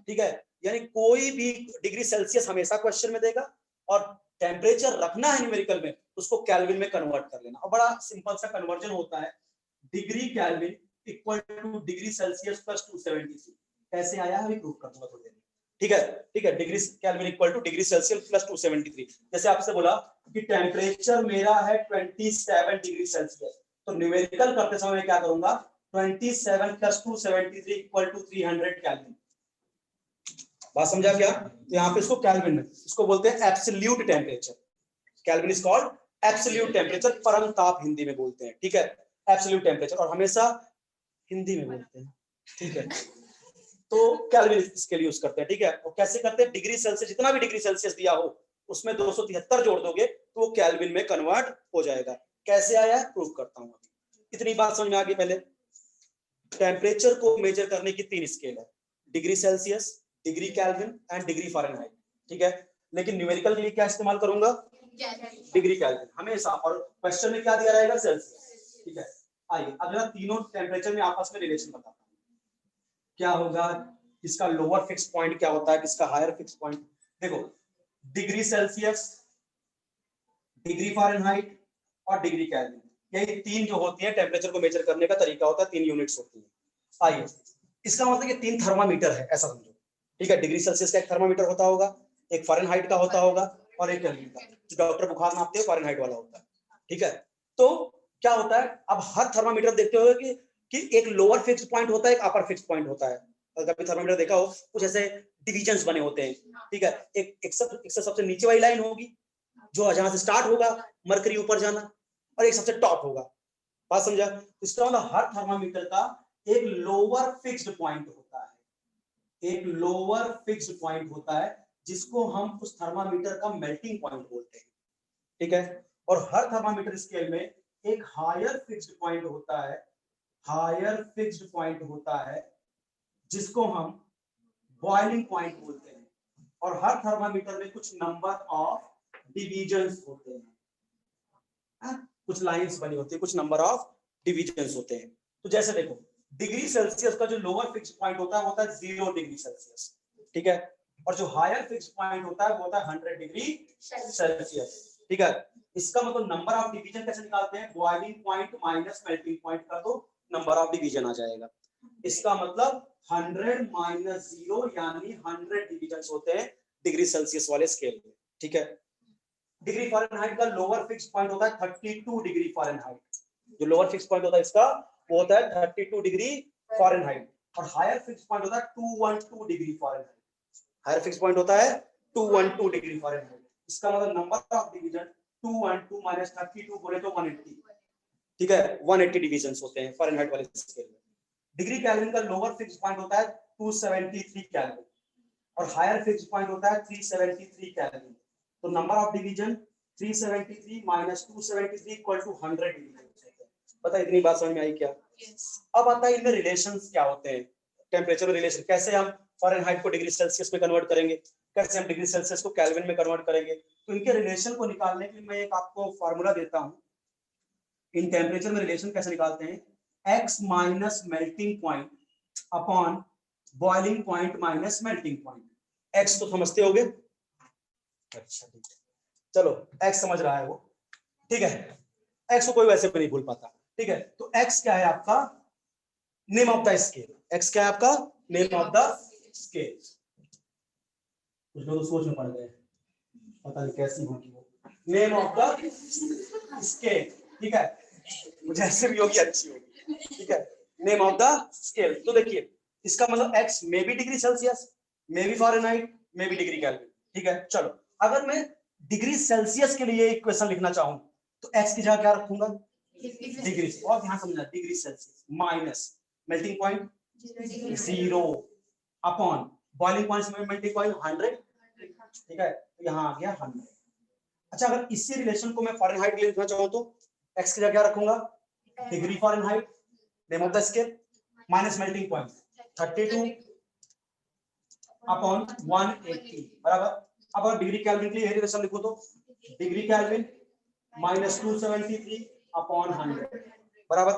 ठीक है। यानी कोई भी डिग्री सेल्सियस हमेशा क्वेश्चन में देगा, और टेम्परेचर रखना है न्यूमेरिकल में उसको केल्विन में कन्वर्ट कर लेना। और बड़ा सिंपल सा कन्वर्जन होता है, degree kelvin equal to degree Celsius plus 273। कैसे आया है प्रूफ कर दूंगा थोड़ी देर में, ठीक है। ठीक है, degree kelvin equal to degree Celsius plus 273। जैसे आपसे बोला कि टेम्परेचर मेरा है 27 डिग्री सेल्सियस, तो न्यूमेरिकल करते समय मैं क्या करूंगा, 27 प्लस 273 इक्वल टू 300 केल्विन। बात समझा क्या? तो यहाँ पे इसको केल्विन में, इसको बोलते हैं absolute temperature. Kelvin is called absolute temperature, परम ताप हिंदी में बोलते हैं, ठीक है। एब्सोल्यूट टेम्परेचर, और हमेशा हिंदी में बोलते हैं, ठीक है। तो केल्विन इसके लिए यूज करते हैं, ठीक है। और कैसे करते हैं? डिग्री सेल्सियस, जितना भी डिग्री सेल्सियस दिया हो उसमें 273 जोड़ दोगे तो वो केल्विन में कन्वर्ट हो जाएगा। कैसे आया है प्रूफ करता हूं। इतनी बात समझ में आ गई। पहले टेम्परेचर को मेजर करने की 3 स्केल है, degree Celsius, degree kelvin and degree Fahrenheit, ठीक है। लेकिन न्यूमेरिकल के लिए क्या इस्तेमाल करूंगा? डिग्री केल्विन हमेशा, और क्वेश्चन में क्या दिया रहेगा? सेल्सियस, ठीक है। आइए अगला तीनों टेम्परेचर में आपस में रिलेशन बताता हूं क्या होगा, किसका लोअर फिक्स पॉइंट क्या होता है, किसका हायर फिक्स पॉइंट। देखो, डिग्री सेल्सियस, डिग्री फ़ारेनहाइट और डिग्री केल्विन, यही 3 जो होती है टेम्परेचर को मेजर करने का तरीका होता है, 3 यूनिट्स होती है। आइए, इसका मतलब ये 3 थर्मामीटर है ऐसा समझो, ठीक है। डिग्री सेल्सियस का एक थर्मामीटर होता होगा, एक फ़ारेनहाइट का होता होगा और एक केल्विन का। जो डॉक्टर बुखार नापते हैं फ़ारेनहाइट वाला होता है, ठीक है। तो क्या होता है, अब हर थर्मामीटर देखते हो कि एक लोअर फिक्स्ड पॉइंट होता है, एक अपर फिक्स्ड पॉइंट होता है। अगर कभी थर्मामीटर देखा हो, कुछ ऐसे डिविजन्स बने होते हैं, ठीक है। एक सबसे नीचे वाली लाइन होगी जो जहां से स्टार्ट होगा मरकरी ऊपर जाना, और एक सबसे टॉप होगा। बात समझा? इसका मतलब हर थर्मामीटर का एक लोअर फिक्स्ड पॉइंट होता है, एक लोअर फिक्स्ड पॉइंट होता है जिसको हम उस थर्मामीटर का मेल्टिंग पॉइंट बोलते हैं, ठीक है। और हर थर्मामीटर स्केल में एक हायर फिक्स्ड पॉइंट होता है, हायर फिक्स्ड पॉइंट होता है जिसको हम बॉइलिंग पॉइंट बोलते हैं। और हर थर्मामीटर में कुछ नंबर ऑफ डिविजन्स होते हैं, कुछ लाइंस बनी होती है, कुछ नंबर ऑफ डिविजन्स होते हैं। तो जैसे देखो, डिग्री सेल्सियस का जो लोअर फिक्स्ड पॉइंट होता है वो होता है 0 डिग्री सेल्सियस, ठीक है। और जो हायर फिक्स्ड पॉइंट होता है वो होता है 100 डिग्री सेल्सियस, ठीक है। इसका मतलब नंबर ऑफ डिवीजन कैसे निकालते हैं, boiling point minus melting point का तो नंबर ऑफ डिवीजन आ जाएगा। इसका मतलब 100 माइनस 0 यानी 100 डिवीजन होते हैं डिग्री सेल्सियस वाले स्केल में, ठीक है। डिग्री फ़ारेनहाइट का लोअर फिक्स पॉइंट होता है 32 डिग्री फ़ारेनहाइट। जो लोअर फिक्स पॉइंट होता है इसका वो होता है 32 डिग्री फ़ारेनहाइट। और हायर फिक्स पॉइंट होता है 212 degree Fahrenheit. Higher fix point होता है 212 डिग्री फ़ारेनहाइट। इसका मतलब नंबर ऑफ डिवीजन 212 माइनस 32 बोले तो 180, ठीक है। 180 डिवीजन होते हैं फ़ारेनहाइट वाले स्केल में। डिग्री केल्विन का लोअर फिक्स पॉइंट होता है 273 केल्विन और हायर फिक्स पॉइंट होता है 373 केल्विन। तो number of division 373 minus 273 equal to 100 division. पता है, इतनी बात समझ में आई क्या? अब आता है इनमें रिलेशंस क्या होते हैं, टेम्परेचर रिलेशन, कैसे हम फ़ारेनहाइट को डिग्री सेल्सियस में कन्वर्ट करेंगे, कैसे हम डिग्री सेल्सियस को केल्विन में कन्वर्ट करेंगे। तो इनके रिलेशन को निकालने के लिए मैं एक आपको फार्मूला देता हूं। इन टेम्परेचर में रिलेशन कैसे निकालते हैं, x minus melting point upon boiling point minus melting point. x तो समझते होगे, अच्छा ठीक है, चलो x समझ रहा है वो, ठीक है। x को कोई वैसे भी नहीं भूल पाता, ठीक है। तो x क्या है आपका, name of the scale. x क्या है आपका, नेम ऑफ द स्केल। कुछ लोग तो सोच में पड़ गए, पता नहीं कैसी होगी वो, नेम ऑफ द स्केल, ठीक है। मुझे ऐसे भी होगी, अच्छी होगी, ठीक है। Name of the scale. तो देखिए इसका मतलब x में भी डिग्री सेल्सियस, में भी फ़ारेनहाइट, में भी डिग्री केल्विन, ठीक है। चलो अगर मैं डिग्री सेल्सियस के लिए इक्वेशन लिखना चाहूं तो x की जगह क्या रखूंगा, डिग्री। और ध्यान समझना, degree Celsius minus melting point 0 upon boiling point में मेल्टिंग पॉइंट 100, ठीक है। तो यहाँ आ गया 100। अच्छा अगर इसी रिलेशन को मैं फ़ारेनहाइट के लिए लिखना चाहूं तो x की जगह क्या रखूंगा, degree Fahrenheit, name of the scale, minus melting point 32 upon 180 बराबर। अब अगर डिग्री केल्विन के लिए रिलेशन लिखो तो डिग्री केल्विन माइनस 273 अपॉन 100 बराबर।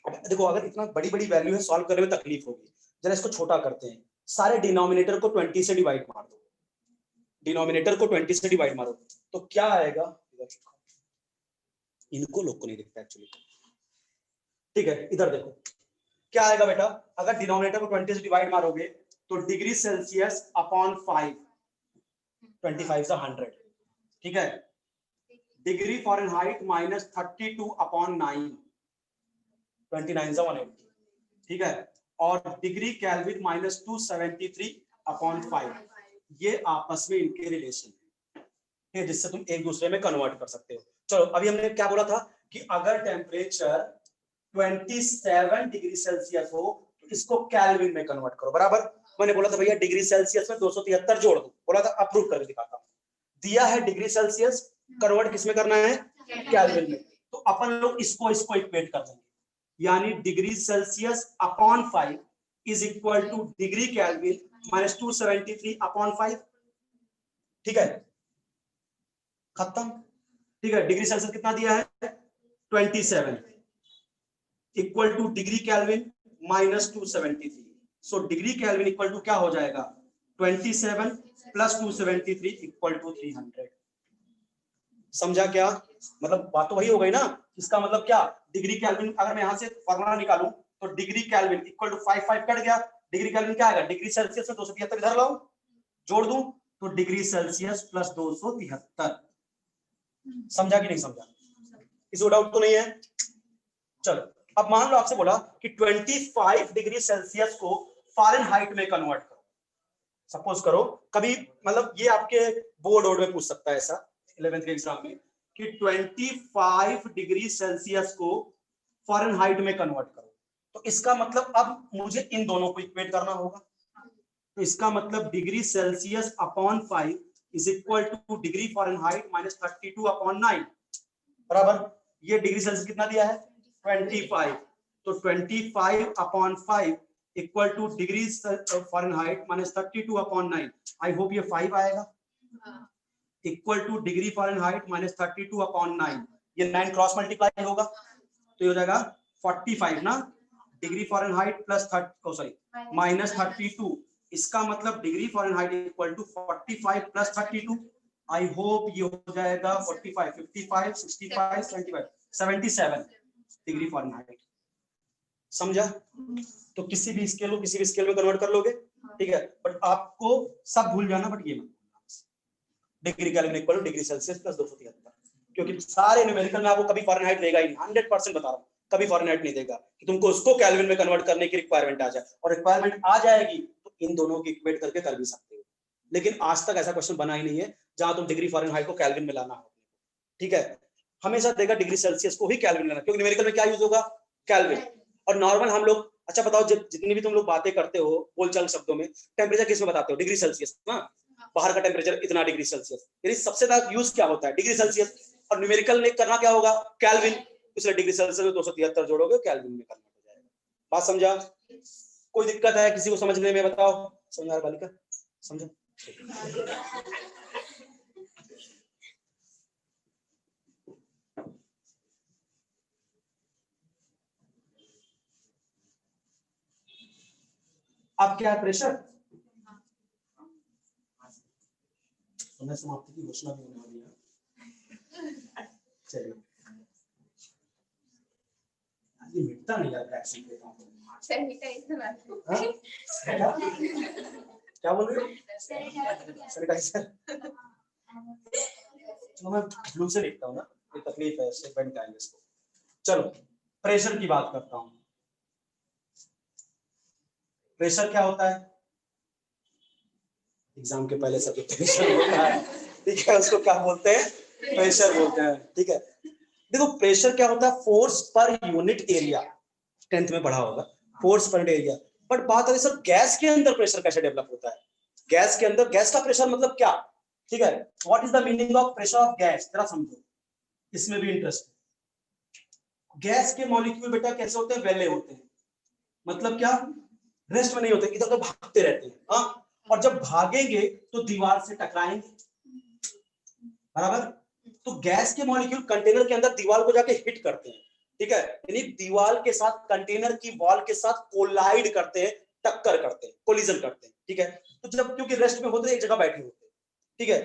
अब देखो अगर इतना बड़ी बड़ी वैल्यू है, सॉल्व करने में तकलीफ होगी, जरा इसको छोटा करते हैं। सारे डिनोमिनेटर को 20 से डिवाइड मार दो, डिनोमिनेटर को 20 से डिवाइड मारो तो क्या आएगा, इनको लोग को नहीं दिखता एक्चुअली, ठीक है। इधर देखो क्या आएगा बेटा, अगर डिनोमिनेटर को 20 से डिवाइड मारोगे तो डिग्री सेल्सियस अपॉन 5, 25 से 100, ठीक है। डिग्री फ़ारेनहाइट माइनस 32 अपॉन 9, 29 से 180, ठीक है। और डिग्री केल्विन माइनस 273 अपॉन 5, ये आपस में इनके रिलेशन है जिससे तुम एक दूसरे में कन्वर्ट कर सकते हो। चलो अभी हमने क्या बोला था कि अगर टेम्परेचर 27 डिग्री सेल्सियस हो तो इसको केल्विन में कन्वर्ट करो, बराबर। मैंने बोला था भैया डिग्री सेल्सियस में 273 जोड़ दो, बोला था, अप्रूव करके दिखाता हूं। दिया है डिग्री सेल्सियस, कन्वर्ट किसमें करना है, केल्विन में। तो अपन लोग इसको इक्वेट कर देंगे, यानी degree Celsius upon 5 is equal to degree kelvin minus 273 upon 5, ठीक है, खत्म, ठीक है। डिग्री सेल्सियस कितना दिया है 27 equal to degree kelvin minus 273। So degree kelvin equal to क्या हो जाएगा, 27 प्लस 273 इक्वल टू 300। समझा क्या, मतलब बात तो वही हो गई ना। इसका मतलब क्या, डिग्री केल्विन अगर मैं यहां से फॉर्मूला निकालूं तो degree kelvin equal to 5 5 cut गया, डिग्री केल्विन क्या आएगा, डिग्री सेल्सियस में 273 इधर लाऊं, जोड़ दूं तो डिग्री सेल्सियस प्लस 273। समझा कि नहीं समझा, किसी को डाउट तो नहीं है? चलो अब मान लो आपसे बोला कि 25 डिग्री सेल्सियस को फ़ारेनहाइट में कन्वर्ट करो। सपोज करो कभी मतलब ये आपके बोर्ड में पूछ सकता है ऐसा 11th के एग्जाम में कि 25 डिग्री सेल्सियस को फ़ारेनहाइट में कन्वर्ट करो। तो इसका मतलब अब मुझे इन दोनों को इक्वेट करना होगा। तो इसका मतलब degree Celsius upon 5 is equal to degree Fahrenheit minus 32/9 बराबर ये डिग्री सेल्सियस कितना दिया है 25। तो 25/5 equal to degree Fahrenheit minus 32/9। I hope ये 5 आएगा equal to degree Fahrenheit minus 32/9। ये 9 क्रॉस मल्टीप्लाई होगा तो ये हो जाएगा 45 ना डिग्री फ़ारेनहाइट प्लस माइनस 32। इसका मतलब degree Fahrenheit equal to 45 plus 32। I hope ये हो जाएगा 45 55 65 75 77 डिग्री फ़ारेनहाइट। समझा? तो किसी भी स्केल में कन्वर्ट कर लोगे ठीक है। बट आपको सब भूल जाना बट ये degree kelvin equal to degree Celsius plus 273 क्योंकि सारे न्यूमेरिकल में आपको कभी फ़ारेनहाइट देगा ही नहीं 100% बता रहा हूँ कभी फ़ारेनहाइट नहीं देगा कि तुमको उसको केल्विन में कन्वर्ट करने की रिक्वायरमेंट आ जाए और रिक्वायरमेंट आ जाएगी तो इन दोनों की इक्वेट करके कर भी सकते हो। लेकिन आज तक ऐसा क्वेश्चन बना ही नहीं है जहां तुम डिग्री फ़ारेनहाइट को केल्विन में लाना हो ठीक है। हमेशा देगा डिग्री सेल्सियस को ही केल्विन लेना क्योंकि न्यूमेरिकल में क्या यूज होगा केल्विन। और नॉर्मल हम लोग अच्छा बताओ जितनी भी तुम लोग बातें करते हो बोलचाल शब्दों में टेम्परेचर किस में बताते हो डिग्री सेल्सियस ना बाहर का टेम्परेचर इतना डिग्री सेल्सियस यानी सबसे ज्यादा यूज क्या होता है डिग्री सेल्सियस और न्यूमेरिकल में करना क्या होगा केल्विन इसलिए डिग्री सेल्सियस में 273 जोड़ोगे केल्विन में कन्वर्ट हो जाएगा। बात समझा? कोई दिक्कत है किसी को समझने में बताओ समझा बालिका समझो? अब क्या है प्रेशर समय समाप्ति की घोषणा भी होने वाली है। चलिए ये मिटता नहीं यार वैक्सीन देता हूं क्या बोल रहे हो सैनिटाइजर चलो मैं ब्लू से लिखता हूँ ना ये तकलीफ है इससे बन जाएंगे इसको। चलो प्रेशर की बात करता हूँ। प्रेशर क्या होता है एग्जाम के पहले सब प्रेशर होता है ठीक है उसको क्या बोलते हैं प्रेशर बोलते हैं ठीक है। देखो प्रेशर क्या होता है force per unit area 10th में पढ़ा होगा force per unit area. But बात है सर गैस के अंदर प्रेशर कैसे डेवलप होता है गैस के अंदर गैस का प्रेशर मतलब क्या ठीक है। What is the meaning of pressure of gas जरा समझो इसमें भी इंटरेस्ट। गैस के मॉलिक्यूल बेटा कैसे होते हैं वेले होते हैं मतलब क्या रेस्ट में नहीं होते इधर उधर भागते रहते हैं हाँ और जब भागेंगे तो दीवार से टकराएंगे बराबर। तो गैस के मॉलिक्यूल कंटेनर के अंदर दीवार को जाके हिट करते हैं ठीक है यानी दीवार के साथ कंटेनर की वॉल के साथ कोलाइड करते हैं टक्कर करते हैं कोलिजन करते हैं ठीक है। तो जब क्योंकि रेस्ट में होते हैं एक जगह बैठे होते हैं ठीक है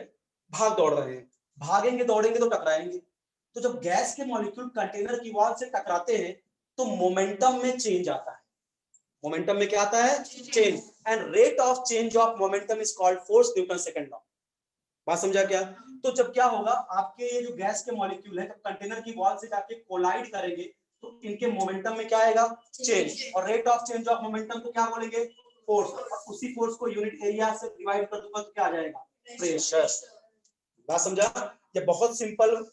भाग दौड़ रहे हैं भागेंगे दौड़ेंगे तो टकराएंगे। तो जब गैस के मॉलिक्यूल कंटेनर की वॉल से टकराते हैं तो मोमेंटम में चेंज आता है। मोमेंटम में क्या आता है change and rate of change of momentum is called force Newton second law. बात समझा क्या? तो जब क्या होगा आपके ये जो गैस के मॉलिक्यूल है जब कंटेनर की वॉल से जाके कोलाइड करेंगे तो इनके मोमेंटम में क्या आएगा चेंज और rate of change of momentum को क्या बोलेंगे फोर्स और उसी फोर्स को यूनिट एरिया से डिवाइड कर दूंगा तो क्या आ जाएगा प्रेशर। बात समझा? ये बहुत सिंपल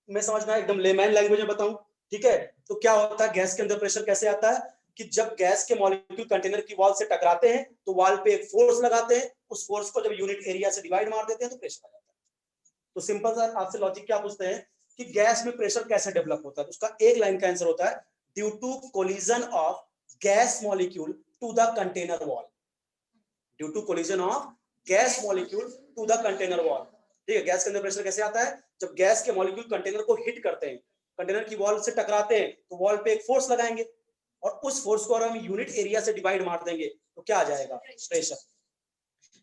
में समझना है एकदम लेमैन लैंग्वेज में बताऊं ठीक है। तो क्या होता है गैस के अंदर प्रेशर कैसे आता है कि जब गैस के मॉलिक्यूल कंटेनर की वॉल से टकराते हैं तो वॉल पे एक फोर्स लगाते हैं उस फोर्स को जब यूनिट एरिया से डिवाइड मार देते हैं तो प्रेशर आ जाता है। तो सिंपल सा आपसे लॉजिक क्या पूछते हैं कि गैस में प्रेशर कैसे डेवलप होता है तो उसका एक लाइन का आंसर होता है due to collision of gas molecule to the container wall. Due to collision of gas molecule to the container wall ठीक है। गैस के अंदर प्रेशर कैसे आता है जब गैस के मॉलिक्यूल कंटेनर को हिट करते हैं कंटेनर की वॉल से टकराते हैं तो वॉल पे एक फोर्स लगाएंगे और उस फोर्स को अगर हम यूनिट एरिया से डिवाइड मार देंगे तो क्या आ जाएगा प्रेशर।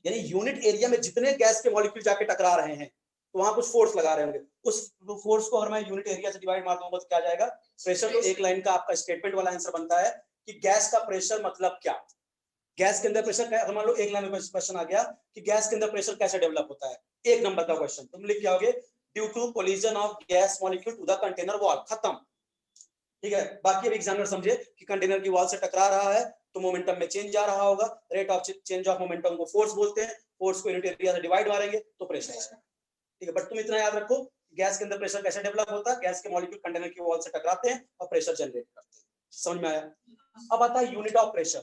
यानी यूनिट एरिया में जितने गैस के मॉलिक्यूल जाके टकरा रहे हैं तो वहां कुछ फोर्स लगा रहे होंगे उस फोर्स को अगर मैं यूनिट एरिया से डिवाइड मार दूंगा तो क्या आ जाएगा प्रेशर। तो एक लाइन का आपका स्टेटमेंट वाला आंसर बनता है कि गैस का प्रेशर मतलब क्या गैस के अंदर प्रेशर मान लो एक लाइन में क्वेश्चन आ गया कि गैस के अंदर प्रेशर कैसे डेवलप होता है 1 नंबर का क्वेश्चन तुम लिख के आओगे due to collision of gas molecule to the container wall, खत्म। ठीक है, बाकी अब एग्जामिनर समझे कि कंटेनर की वॉल से टकरा रहा है तो मोमेंटम में चेंज आ रहा होगा, rate of change of momentum को फोर्स बोलते हैं, फोर्स को यूनिट एरिया से डिवाइड मारेंगे तो प्रेशर है। ठीक है, बट तुम इतना याद रखो गैस के अंदर प्रेशर कैसे डेवलप होता है, गैस के मॉलिक्यूल कंटेनर की वॉल से टकराते हैं और प्रेशर जनरेट करते हैं। समझ में आया? अब आता है यूनिट ऑफ प्रेशर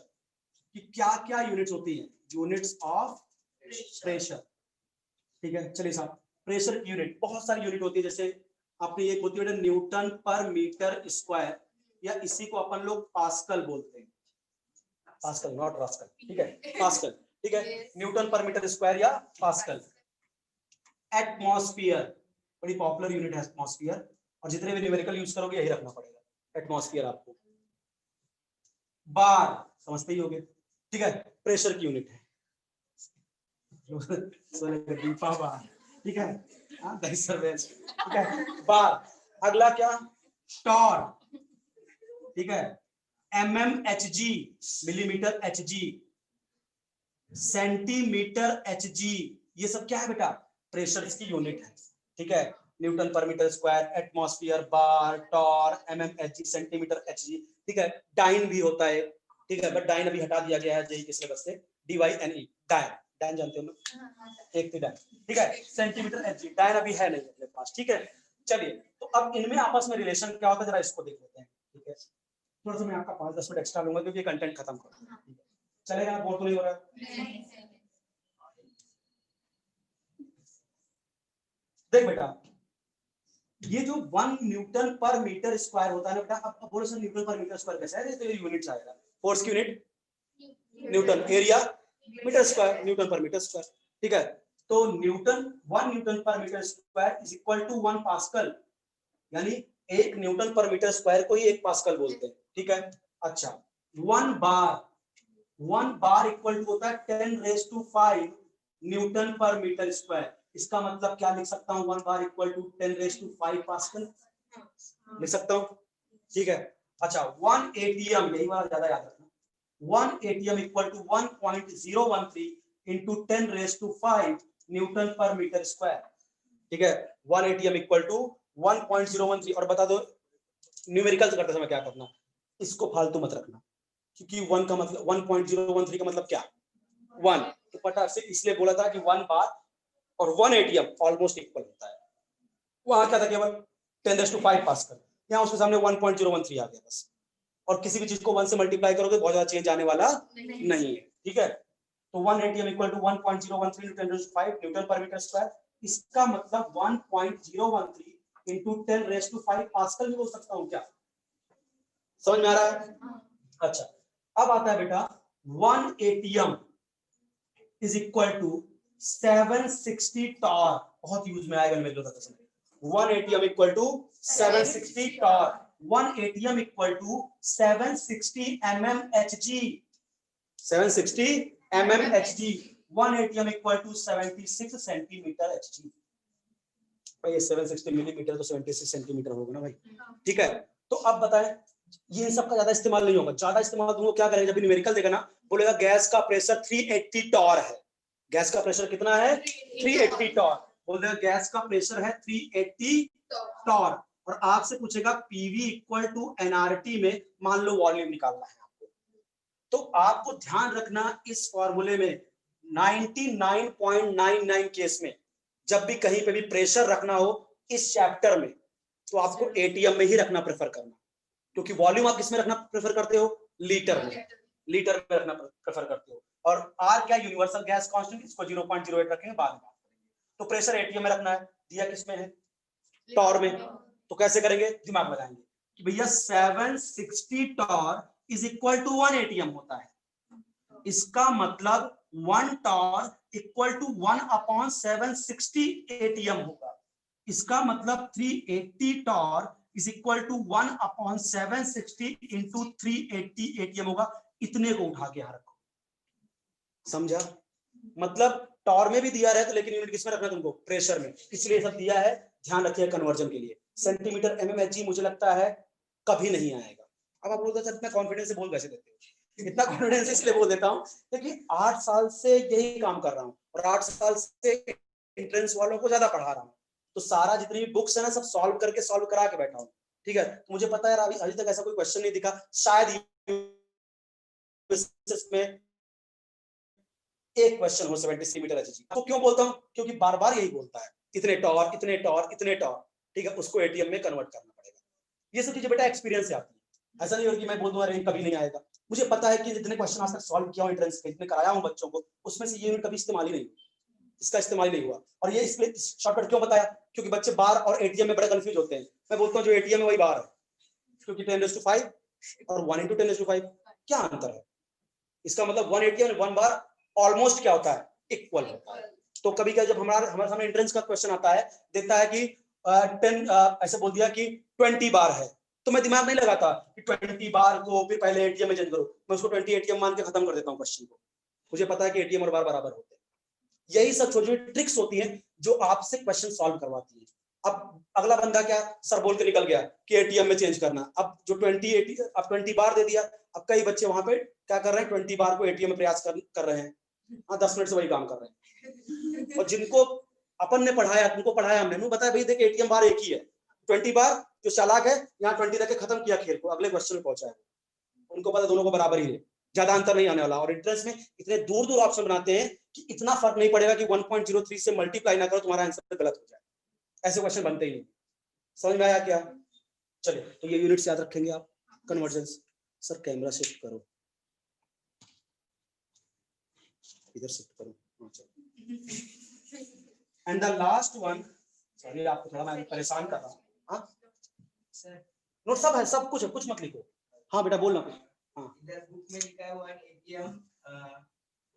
कि क्या क्या यूनिट्स होती हैं, यूनिट्स ऑफ प्रेशर। ठीक है, चलिए साहब, प्रेशर की यूनिट बहुत सारी यूनिट होती है, जैसे आपने एक होती है न्यूटन पर मीटर स्क्वायर, या इसी को अपन लोग पास्कल बोलते हैं, पास्कल नॉट रास्कल। ठीक है, पास्कल। ठीक है, न्यूटन पर मीटर स्क्वायर या पास्कल। एटमॉस्फेयर बड़ी पॉपुलर यूनिट है एटमॉस्फेयर, और जितने भी न्यूमेरिकल यूज करोगे यही रखना पड़ेगा एटमॉस्फेयर आपको। बार समझते ही होगे। ठीक है, प्रेशर की यूनिट है बार। ठीक है, ठीक है, बार। अगला क्या, टॉर। ठीक है, mmHg millimetre Hg, centimetre Hg, ये सब क्या है बेटा, प्रेशर की यूनिट है। ठीक है, न्यूटन पर मीटर स्क्वायर, एटमॉस्फेयर, बार, टॉर, mmHg, सेंटीमीटर Hg। ठीक है, डाइन भी होता है। ठीक है, बट डाइन अभी हटा दिया गया है जेई के सिलेबस से, DYNE डाइन, डाइन जानते हो ना, एक डाइन। ठीक है, सेंटीमीटर Hg, डाइन अभी है नहीं अपने पास। ठीक है, चलिए, तो अब इनमें आपस में रिलेशन क्या होता है जरा इसको देख लेते हैं। ठीक है, थोड़ा सा मैं आपका 5-10 मिनट एक्स्ट्रा लूंगा क्योंकि कंटेंट खत्म करूंगा। चलेगा, बोर तो नहीं हो रहा? देख बेटा, ये जो 1 न्यूटन पर मीटर स्क्वायर होता है ना बेटा, अब बोलो सर न्यूटन पर मीटर स्क्वायर कैसे है, तो ये यूनिट्स आएगा, फोर्स की unit newton, area metre square, newton पर मीटर स्क्वायर। ठीक है, तो न्यूटन 1 न्यूटन पर metre square is equal to 1 pascal, यानी 1 न्यूटन पर मीटर स्क्वायर को ही 1 पास्कल बोलते हैं। ठीक है, अच्छा, 1 बार इक्वल टू होता है 10⁵ न्यूटन पर मीटर स्क्वायर। इसका मतलब क्या लिख सकता हूं, 1 बार इक्वल टू 10⁵ पास्कल लिख सकता हूं। ठीक है, अच्छा, 1 एटीएम, यही वाला ज्यादा याद रखना, 1 atm equal to 1.013 into 10⁵ newton पर मीटर स्क्वायर। ठीक है, 1 एटीएम इक्वल टू 1.013। और बता दो न्यूमेरिकल करते समय क्या करना, इसको फालतू मत रखना, क्योंकि 1 का मतलब 1.013 का मतलब क्या, 1, तो पता से इसलिए बोला था कि 1 बार और 1 एटीएम ऑलमोस्ट इक्वल होता है। वहां क्या था, केवल 10⁵ पास्कल, यहाँ उसके सामने 1.013 आ गया बस। और किसी भी चीज को 1 से मल्टीप्लाई करोगे बहुत ज्यादा चेंज आने वाला नहीं है। ठीक है, तो 1 atm equal to 1.013 into 10⁵ newton पर मीटर स्क्वायर। इसका मतलब 1.013 इंटू 10⁵ पास्कल भी बोल सकता हूँ क्या, समझ में आ रहा है? अच्छा, अब आता है बेटा 1 atm is equal to 760 torr, बहुत यूज में आएगा मेरे को। 1 atm equal to 760 torr, 1 atm equal to 760 mmHg, 760 mmHg, 1 atm equal to 76 centimetre Hg। भाई 760 मिलीमीटर तो 76 सेंटीमीटर होगा ना भाई। ठीक है, तो अब बताएं, ये सब का ज्यादा इस्तेमाल नहीं होगा, ज्यादा इस्तेमाल तुम लोग क्या करेंगे, जब न्यूमेरिकल देगा ना, बोलेगा गैस का प्रेशर 380 टॉर है। गैस का प्रेशर कितना है, 380 टॉर। बोल देगा गैस का प्रेशर है 380 टॉर, और आपसे पूछेगा पीवी इक्वल टू एनआरटी में मान लो वॉल्यूम निकालना है आपको, तो आपको ध्यान रखना इस फॉर्मूले में 99.99 केस में जब भी कहीं पे भी प्रेशर रखना हो इस चैप्टर में, तो आपको एटीएम में ही रखना प्रेफर करना, क्योंकि वॉल्यूम आप किसमें रखना प्रेफर करते हो, लीटर में, लीटर में रखना प्रेफर करते हो। और आर क्या, यूनिवर्सल गैस कांस्टेंट, इसको 0.08 रखेंगे, बाद में बात करेंगे। तो प्रेशर एटीएम में रखना है, दिया किसमें है, टॉर में, तो कैसे करेंगे, दिमाग लगाएंगे कि भैया 760 torr is equal to 1 atm होता है, इसका मतलब 1 टॉर इक्वल टू 1/760 एटीएम होगा। इसका मतलब 380 torr is equal to 1/760 into 380 atm होगा। इतने को उठा के यहां रखो, समझा? मतलब टॉर में भी दिया है तो, लेकिन यूनिट किसमें रखना तुमको, प्रेशर में, इसलिए सब दिया है, ध्यान रखिए कन्वर्जन के लिए। सेंटीमीटर mmHg मुझे लगता है कभी नहीं आएगा। अब आप बोलते हैं इतना कॉन्फिडेंस से बोल कैसे देते हो, इतना कॉन्फिडेंस इसलिए बोल देता हूँ क्योंकि 8 साल से यही काम कर रहा हूँ और 8 साल से एंट्रेंस वालों को ज्यादा पढ़ा रहा हूँ, तो सारा जितनी भी बुक्स है ना सब सॉल्व करके सॉल्व करा के बैठा हूँ, ठीक है। तो मुझे पता है यार अभी तक ऐसा कोई क्वेश्चन नहीं दिखा, शायद में एक क्वेश्चन हो 70 मीटर एचजी। तो क्यों बोलता हूँ, क्योंकि बार बार यही बोलता है इतने टॉर इतने टॉर इतने टॉर, ठीक है, उसको एटीएम में कन्वर्ट करना पड़ेगा। ये सब चीजें बेटा एक्सपीरियंस से आती है, ऐसा नहीं हो कि मैं बोल दूं अरे कभी नहीं आएगा। मुझे पता है कि जितने क्वेश्चन आज तक सॉल्व किया हूं एंट्रेंस पे, जितने कराया हूं बच्चों को, उसमें से ये कभी इस्तेमाल ही नहीं, इसका इस्तेमाल नहीं हुआ। और ये इसलिए शॉर्टकट क्यों बताया, क्योंकि बच्चे बार और एटीएम में बड़े कंफ्यूज होते हैं। मैं बोलता हूँ जो एटीएम है वही बार है, क्योंकि 10⁵ और 1 × 10⁵ क्या अंतर है। इसका मतलब 1 एटीएम और 1 बार ऑलमोस्ट क्या होता है, इक्वल होता है। तो कभी क्या जब हमारे सामने एंट्रेंस का क्वेश्चन आता है, देता है कि 10 ऐसे बोल दिया कि 20 बार है, तो मैं दिमाग नहीं लगाता कि 20 बार को फिर पहले एटीएम में चेंज करो, मैं उसको 20 एटीएम मान के खत्म कर देता हूँ क्वेश्चन को। मुझे पता है कि एटीएम और बार बराबर होते हैं। यही सब छोटी छोटी ट्रिक्स होती हैं जो आपसे क्वेश्चन सॉल्व करवाती है। अब अगला बंदा क्या सर बोल के निकल गया कि एटीएम में चेंज करना, अब जो 20 बार दे दिया, अब कई बच्चे वहां पे क्या कर रहे हैं, 20 बार को एटीएम में प्रयास कर रहे हैं, हाँ 10 मिनट से वही काम कर रहे हैं। और जिनको अपन ने पढ़ाया, तुमको पढ़ाया हमने बताया भाई देख एटीएम बार एक ही है, 20 बार जो चालाक है यहाँ 20 तक खत्म किया खेल को, अगले क्वेश्चन में पहुंचा है, उनको पता दोनों को बराबर ही है, ज्यादा अंतर नहीं आने वाला। और एंट्रेंस में इतने दूर दूर ऑप्शन बनाते हैं कि इतना फर्क नहीं पड़ेगा कि 1.03 से मल्टीप्लाई ना करो तुम्हारा आंसर गलत हो जाए, ऐसे क्वेश्चन बनते ही नहीं। समझ में आया क्या? चलिए तो ये यूनिट्स याद रखेंगे आप। कन्वर्जेंस, सर कैमरा शिफ्ट करो, इधर शिफ्ट करो। And the last one, sorry आपको थोड़ा मैं परेशान कर रहा हूँ, हाँ नोट सब है, सब कुछ है, कुछ मत लिखो। हाँ बेटा बोलना कुछ। हाँ इधर बुक में लिखा है 1 एटीएम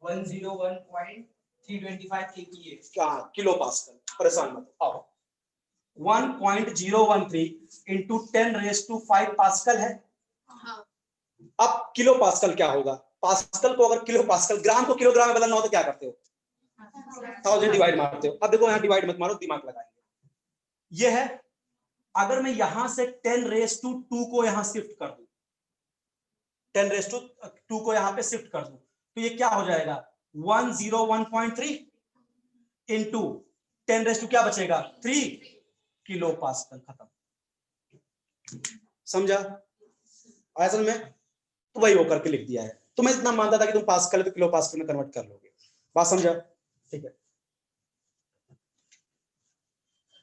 101.325 kPa क्या किलो पास्कल, परेशान मत आओ। 1.013 into 10⁵ पास्कल है। हाँ। अब किलो पास्कल क्या होगा, पास्कल को अगर किलो पास्कल, ग्राम को किलोग्राम में बदलना हो तो क्या करते हो, 1000 डिवाइड मारते हो। अब देखो यहाँ डिवाइड मत मारो, दिमाग लगाएंगे। ये है, अगर मैं यहां से 10⁵2 को यहां शिफ्ट कर दूं, 10⁵2 को यहां पे शिफ्ट कर दूं, तो ये क्या हो जाएगा 101.3 इंटू 10⁵ क्या बचेगा 3 किलो पास्कल। खत्म, समझा? आया समझ में? तो वही वो करके लिख दिया है। तो मैं इतना मानता था कि तुम पास्कल पे किलो पास्कल में कन्वर्ट कर लोगे, बात समझा? ठीक है,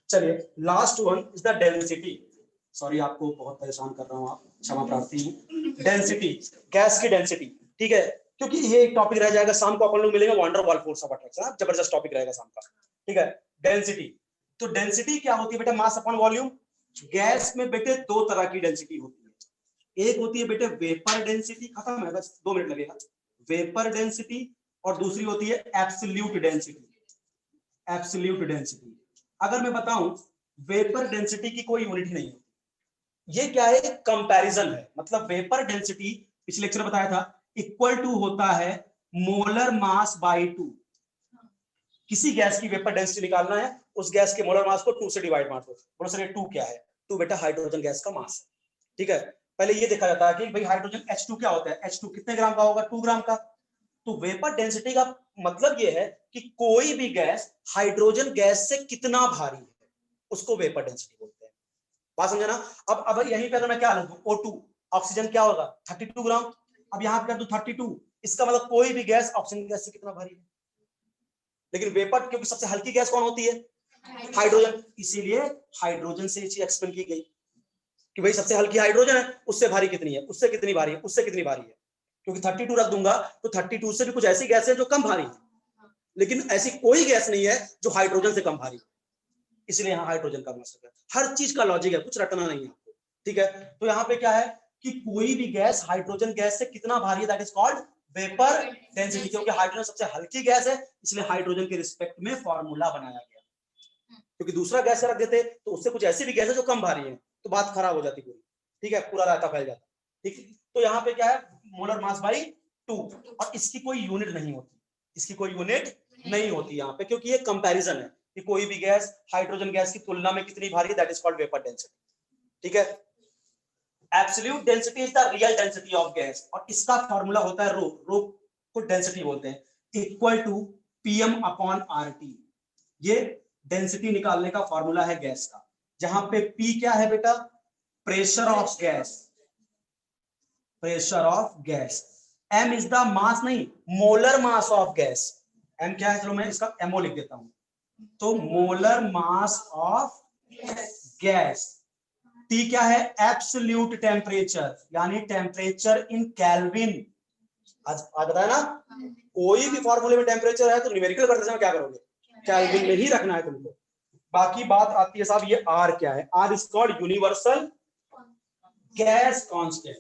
चलिए last one is the density. Sorry आपको बहुत परेशान कर रहा हूं, आप क्षमा प्रार्थी हूं। डेंसिटी, गैस की डेंसिटी, ठीक है, क्योंकि ये एक टॉपिक रह जाएगा, शाम को अपन लोग मिलेंगे, wonder wall force of attraction, जबरदस्त टॉपिक रहेगा शाम का, ठीक है। डेंसिटी, तो डेंसिटी क्या होती है बेटा, मास अपॉन वॉल्यूम। गैस में बेटे दो तरह की डेंसिटी होती है, एक होती है बेटे वेपर डेंसिटी, खत्म है बस 2 मिनट लगेगा, वेपर डेंसिटी, और दूसरी होती है एब्सोल्यूट डेंसिटी। एब्सोल्यूट डेंसिटी, अगर मैं बताऊं वेपर डेंसिटी की कोई यूनिट ही नहीं होती, ये क्या है, कंपैरिजन है। मतलब वेपर डेंसिटी पिछले लेक्चर में बताया था, इक्वल टू होता है मोलर मास बाय 2। किसी गैस की वेपर डेंसिटी निकालना है, उस गैस के मोलर मास को 2 से डिवाइड मार दो। बोलो सर ये 2 क्या है? 2 बेटा हाइड्रोजन गैस का मास है, ठीक है। पहले ये देखा जाता है कि भाई हाइड्रोजन H2 क्या होता है, H2 कितने ग्राम का होगा, 2 ग्राम का। तो वेपर डेंसिटी का मतलब ये है कि कोई भी गैस हाइड्रोजन गैस से कितना भारी है, उसको वेपर डेंसिटी बोलते हैं। बात समझा ना? अब यहीं पे अगर मैं क्या लिखूं, O2, ऑक्सीजन क्या होगा 32 ग्राम। अब यहां पे कर दूं 32, इसका मतलब कोई भी गैस ऑक्सीजन गैस से कितना भारी है। लेकिन वेपर क्योंकि सबसे हल्की गैस कौन होती है, हाइड्रोजन, इसीलिए हाइड्रोजन से ये चीज एक्सप्लेन की गई कि भाई सबसे हल्की हाइड्रोजन है, उससे भारी कितनी है, उससे कितनी भारी है, उससे कितनी भारी है। क्योंकि 32 रख दूंगा तो 32 से भी कुछ ऐसी गैस है जो कम भारी है, लेकिन ऐसी कोई गैस नहीं है जो हाइड्रोजन से कम भारी है, इसलिए यहाँ हाइड्रोजन का मास है। हर चीज का लॉजिक है, कुछ रटना नहीं है आपको, ठीक है। तो यहाँ पे क्या है कि कोई भी गैस हाइड्रोजन गैस से कितना भारी है, that is called vapour density. क्योंकि हाइड्रोजन सबसे हल्की गैस है, इसलिए हाइड्रोजन के रिस्पेक्ट में फॉर्मूला बनाया गया। क्योंकि दूसरा गैस रख देते तो उससे कुछ ऐसी भी गैस है जो कम भारी है, तो बात खराब हो जाती पूरी, ठीक है, पूरा रायता फैल जाता, ठीक। तो यहाँ पे क्या है, मोलर मास बाई 2, और इसकी कोई यूनिट नहीं होती, इसकी कोई यूनिट नहीं होती यहाँ पे, क्योंकि ये कंपैरिजन है कि कोई भी गैस हाइड्रोजन गैस की तुलना में कितनी भारी है, that is called vapour density, ठीक है। Absolute density is the real density of gas, और इसका फॉर्मूला होता है रो, रो को डेंसिटी बोलते हैं, equal to pm upon RT। ये डेंसिटी निकालने का फॉर्मूला है गैस का, जहां पे P क्या है बेटा, pressure of gas, pressure of gas. M is the mass, नहीं molar mass of gas. M क्या है, चलो मैं इसका MO लिख देता हूं, तो molar mass of gas. T क्या है, एब्सोल्यूट टेम्परेचर, यानी टेम्परेचर इन केल्विन। आज बताया ना, कोई भी फॉर्मूले में टेम्परेचर है तो न्यूमेरिकल करते समय क्या करोगे, केल्विन में ही रखना है तुमको। बाकी बात आती है साहब, ये R क्या है, R is called universal gas constant.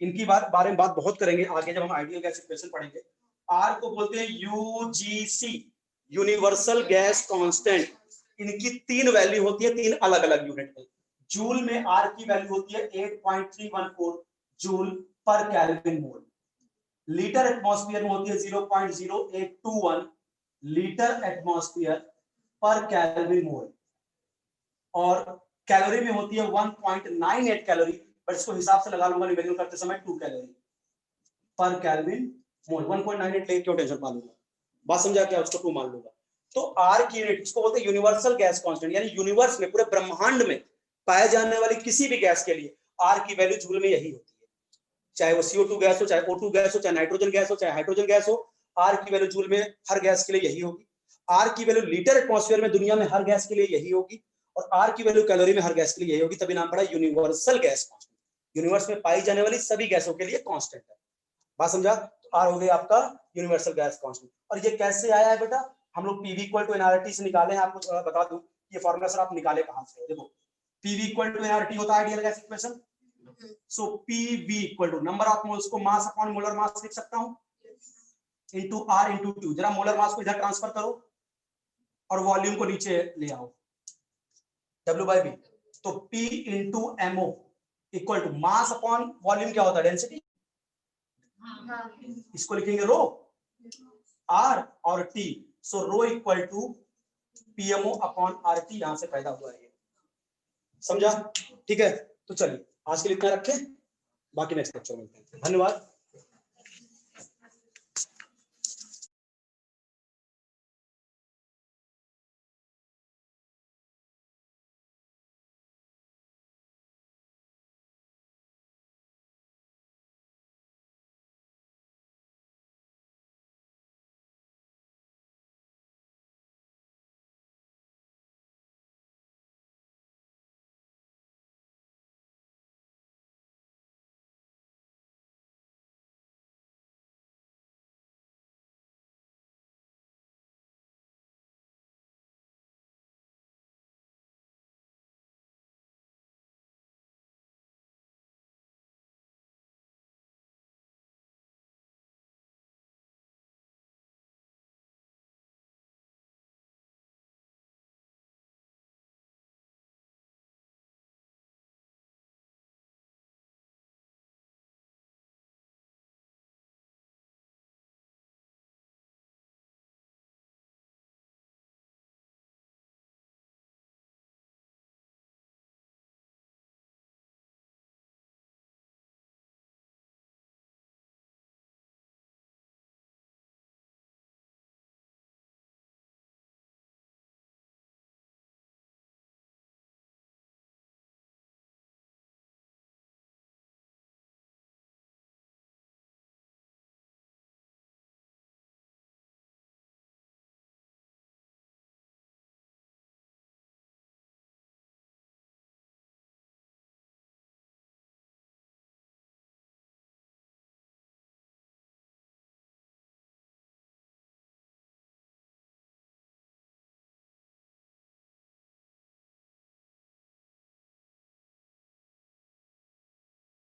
इनकी बारे में बात बहुत करेंगे आगे जब हम आइडियल गैस इक्वेशन पढ़ेंगे। R को बोलते हैं UGC, यूनिवर्सल गैस कांस्टेंट। इनकी 3 वैल्यू होती है, 3 अलग अलग यूनिट में। जूल में R की वैल्यू होती है 8.314 जूल पर केल्विन मोल। लीटर एटमॉस्फेयर में होती है 0.0821 लीटर एटमॉस्फेयर पर केल्विन मोल। और कैलोरी में होती है 1.98 कैलोरी, पर इसको हिसाब से लगा लूंगा न्यूमेरिकल करते समय 2 कैलोरी पर केल्विन मोल। 1.98 लेके क्यों टेंशन पा लूंगा, बात समझा क्या, उसको 2 मान लूंगा। तो R की यूनिट इसको बोलते हैं यूनिवर्सल गैस कांस्टेंट, यानी यूनिवर्स में, पूरे ब्रह्मांड में पाए जाने वाली किसी भी गैस के लिए R की वैल्यू जूल में यही होती है। चाहे वो CO2 गैस हो, चाहे O2 गैस हो, चाहे नाइट्रोजन गैस हो, चाहे हाइड्रोजन गैस हो, R की वैल्यू जूल में हर गैस के लिए यही होगी। R की वैल्यू लीटर एटमॉस्फेयर में दुनिया में हर गैस के लिए यही होगी, और R की वैल्यू कैलोरी में हर गैस के लिए यही होगी, तभी नाम पड़ा यूनिवर्सल गैस कांस्टेंट। यूनिवर्स में पाई जाने वाली सभी गैसों के लिए कांस्टेंट है। बात समझा, तो R हो गया आपका यूनिवर्सल गैस कांस्टेंट। और ये कैसे आया है बेटा, हम लोग PV इक्वल टू एनआरटी से निकाले हैं। आपको बता दूं ये फॉर्मूला सर आप निकाले कहां से, देखो PV इक्वल टू एनआरटी होता है ideal gas equation. So PV equal to number of moles को मास अपॉन मोलर मास लिख सकता हूं, इनटू R इनटू Q। जरा मोलर मास को इधर ट्रांसफर करो और वॉल्यूम को नीचे ले आओ, W/V। तो P into MO equal to mass upon volume क्या होता है, डेंसिटी। इसको लिखेंगे रो, R और T। सो rho equal to PMO upon RT, यहां से पैदा हुआ है ये, समझा, ठीक है। तो चलिए आज के लिए इतना रखें, बाकी नेक्स्ट लेक्चर में मिलते हैं। धन्यवाद।